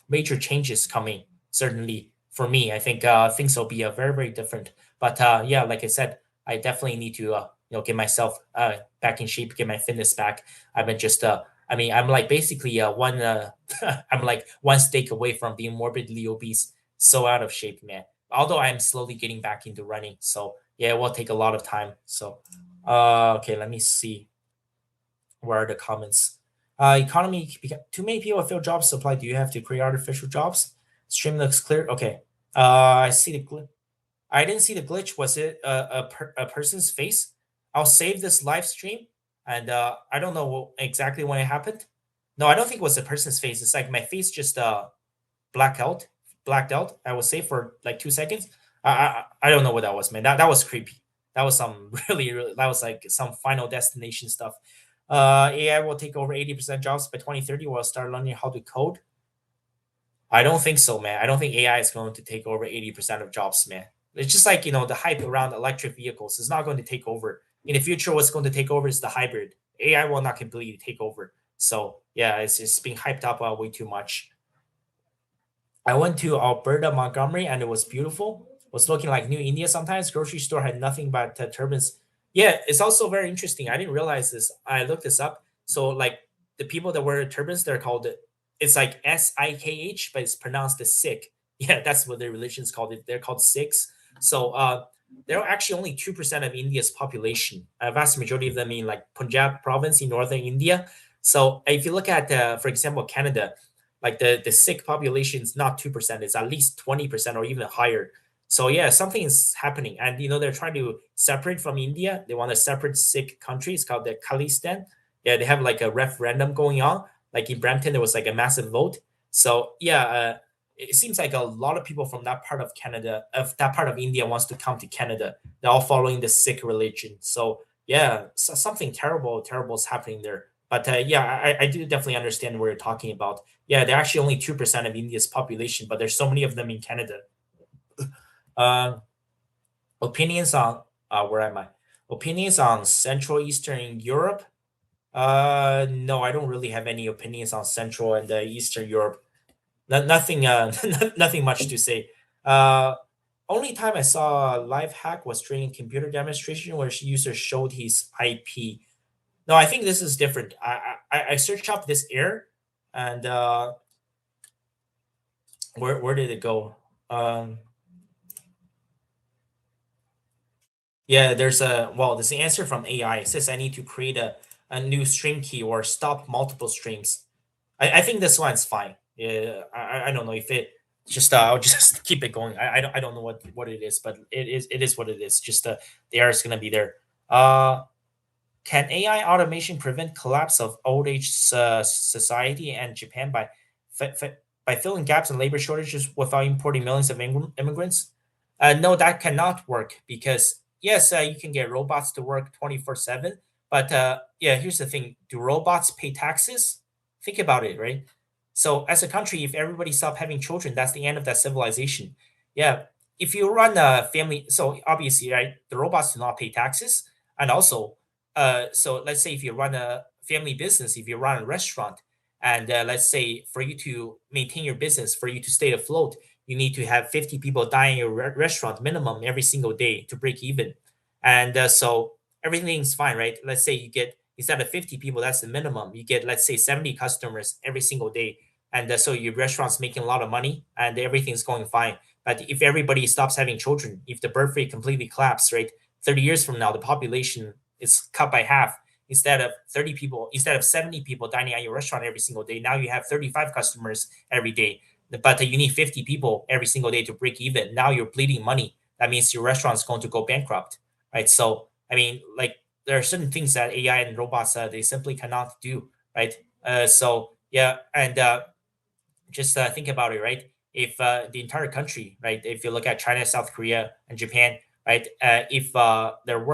major changes coming. Certainly for me, I think things will be very very different. But yeah, like I said, I definitely need to get myself back in shape, get my fitness back. I've been just I mean, I'm like basically one I'm like one steak away from being morbidly obese, so out of shape, man. Although I'm slowly getting back into running, so yeah, it will take a lot of time. So, okay, let me see. Where are the comments? Economy, too many people feel job supply. Do you have to create artificial jobs? Stream looks clear. Okay. I see the glitch. I didn't see the glitch. Was it a person's face? I'll save this live stream, and I don't know exactly when it happened. No, I don't think it was a person's face. It's like my face just blacked out, blacked out. I was safe for like 2 seconds. I don't know what that was, man. That was creepy. That was some really that was like some Final Destination stuff. AI will take over 80% jobs by 2030. We'll start learning how to code. I don't think so, man. I don't think AI is going to take over 80% of jobs, man. It's just like the hype around electric vehicles is not going to take over. In the future, what's going to take over is the hybrid. AI will not completely take over. So yeah, it's being hyped up way too much. I went to Alberta, Montgomery, and it was beautiful. It was looking like New India sometimes. Grocery store had nothing but turbans. Yeah, it's also very interesting. I didn't realize this. I looked this up. So, like the people that wear turbans, they're called. It's like Sikh, but it's pronounced as Sikh. Yeah, that's what their religion's called. They're called Sikhs. So, they're actually only 2% of India's population. A vast majority of them in like Punjab province in northern India. So, if you look at, for example, Canada, like the Sikh population is not 2%, it's at least 20% or even higher. So yeah, something is happening. And they're trying to separate from India. They want a separate Sikh country. It's called the Khalistan. Yeah, they have like a referendum going on. Like in Brampton, there was like a massive vote. So yeah, it seems like a lot of people from that part of Canada, of that part of India, wants to come to Canada. They're all following the Sikh religion. So yeah, so something terrible is happening there. But yeah, I do definitely understand what you're talking about. Yeah, they're actually only 2% of India's population, but there's so many of them in Canada. Uh, Opinions on where am I? Opinions on Central Eastern Europe? No, I don't really have any opinions on Central and Eastern Europe. Nothing, nothing much to say. Uh, Only time I saw a live hack was during computer demonstration where user showed his IP. No, I think this is different. I searched up this error, and where did it go? Um, Yeah, there's an answer from AI. It says I need to create a new stream key or stop multiple streams. I think this one's fine. Yeah, I don't know if it just I'll just keep it going. I don't know what it is, but it is what it is. Just the error is gonna be there. Uh can AI automation prevent collapse of old age society and Japan by filling gaps in labor shortages without importing millions of immigrants? No, that cannot work because yes, you can get robots to work 24/7, but yeah, here's the thing: do robots pay taxes? Think about it, right? So, as a country, if everybody stop having children, that's the end of that civilization. Yeah, if you run a family, so obviously, right, the robots do not pay taxes, and also so let's say if you run a family business, if you run a restaurant, and let's say for you to maintain your business, for you to stay afloat, you need to have 50 people die in your restaurant minimum every single day to break even. And so everything's fine, right? Let's say you get, instead of 50 people, that's the minimum. You get, let's say, 70 customers every single day. And so your restaurant's making a lot of money and everything's going fine. But if everybody stops having children, if the birth rate completely collapses, right? 30 years from now, the population is cut by half. Instead of 70 people dining at your restaurant every single day, now you have 35 customers every day, but you need 50 people every single day to break even. Now you're bleeding money. That means your restaurant's going to go bankrupt, right? So, I mean, like there are certain things that AI and robots they simply cannot do, right? So yeah, and just think about it, right? If the entire country, right? If you look at China, South Korea, and Japan, right? If their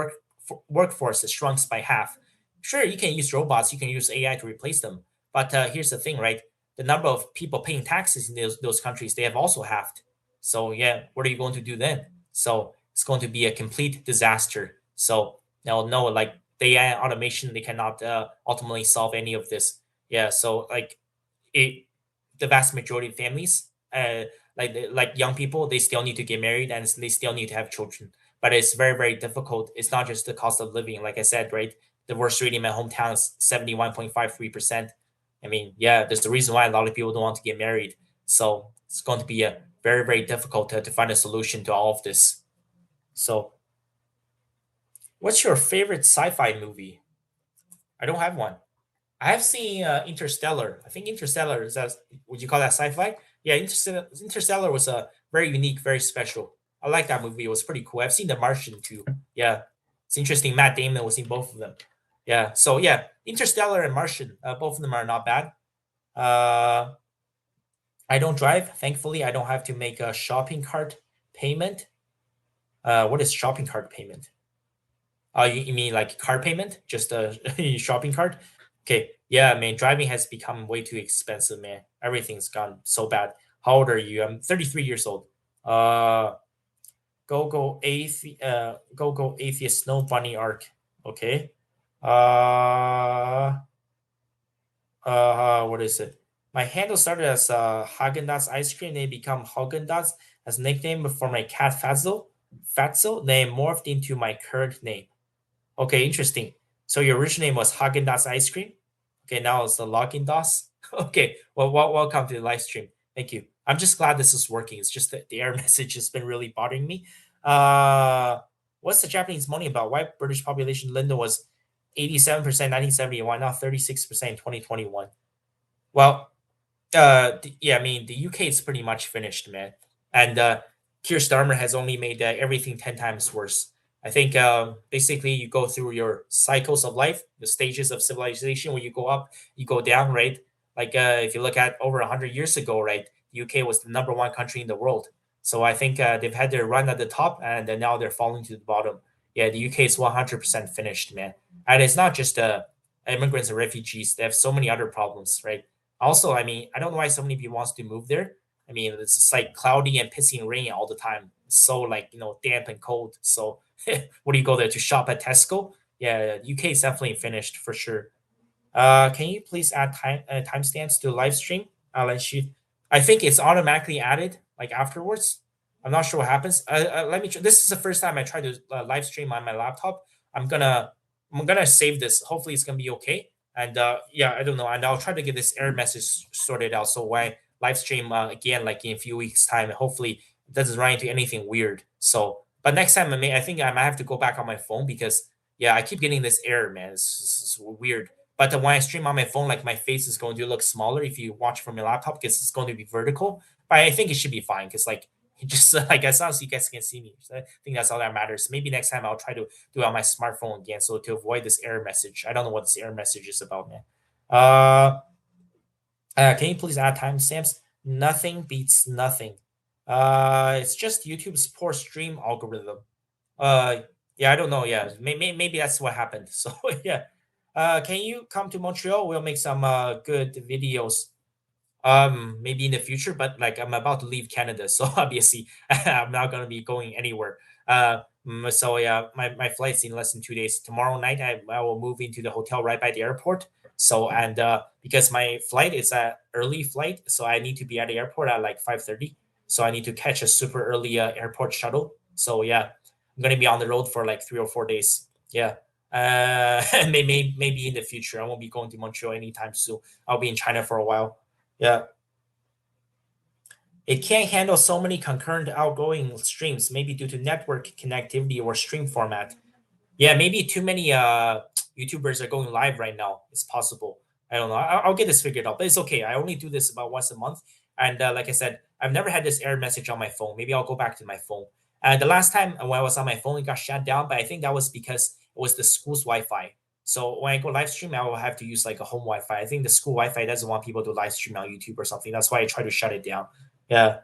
workforce is shrunk by half, sure, you can use robots, you can use AI to replace them. But here's the thing, right? The number of people paying taxes in those countries, they have also halved. So yeah, what are you going to do then? So it's going to be a complete disaster. So they'll know like the AI automation they cannot ultimately solve any of this. Yeah, so like it, the vast majority of families, like young people, they still need to get married and they still need to have children. But it's very difficult. It's not just the cost of living, like I said, right? The divorce rate in my hometown is 71.53%. I mean, yeah, there's the reason why a lot of people don't want to get married. So it's going to be a very difficult to find a solution to all of this. So, what's your favorite sci-fi movie? I don't have one. I have seen Interstellar. I think Interstellar is that. Would you call that sci-fi? Yeah, Interstellar was very unique, very special. I like that movie. It was pretty cool. I've seen The Martian too. Yeah, it's interesting. Matt Damon was in both of them. Yeah, so yeah, Interstellar and Martian, both of them are not bad. Uh, I don't drive. Thankfully, I don't have to make a shopping cart payment. What is shopping cart payment? You mean like car payment? Just a shopping cart? Okay. Yeah, man, driving has become way too expensive, man. Everything's gone so bad. How old are you? I'm 33 years old. Uh go atheist snow bunny arc. Okay. Uh what is it? My handle started as Haagen-Dazs ice cream, then it become Haagen-Dazs as nickname for my cat Fatso. Fatso, then morphed into my current name. Okay, interesting. So your original name was Haagen Dazs ice cream. Okay, now it's the Login DOS. Okay, well, welcome to the live stream. Thank you. I'm just glad this is working. It's just that the error message has been really bothering me. What's the Japanese money about? Why British population Linda was 87% 1971, now 36% in 2021. Well, yeah, I mean, the UK is pretty much finished, man. And Keir Starmer has only made everything 10 times worse. I think basically you go through your cycles of life, the stages of civilization, where you go up, you go down, right? Like if you look at over 100 years ago, right, the UK was the number one country in the world. So I think they've had their run at the top, and then now they're falling to the bottom. Yeah, the UK is 100% finished, man. And it's not just immigrants and refugees. They have so many other problems, right? Also, I mean, I don't know why so many people wants to move there. I mean, it's just like cloudy and pissing rain all the time. It's so like damp and cold. So what do you go there to shop at Tesco? Yeah, UK is definitely finished for sure. Can you please add timestamps to the live stream? Let you. I think it's automatically added like afterwards. I'm not sure what happens. Let me. This is the first time I try to live stream on my laptop. I'm gonna I'm gonna save this. Hopefully, it's gonna be okay. And yeah, I don't know. And I'll try to get this error message sorted out. So when I live stream again, like in a few weeks' time, hopefully it doesn't run into anything weird. So, but next time, I think I might have to go back on my phone because yeah, I keep getting this error, man. It's weird. But when I stream on my phone, like my face is going to look smaller if you watch from your laptop because it's going to be vertical. But I think it should be fine because like it just like as long as you guys can see me. So I think that's all that matters. Maybe next time I'll try to do it on my smartphone again. So to avoid this error message. I don't know what this error message is about, man. Uh, can you please add timestamps? Nothing beats nothing. It's just YouTube's poor stream algorithm. Uh, yeah, I don't know. Yeah, maybe that's what happened. So yeah, can you come to Montreal? We'll make some good videos. Maybe in the future, but like I'm about to leave Canada, so obviously I'm not gonna be going anywhere. So yeah, my flight's in less than 2 days. Tomorrow night, I will move into the hotel right by the airport. So and because my flight is a early flight, so I need to be at the airport at like 5:30. So I need to catch a super early airport shuttle. So yeah, I'm gonna be on the road for like 3 or 4 days. Yeah. Maybe in the future, I won't be going to Montreal anytime soon. I'll be in China for a while. Yeah, it can't handle so many concurrent outgoing streams, maybe due to network connectivity or stream format. Yeah, maybe too many YouTubers are going live right now. It's possible. I don't know. I'll get this figured out, but it's okay. I only do this about once a month, and like I said, I've never had this error message on my phone. Maybe I'll go back to my phone. And the last time when I was on my phone, it got shut down, but I think that was because it was the school's Wi-Fi. So when I go live stream, I will have to use like a home Wi-Fi. I think the school Wi-Fi doesn't want people to live stream on YouTube or something. That's why I try to shut it down. Yeah.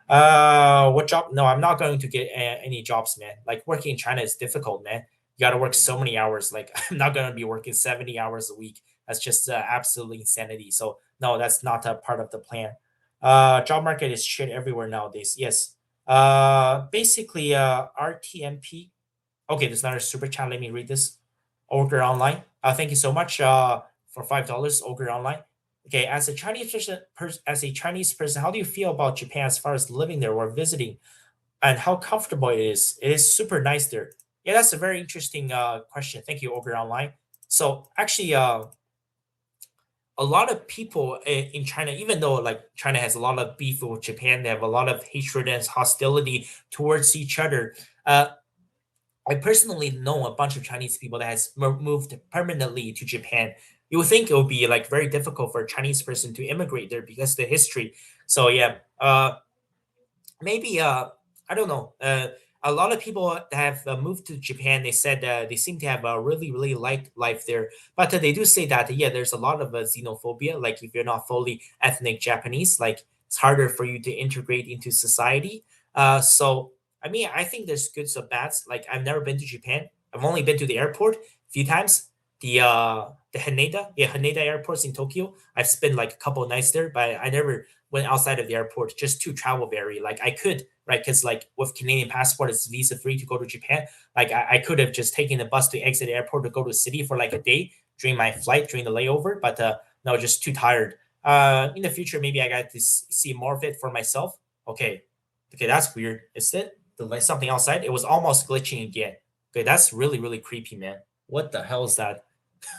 What job? No, I'm not going to get any jobs, man. Like working in China is difficult, man. You got to work so many hours. Like I'm not going to be working 70 hours a week. That's just absolutely insanity. So no, that's not a part of the plan. Job market is shit everywhere nowadays. Yes. Basically, RTMP. Okay, there's another super chat. Let me read this. Ogre Online. Thank you so much. For $5, Ogre Online. Okay, as a Chinese person, how do you feel about Japan as far as living there or visiting, and how comfortable it is? It is super nice there. Yeah, that's a very interesting question. Thank you, Ogre Online. So actually, a lot of people in China, even though like China has a lot of beef with Japan, they have a lot of hatred and hostility towards each other. I personally know a bunch of Chinese people that has moved permanently to Japan. You would think it would be like very difficult for a Chinese person to immigrate there because of the history. So yeah, maybe I don't know. A lot of people that have moved to Japan, they said they seem to have a really liked life there. But they do say that yeah, there's a lot of xenophobia. Like if you're not fully ethnic Japanese, like it's harder for you to integrate into society. So I mean, I think there's goods and bads. Like I've never been to Japan. I've only been to the airport a few times. The Haneda airports in Tokyo. I've spent like a couple of nights there, but I never went outside of the airport just to travel very. Like I could, right? Because like with Canadian passport, it's visa free to go to Japan. Like I could have just taken the bus to exit the airport to go to the city for like a day during my flight during the layover, but no, just too tired. In the future, maybe I got to see more of it for myself. Okay, okay, that's weird. Is it like something outside? It was almost glitching again. Okay, that's really creepy, man. What the hell is that?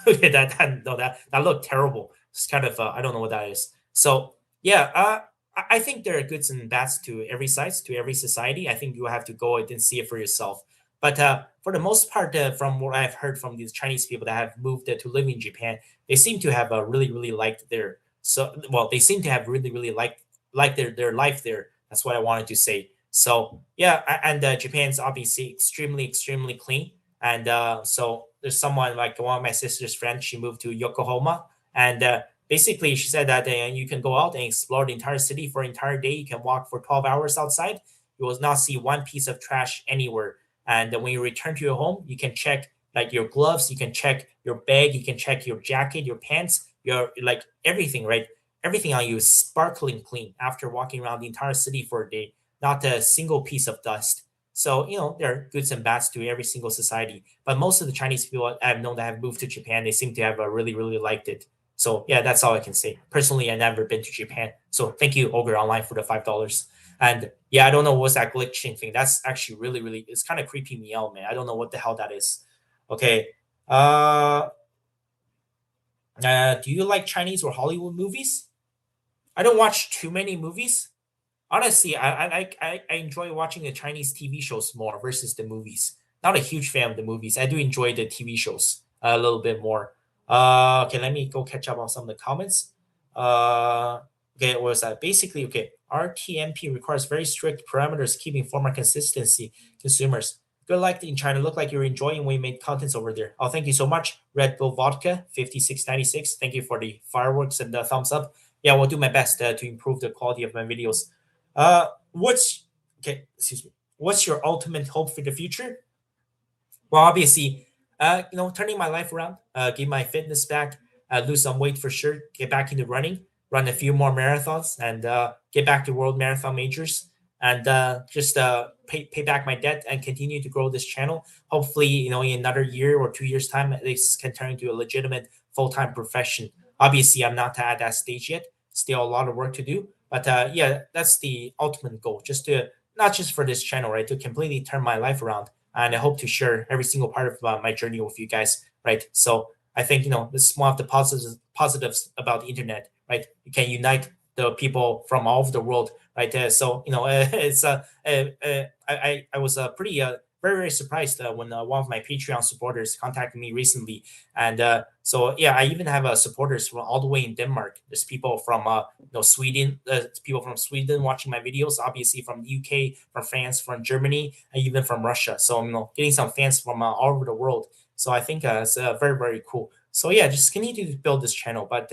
Okay, that no, that looked terrible. It's kind of I don't know what that is. So yeah, I think there are goods and bads to every size, to every society. I think you have to go and see it for yourself. But for the most part, from what I've heard from these Chinese people that have moved to live in Japan, they seem to have really liked their they seem to have really liked their life there. That's what I wanted to say. So yeah, and Japan's obviously extremely clean. And so there's someone like one of my sister's friends. She moved to Yokohama, and basically she said that you can go out and explore the entire city for an entire day. You can walk for 12 hours outside. You will not see one piece of trash anywhere. And when you return to your home, you can check like your gloves, you can check your bag, you can check your jacket, your pants, your like everything, right? Everything on you is sparkling clean after walking around the entire city for a day. Not a single piece of dust. So, there are goods and bads to every single society. But most of the Chinese people I've known that have moved to Japan, they seem to have really liked it. So, yeah, that's all I can say. Personally, I've never been to Japan. So, thank you, Ogre Online, for the $5. And yeah, I don't know what's that glitching thing. That's actually really, it's kind of creeping me out, man. I don't know what the hell that is. Okay. Do you like Chinese or Hollywood movies? I don't watch too many movies. Honestly, I enjoy watching the Chinese TV shows more versus the movies. Not a huge fan of the movies. I do enjoy the TV shows a little bit more. Okay, let me go catch up on some of the comments. Okay, what was that? Basically, okay, RTMP requires very strict parameters, keeping format consistency. Consumers, good luck in China. Look like you're enjoying when you made contents over there. Oh, thank you so much, Red Bull Vodka 5696. Thank you for the fireworks and the thumbs up. Yeah, we'll do my best to improve the quality of my videos. What's okay? Excuse me. What's your ultimate hope for the future? Well, obviously, turning my life around, get my fitness back, lose some weight for sure, get back into running, run a few more marathons, and get back to world marathon majors, and just pay back my debt and continue to grow this channel. Hopefully, in another year or 2 years time, this can turn into a legitimate full-time profession. Obviously, I'm not at that stage yet. Still a lot of work to do, but yeah, that's the ultimate goal. Just to not just for this channel, right? To completely turn my life around, and I hope to share every single part of my journey with you guys, right? So I think this is one of the positives about the internet, right? You can unite the people from all over the world, right? So it's I was pretty very surprised when one of my Patreon supporters contacted me recently, and so yeah, I even have supporters from all the way in Denmark. There's people from Sweden, people from Sweden watching my videos, obviously from the UK, from France, from Germany, and even from Russia. So I'm getting some fans from all over the world. So I think it's very cool. So yeah, just continue to build this channel. But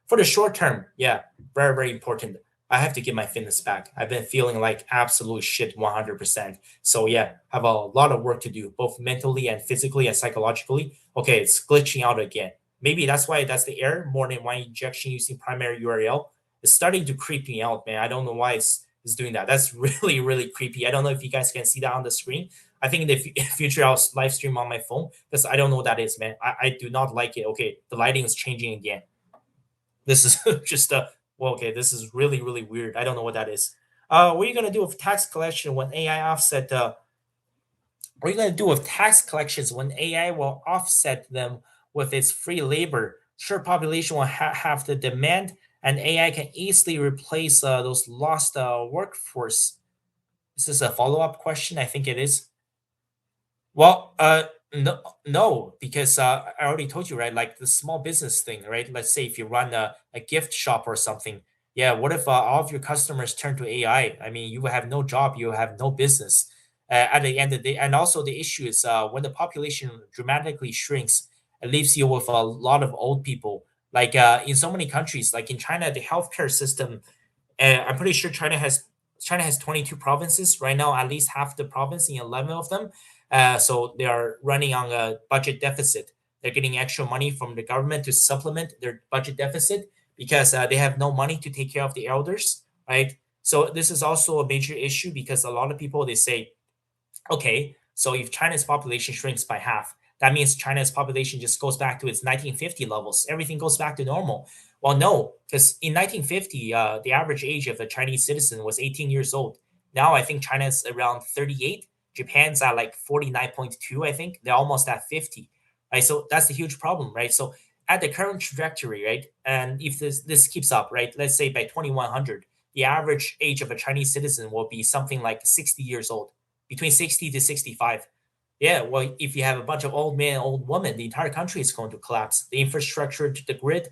for the short term, yeah, very important. I have to get my fitness back. I've been feeling like absolute shit 100%. So yeah, have a lot of work to do, both mentally and physically and psychologically. Okay, it's glitching out again. Maybe that's why that's the error. More than one injection using primary URL. It's starting to creep me out, man. I don't know why it's is doing that. That's really, really creepy. I don't know if you guys can see that on the screen. I think in the future I'll live stream on my phone because I don't know what that is, man. I do not like it. Okay, the lighting is changing again. This is just well, okay, this is really, really weird. I don't know what that is. What are you gonna do with tax collection when AI offset what are you going to do with tax collections when AI will offset them with its free labor? Sure, population will have the demand, and AI can easily replace those lost workforce. This is a follow up question. I think it is. Well, no, no, because I already told you, right? Like the small business thing, right? Let's say if you run a gift shop or something. Yeah, what if all of your customers turn to AI? I mean, you will have no job, you will have no business at the end of the day. And also, the issue is when the population dramatically shrinks, it leaves you with a lot of old people. Like in so many countries, like in China, the healthcare system I'm pretty sure China has 22 provinces right now. At least half the province in 11 of them. So they are running on a budget deficit. They're getting extra money from the government to supplement their budget deficit because they have no money to take care of the elders, right? So this is also a major issue because a lot of people they say, okay, so if China's population shrinks by half, that means China's population just goes back to its 1950 levels. Everything goes back to normal. Well, no, because in 1950, the average age of a Chinese citizen was 18 years old. Now I think China's around 38. Japan's at like 49.2, I think. They're almost at 50. Right. So that's a huge problem, right? So at the current trajectory, right? And if this keeps up, right? Let's say by 2100, the average age of a Chinese citizen will be something like 60 years old, between 60 to 65. Yeah, well, if you have a bunch of old men, old women, the entire country is going to collapse. The infrastructure, the grid,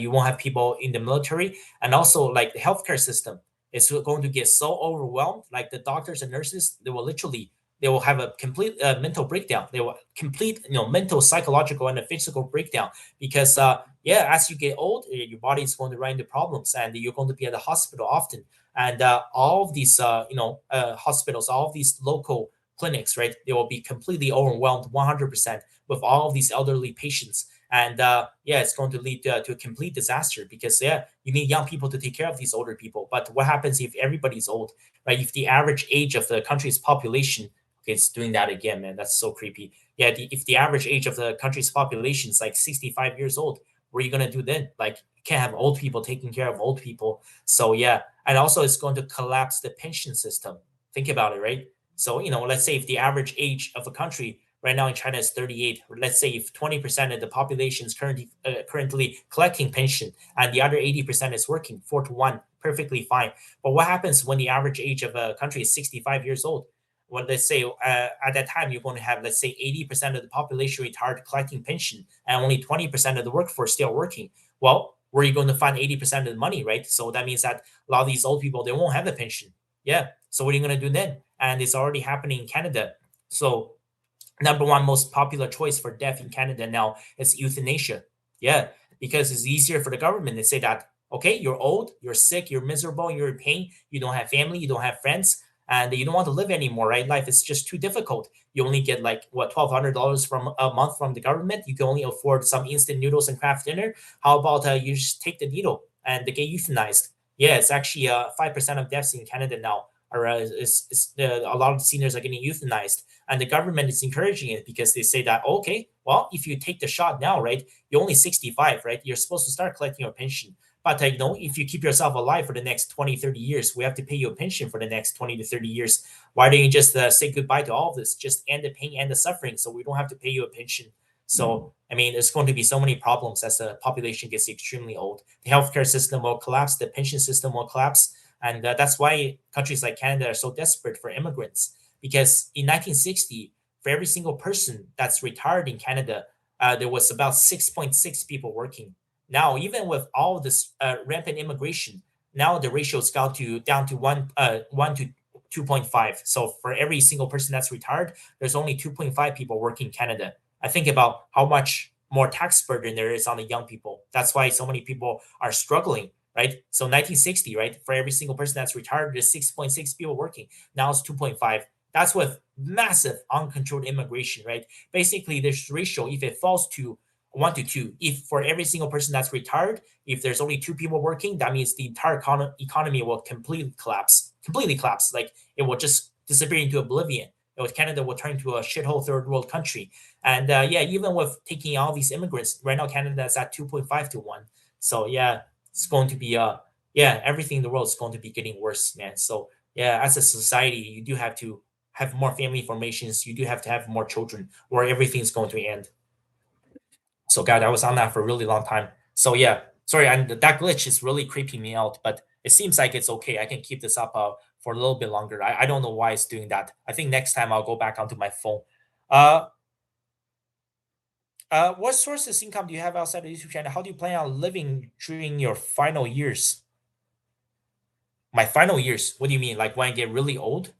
you won't have people in the military, and also like the healthcare system is going to get so overwhelmed. Like the doctors and nurses, they will have a complete mental breakdown. They will complete mental, psychological, and a physical breakdown because yeah, as you get old, your body is going to run into problems, and you're going to be at the hospital often. And all of these hospitals, all of these local clinics, right? They will be completely overwhelmed 100% with all of these elderly patients. And yeah, it's going to lead to a complete disaster because, yeah, you need young people to take care of these older people. But what happens if everybody's old, right? If the average age of the country's population, okay, it's doing that again, man. That's so creepy. Yeah, if the average age of the country's population is like 65 years old, what are you going to do then? Like, you can't have old people taking care of old people. So, yeah. And also, it's going to collapse the pension system. Think about it, right? So, let's say if the average age of a country right now in China is 38, or let's say if 20% of the population is currently collecting pension and the other 80% is working 4 to 1, perfectly fine. But what happens when the average age of a country is 65 years old? Well, let's say at that time you're going to have, let's say, 80% of the population retired collecting pension and only 20% of the workforce still working. Well, where are you going to find 80% of the money, right? So that means that a lot of these old people, they won't have a pension. Yeah. So what are you going to do then? And it's already happening in Canada. So number one most popular choice for death in Canada now is euthanasia. Yeah, because it's easier for the government to say that, okay, you're old, you're sick, you're miserable, you're in pain, you don't have family, you don't have friends, and you don't want to live anymore, right? Life is just too difficult. You only get like what $1,200 from a month from the government. You can only afford some instant noodles and craft dinner. How about you just take the needle and they get euthanized? Yeah, it's actually 5% of deaths in Canada now are a lot of seniors are getting euthanized, and the government is encouraging it because they say that, okay, well, if you take the shot now, right, you're only 65, right, you're supposed to start collecting your pension. But if you keep yourself alive for the next 20, 30 years, we have to pay you a pension for the next 20 to 30 years. Why don't you just say goodbye to all of this? Just end the pain and the suffering so we don't have to pay you a pension. So, I mean, there's going to be so many problems as the population gets extremely old. The healthcare system will collapse, the pension system will collapse. And that's why countries like Canada are so desperate for immigrants. Because in 1960, for every single person that's retired in Canada, there was about 6.6 people working. Now, even with all this rampant immigration, now the ratio is down to 1 to 2.5. So for every single person that's retired, there's only 2.5 people working in Canada. I think about how much more tax burden there is on the young people. That's why so many people are struggling, right? So 1960, right? For every single person that's retired, there's 6.6 people working. Now it's 2.5. That's with massive uncontrolled immigration, right? Basically, this ratio, if it falls to 1 to 2, if for every single person that's retired, if there's only 2 people working, that means the entire economy will completely collapse. completely collapse. Like it will just disappear into oblivion. Canada will turn into a shithole third world country. And yeah, even with taking all these immigrants, right now Canada is at 2.5 to 1. So yeah, it's going to be yeah, everything in the world is going to be getting worse, man. So yeah, as a society, you do have to have more family formations. You do have to have more children, or everything's going to end. So God, I was on that for a really long time. So yeah, sorry, and that glitch is really creeping me out, but it seems like it's okay. I can keep this up for a little bit longer. I don't know why it's doing that. I think next time I'll go back onto my phone. Uh, what sources income do you have outside the YouTube channel? How do you plan on living during your final years? My final years. What do you mean? Like when I get really old?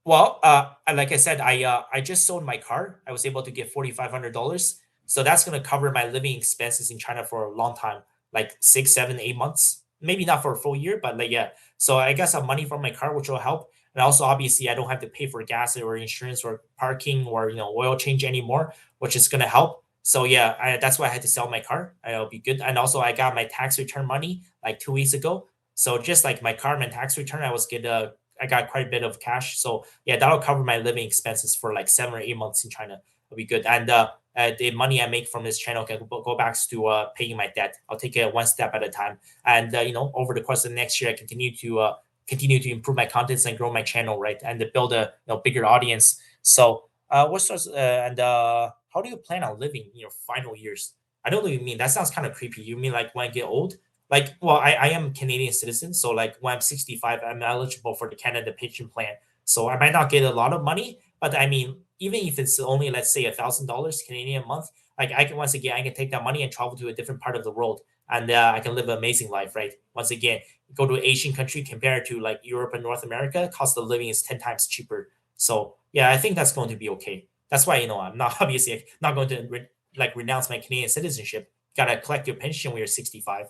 Well, like I said, I just sold my car. I was able to get $4,500, so that's gonna cover my living expenses in China for a long time, like 6, 7, 8 months. Maybe not for a full year, but like yeah. So I got some money from my car, which will help. And also, obviously, I don't have to pay for gas or insurance or parking or oil change anymore, which is gonna help. So yeah, that's why I had to sell my car. It'll be good. And also, I got my tax return money like 2 weeks ago. So just like my car and tax return, I got quite a bit of cash. So yeah, that'll cover my living expenses for like 7 or 8 months in China. It'll be good. And the money I make from this channel can go back to paying my debt. I'll take it one step at a time. And over the course of the next year, I continue to improve my contents and grow my channel, right? And to build a bigger audience. So what sorts and how do you plan on living in your final years? I don't know what you mean. That sounds kind of creepy. You mean like when I get old? Like, well, I am Canadian citizen, so like when I'm 65, I'm eligible for the Canada pension plan. So I might not get a lot of money, but I mean, even if it's only let's say $1,000 Canadian a month, like I can once again I can take that money and travel to a different part of the world, and I can live an amazing life, right? Once again, go to an Asian country compared to like Europe and North America, cost of living is 10 times cheaper. So yeah, I think that's going to be okay. That's why I'm not obviously not going to renounce my Canadian citizenship. Gotta collect your pension when you're 65.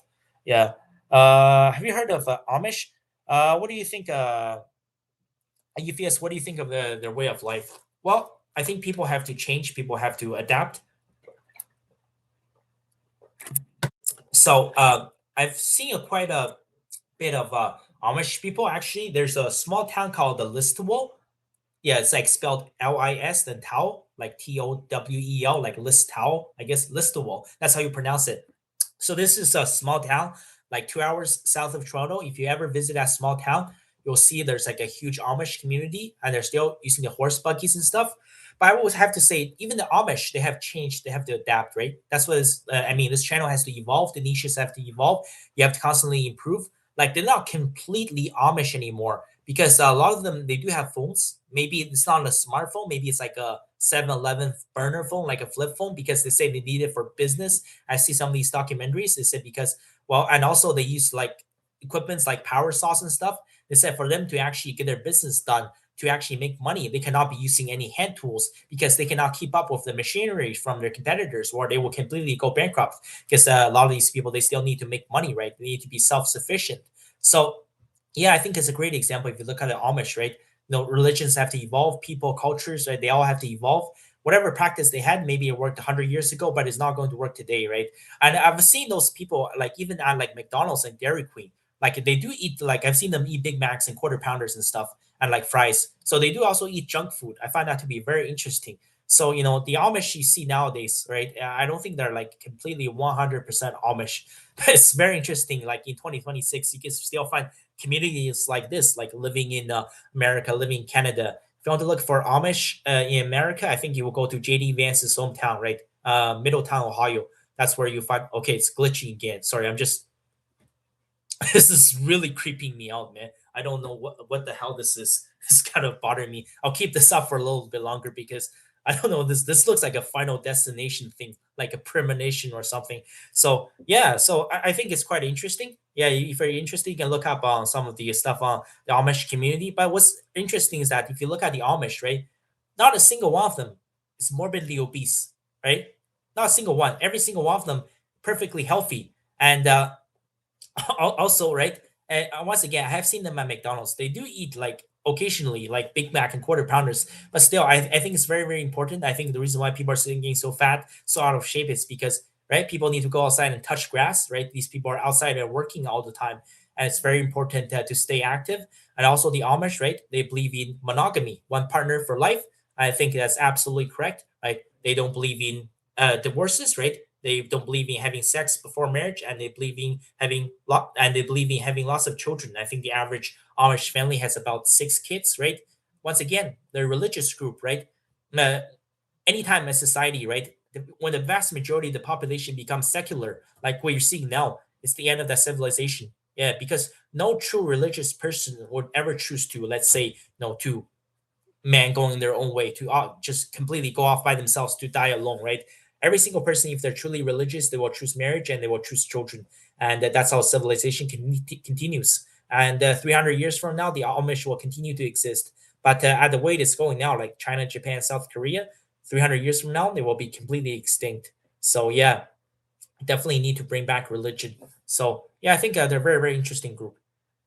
Yeah. Have you heard of Amish? What do you think? UPS, what do you think of their way of life? Well, I think people have to change. People have to adapt. So I've seen quite a bit of Amish people. Actually, there's a small town called the Listowel. Yeah, it's like spelled Lis, then Tao, like Towel, like List Towel. I guess Listowel. That's how you pronounce it. So this is a small town, like 2 hours south of Toronto. If you ever visit that small town, you'll see there's like a huge Amish community, and they're still using the horse buggies and stuff. But I would have to say, even the Amish, they have changed. They have to adapt, right? That's what is. I mean, this channel has to evolve. The niches have to evolve. You have to constantly improve. Like they're not completely Amish anymore because a lot of them they do have phones. Maybe it's not a smartphone. Maybe it's like a 7-Eleven burner phone, like a flip phone, because they say they need it for business. I see some of these documentaries. They said because well, and also they use like equipments like power saws and stuff. They said for them to actually get their business done, to actually make money, they cannot be using any hand tools because they cannot keep up with the machinery from their competitors, or they will completely go bankrupt. Because a lot of these people they still need to make money, right? They need to be self-sufficient. So yeah, I think it's a great example. If you look at the Amish, right? Religions have to evolve, people, cultures, right? They all have to evolve. Whatever practice they had, maybe it worked 100 years ago, but it's not going to work today, right? And I've seen those people, like even at like McDonald's and Dairy Queen, like they do eat, like I've seen them eat Big Macs and quarter pounders and stuff, and like fries. So they do also eat junk food. I find that to be very interesting. So the Amish you see nowadays, right? I don't think they're like completely 100% Amish, but it's very interesting. Like in 2026, you can still find communities like this, like living in America, living in Canada. If you want to look for Amish in America, I think you will go to JD Vance's hometown, right? Middletown, Ohio. That's where you find. Okay, it's glitching again. Sorry, I'm just. This is really creeping me out, man. I don't know what the hell this is. It's kind of bothering me. I'll keep this up for a little bit longer because I don't know. This looks like a final destination thing, like a premonition or something. So yeah, so I think it's quite interesting. Yeah, if you're interested, you can look up on some of the stuff on the Amish community. But what's interesting is that if you look at the Amish, right, not a single one of them is morbidly obese, right? Not a single one. Every single one of them perfectly healthy. And also, right? And once again, I have seen them at McDonald's. They do eat like occasionally, like Big Mac and quarter pounders, but still, I think it's very, very important. I think the reason why people are sitting getting so fat, so out of shape, is because right, people need to go outside and touch grass. Right, these people are outside and working all the time, and it's very important to stay active. And also the Amish, right? They believe in monogamy, one partner for life. I think that's absolutely correct, right? They don't believe in divorces, right? They don't believe in having sex before marriage, and they believe in having lots of children. I think the average Amish family has about 6 kids, right? Once again, they're a religious group, right? Uh, Anytime a society, right, when the vast majority of the population becomes secular, like what you're seeing now, it's the end of that civilization. Yeah, because no true religious person would ever choose to, let's say, to man going their own way, to just completely go off by themselves to die alone, right? Every single person, if they're truly religious, they will choose marriage and they will choose children, and that's how civilization continues. And 300 years from now, the Amish will continue to exist. But at the way it's going now, like China, Japan, South Korea, 300 years from now, they will be completely extinct. So yeah, definitely need to bring back religion. So yeah, I think they're a very very interesting group.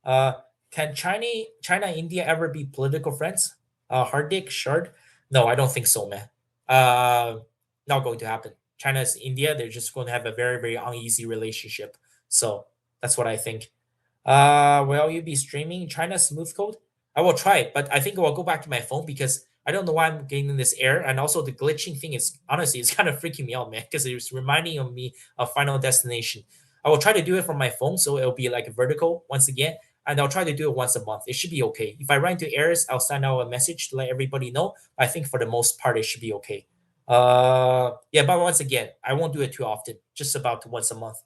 Uh, can China India ever be political friends? Hardik Shard? No, I don't think so, man. Uh, Not going to happen. China's India, they're just going to have a very very uneasy relationship. So that's what I think. Will you be streaming China Smooth Code? I will try it, but I think I will go back to my phone because I don't know why I'm getting this error. And also the glitching thing is honestly it's kind of freaking me out, man, because it's reminding of me of Final Destination. I will try to do it from my phone, so it'll be like a vertical once again, and I'll try to do it once a month. It should be okay. If I run into errors, I'll send out a message to let everybody know. I think for the most part, it should be okay. Yeah, but once again, I won't do it too often. Just about once a month.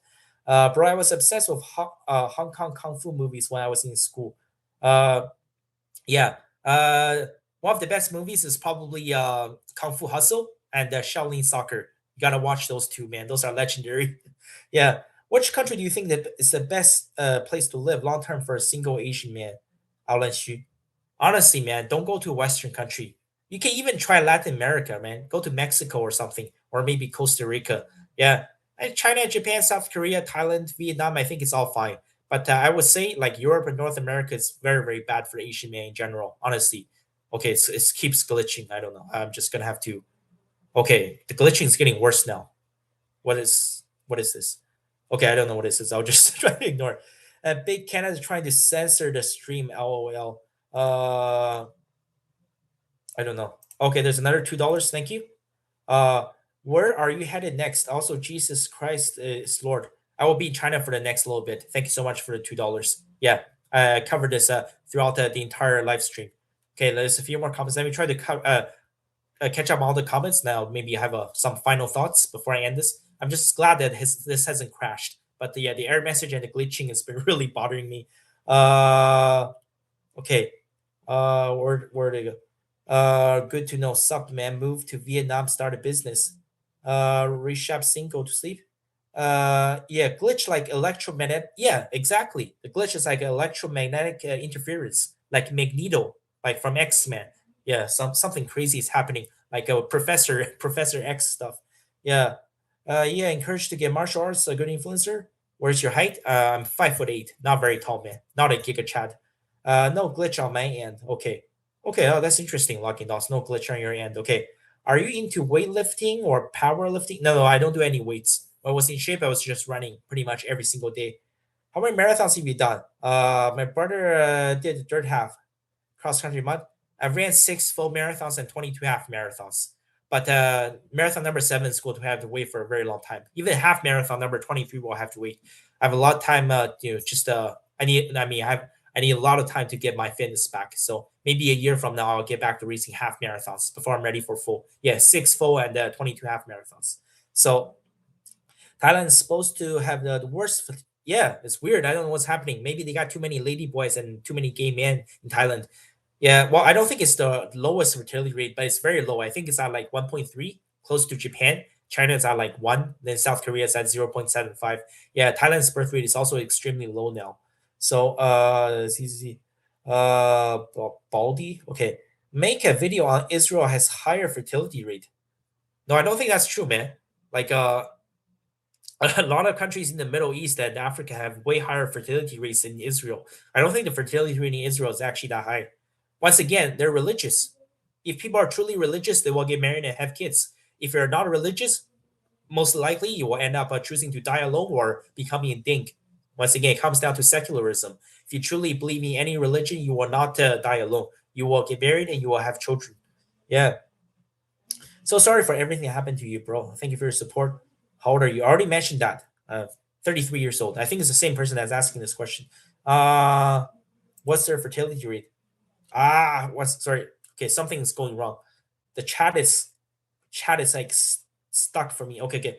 Bro, I was obsessed with Hong Kong kung fu movies when I was in school. Uh, yeah. One of the best movies is probably Kung Fu Hustle and Shaolin Soccer. You gotta watch those two, man. Those are legendary. Yeah. Which country do you think that is the best place to live long term for a single Asian man? I'll let you. Honestly, man, don't go to a Western country. You can even try Latin America, man. Go to Mexico or something, or maybe Costa Rica. Yeah, and China, Japan, South Korea, Thailand, Vietnam. I think it's all fine. But I would say like Europe and North America is very, very bad for Asian man in general. Honestly, okay, it keeps glitching. I don't know. I'm just gonna have to. Okay, the glitching is getting worse now. What is this? Okay, I don't know what this is. I'll just try to ignore it. Big Canada is trying to censor the stream. LOL. I don't know. Okay, there's another $2. Thank you. Uh, where are you headed next? Also, Jesus Christ is Lord. I will be in China for the next little bit. Thank you so much for the $2. Yeah, I covered this throughout the entire live stream. Okay, there's a few more comments. Let me try to catch up all the comments now. Maybe I have some final thoughts before I end this. I'm just glad that this hasn't crashed. But yeah, the error message and the glitching has been really bothering me. Okay. Where did it go? Good to know. Sup, man. Moved to Vietnam, start a business. Reshap Singh, go to sleep. Yeah, glitch like electromagnetic. Yeah, exactly. The glitch is like electromagnetic interference, like Magneto, like from X Men. Yeah, something crazy is happening, like a Professor X stuff. Yeah, yeah. Encouraged to get martial arts. A good influencer. Where's your height? I'm 5'8", not very tall, man. Not a giga chad. No glitch on my end. Okay. Okay, oh, that's interesting, Lucky Dots. No glitch on your end. Okay. Are you into weightlifting or powerlifting? No, I don't do any weights. When I was in shape, I was just running pretty much every single day. How many marathons have you done? My brother did the third half cross country month. I ran 6 full marathons and 22 half marathons. But marathon number 7 is going to have to wait for a very long time. Even half marathon number 23 will have to wait. I have a lot of time. Just I need. I mean, I need a lot of time to get my fitness back. So maybe a year from now, I'll get back to racing half marathons before I'm ready for full. Yeah, 6 full and 22 half marathons. So Thailand is supposed to have the worst. Yeah, it's weird. I don't know what's happening. Maybe they got too many lady boys and too many gay men in Thailand. Yeah, well, I don't think it's the lowest fertility rate, but it's very low. I think it's at like 1.3, close to Japan. China is at like 1, then South Korea is at 0.75. Yeah, Thailand's birth rate is also extremely low now. So, CCC, Baldy, okay. Make a video on Israel has higher fertility rate. No, I don't think that's true, man. Like, a lot of countries in the Middle East and Africa have way higher fertility rates than Israel. I don't think the fertility rate in Israel is actually that high. Once again, they're religious. If people are truly religious, they will get married and have kids. If you're not religious, most likely you will end up choosing to die alone or becoming a dink. Once again, it comes down to secularism. If you truly believe in any religion, you will not die alone. You will get married and you will have children. Yeah. So sorry for everything that happened to you, bro. Thank you for your support. How old are you? I already mentioned that. 33 years old. I think it's the same person that's asking this question. What's their fertility rate? What's sorry? Okay, something's going wrong. The chat is like stuck for me. Okay, good.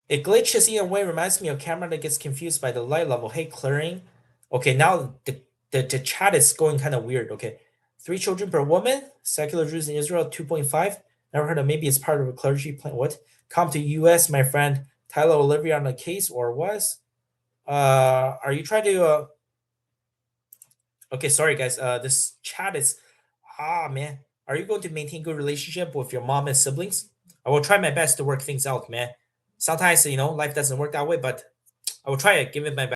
It glitches in a way, reminds me of camera that gets confused by the light level. Hey, clearing. Okay, now the chat is going kind of weird. Okay. 3 children per woman, secular Jews in Israel, 2.5. Never heard of, maybe it's part of a clergy plan. What? Come to US, my friend Tyler Olivia on the case, or was? Are you trying to okay, sorry guys. This chat is man. Are you going to maintain good relationship with your mom and siblings? I will try my best to work things out, man. Sometimes, life doesn't work that way, but I will try it, give it my best.